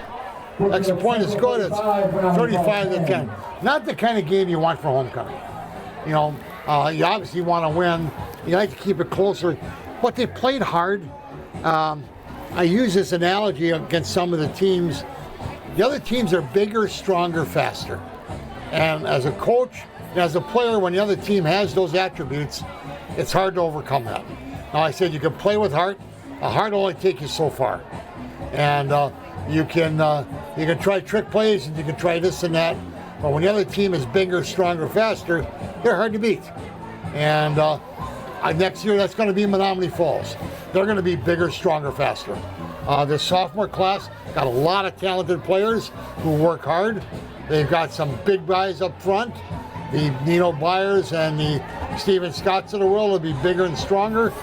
Extra point is good. It's 35 to 10. Not the kind of game you want for homecoming. You know, you obviously want to win. You like to keep it closer. But they played hard. I use this analogy against some of the teams. The other teams are bigger, stronger, faster. And as a coach, and as a player, when the other team has those attributes, it's hard to overcome that. Now, I said you can play with heart. A heart will only take you so far. And you can try trick plays and you can try this and that. But when the other team is bigger, stronger, faster, they're hard to beat. And next year, that's going to be Menomonee Falls. They're going to be bigger, stronger, faster. This sophomore class got a lot of talented players who work hard. They've got some big guys up front. The Nino Byers and the Steven Scotts of the world will be bigger and stronger.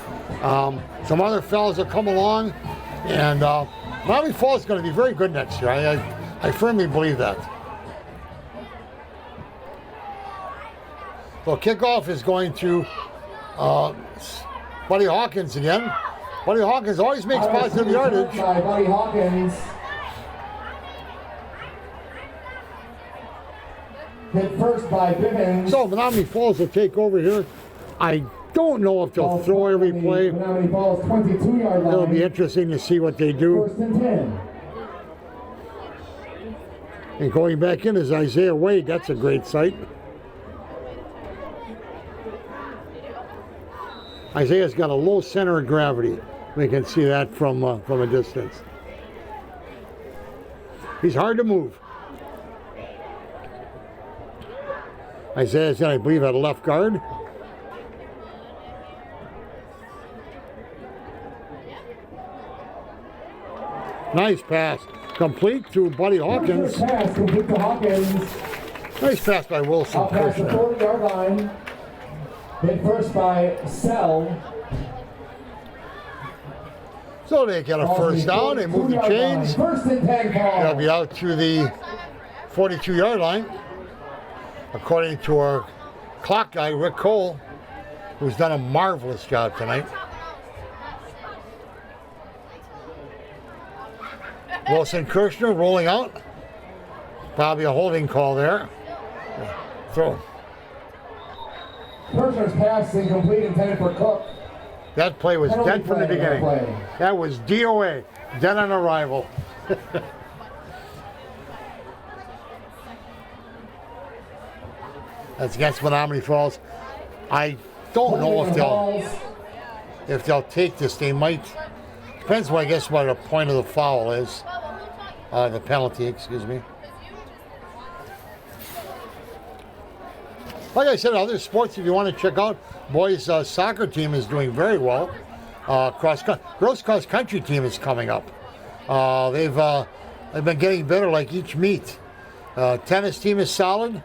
Some other fellas will come along. And Menomonee Falls is going to be very good next year. I firmly believe that. So kickoff is going to Buddy Hawkins again. Buddy Hawkins always makes positive yardage. By Buddy Hawkins. Hit first by Bivens. So Menomonee Falls will take over here. I don't know if they'll throw every play. Menomonee Falls 22-yard line. It'll be interesting to see what they do. First and 10. And going back in is Isaiah Wade. That's a great sight. Isaiah's got a low center of gravity. We can see that from a distance. He's hard to move. Isaiah's in, I believe, at left guard. Nice pass. Complete to Buddy Hawkins. First pass complete to Hawkins. Nice pass by Wilson. Out past the 40-yard line. Hit first by Sell. So they get a first down. They move the chains. First and 10 call. They'll be out to the 42-yard line. According to our clock guy, Rick Cole, who's done a marvelous job tonight. Wilson Kirshner rolling out. Probably a holding call there. Throw. Kirshner's pass incomplete, intended for Cook. That play was Penalty dead from the play, beginning. play. That was DOA, dead on arrival. That's against Menomonee Falls. I don't know if they'll take this. They might. Depends, I guess, what the point of the foul is. The penalty, excuse me. Like I said, other sports, if you want to check out, boys' soccer team is doing very well. Girls' cross country team is coming up. They've been getting better like each meet. Tennis team is solid.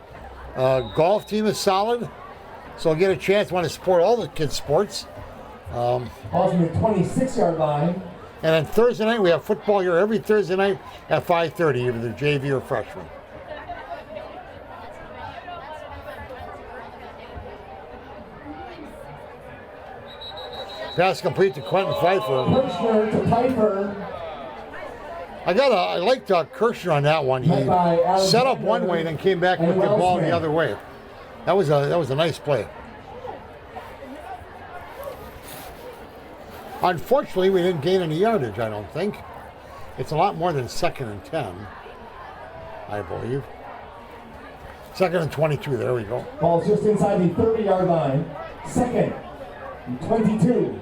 Golf team is solid. So get a chance, want to support all the kids' sports. Ball's on the 26-yard line. And then Thursday night, we have football here every Thursday night at 5:30, either the JV or freshman. Pass complete to Quentin Pfeiffer. Kirshner to Piper. I liked Kirshner on that one. He set up one way, then came back with the ball the other way. That was a nice play. Unfortunately, we didn't gain any yardage, I don't think. It's a lot more than 2nd and 10, I believe. 2nd and 22, there we go. Ball's just inside the 30-yard line. 2nd and 22.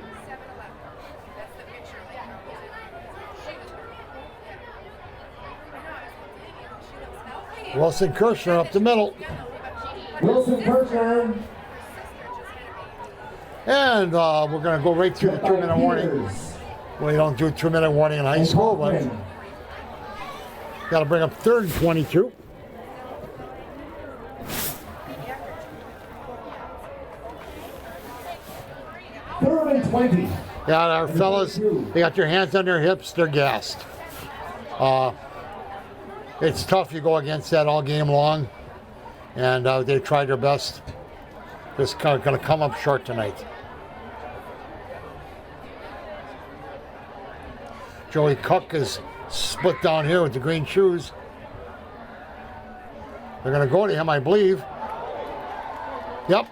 Wilson Kirshner up the middle. Wilson Kirshner. And we're going to go right through the 2-minute warning. Well, you don't do a 2-minute warning in high school, but got to bring up 3rd and 22. 3rd and 20. Yeah, our fellas, they got their hands on their hips, they're gassed. It's tough, you go against that all game long, and they tried their best. Just going to come up short tonight. Joey Cook is split down here with the green shoes. They're going to go to him, I believe. Yep.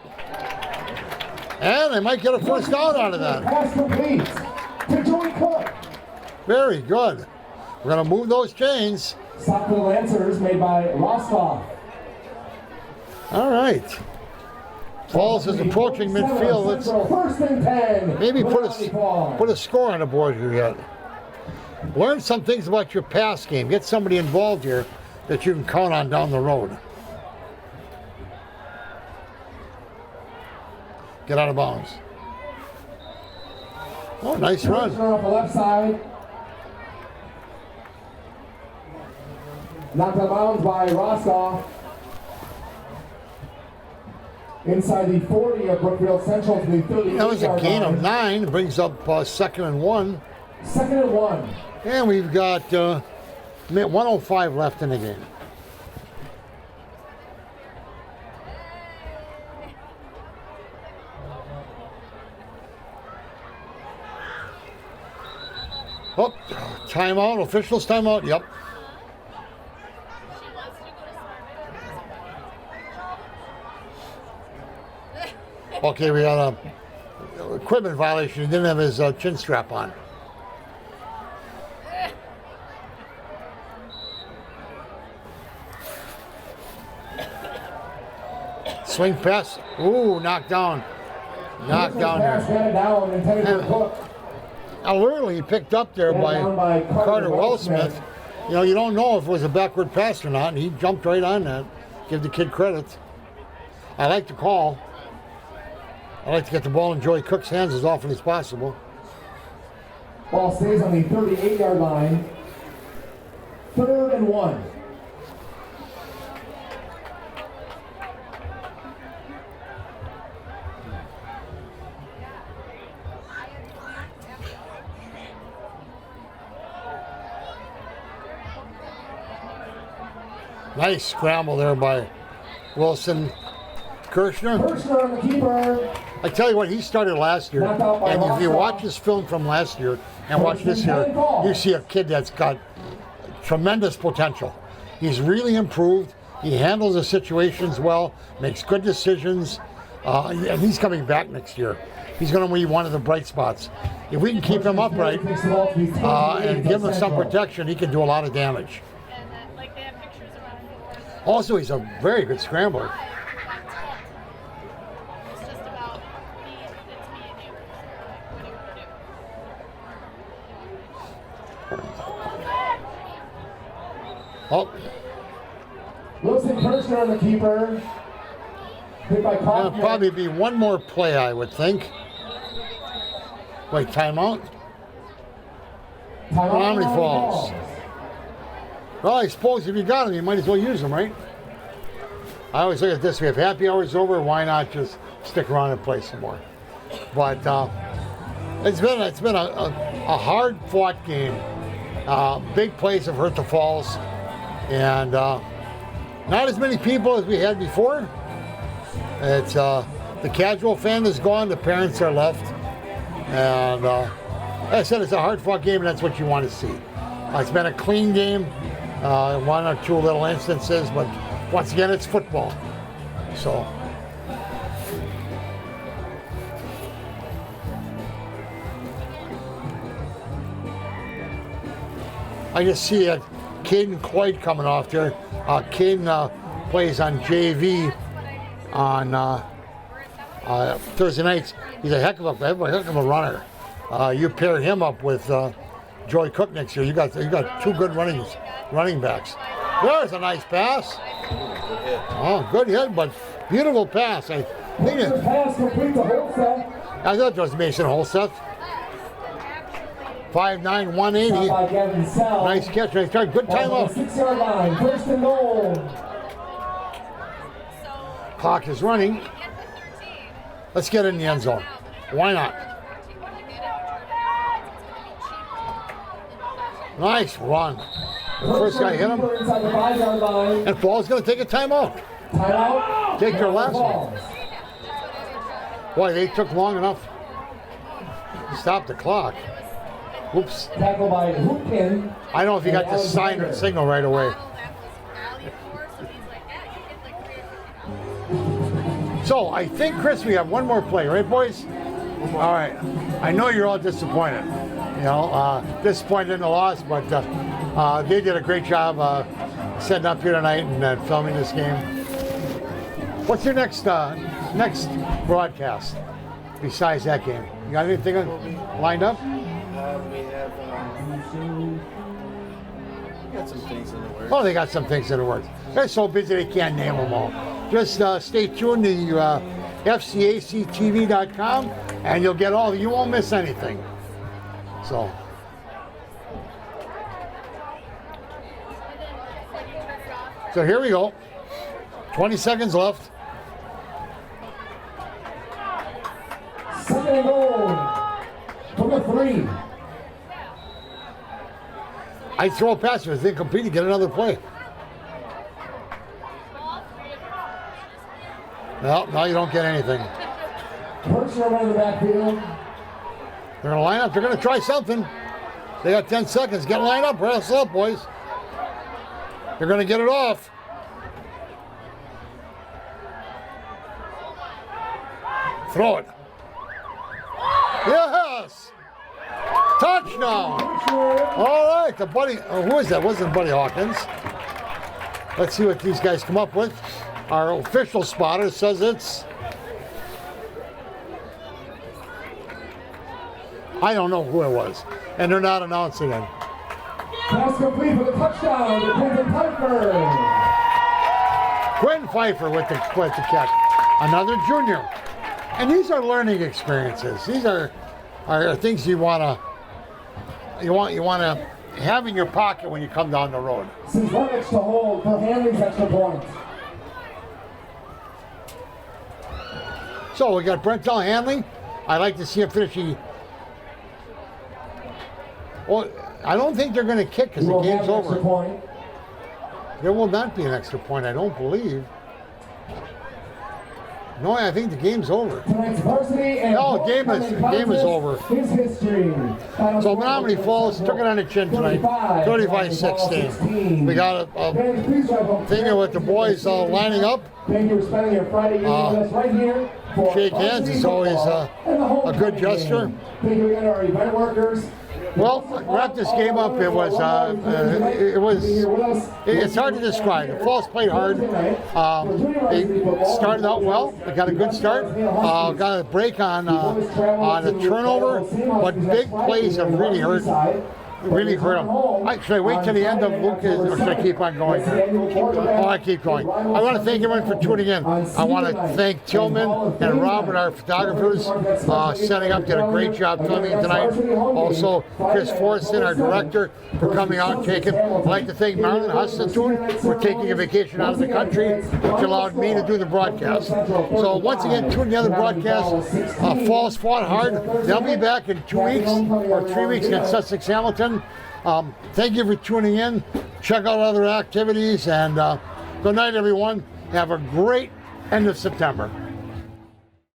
And they might get a first down out of that. Pass complete to Joey Cook. Very good. We're going to move those chains. Stop for the Lancers made by Rostov. All right. Falls is approaching midfield. Let's 1st and 10. maybe put a score on the board here yet. Learn some things about your pass game. Get somebody involved here that you can count on down the road. Get out of bounds. Oh, nice run. Off the left side. Knocked out of bounds by Rostov. Inside the 40 of Brookfield Central to the 30. That was a gain of 9. Brings up 2nd and 1. 2nd and 1. And we've got 1:05 left in the game. Oh, timeout, officials timeout, yep. Okay, we got a equipment violation. He didn't have his chin strap on. Swing pass. Ooh, knocked down. Knocked down there. Literally picked up there by Carter Wellsmith. You know, you don't know if it was a backward pass or not, and he jumped right on that. Give the kid credit. I like the call. I like to get the ball in Joey Cook's hands as often as possible. Ball stays on the 38-yard line. 3rd and 1. Nice scramble there by Wilson. Kirshner on the keeper. I tell you what, he started last year, and if you watch his film from last year and watch this year, you see a kid that's got tremendous potential. He's really improved. He handles the situations well, makes good decisions, and he's coming back next year. He's going to be one of the bright spots. If we can keep him upright and give him some protection, he can do a lot of damage. Also, he's a very good scrambler. Oh. Wilson Kirshner on the keeper. Hit by There'll probably be one more play, I would think. Wait, timeout? Menomonee Falls. Well, I suppose if you got them, you might as well use them, right? I always look at this. We have happy hours over. Why not just stick around and play some more? But it's been a hard-fought game. Big plays have hurt the Falls, and not as many people as we had before. It's the casual fan is gone. The parents are left, and like I said, it's a hard-fought game, and that's what you want to see. It's been a clean game. One or two little instances, but once again, it's football. So. I just see Caden Cloyd coming off there. Caden plays on JV on Thursday nights. He's a heck of a runner. You pair him up with Joey Cook next year. You got two good running backs. There's a nice pass. Oh, good hit, but beautiful pass. I think pass complete to Holseth. I thought it was Mason Holseth. 5'9", 180. Nice catch. Nice try. Good time out. 6-yard line. 1st and goal. Clock is running. Let's get in the end zone. Why not? Nice run. The first guy hit him. Inside the 5-yard line. And Fall's going to take a timeout. Timeout. Take their last one. Falls. Boy, they took long enough to stop the clock. Oops. Tackle by Hoopkin. I don't know if you got the sign or signal right away. So I think, Chris, we have one more play, right, boys? All right. I know you're all disappointed. You know, disappointed in the loss, but they did a great job setting up here tonight and filming this game. What's your next broadcast besides that game? You got anything lined up? We got some things in the works. Oh, they got some things in the works. They're so busy they can't name them all. Just stay tuned to FCACTV.com and you'll get all. You won't miss anything. So. So here we go. 20 seconds left. Second and goal. From the 3. I throw a pass if it's incomplete to get another play. Well, now you don't get anything. Personal run in the backfield. They're going to line up. They're going to try something. They got 10 seconds. Get lined up. Press up, boys. They're going to get it off. Throw it. Yes! Touchdown! All right, the buddy. Who is that? Wasn't Buddy Hawkins? Let's see what these guys come up with. Our official spotter says it's. I don't know who it was, and they're not announcing it. Pass complete for the touchdown to Quentin Pfeiffer. Quentin Pfeiffer with the catch. Another junior. And these are learning experiences. These are things you want to have in your pocket when you come down the road. Since Lennox to hold for Hanley's extra point. So we got Brentel Hanley. I'd like to see him finish. Well, I don't think they're going to kick because the game's over. Point. There will not be an extra point, I don't believe. No, I think the game's over. Tonight's varsity and No, game is over. His history. So Menomonee Falls took it on the chin tonight, 35-16. We got a thing with the boys lining up. Thank you for spending your Friday evening with us right here. Shake hands is always a good gesture. Thank you again to our event workers. Well, wrap this game up. It's hard to describe. The Falls played hard. They started out well. They got a good start. Got a break on a turnover, but big plays have really hurt them. Should I wait till the end of Lucas, or should I keep on going? Oh, I keep going. I want to thank everyone for tuning in. I want to thank Tillman and Robert, our photographers, setting up, did a great job filming tonight. Also, Chris Forreston, our director, for coming out and taking. I'd like to thank Marlon Hustatoon for taking a vacation out of the country, which allowed me to do the broadcast. So once again, tune in the other broadcast. Falls fought hard. They'll be back in 2 weeks or 3 weeks against Sussex Hamilton. Thank you for tuning in. Check out other activities and good night, everyone. Have a great end of September.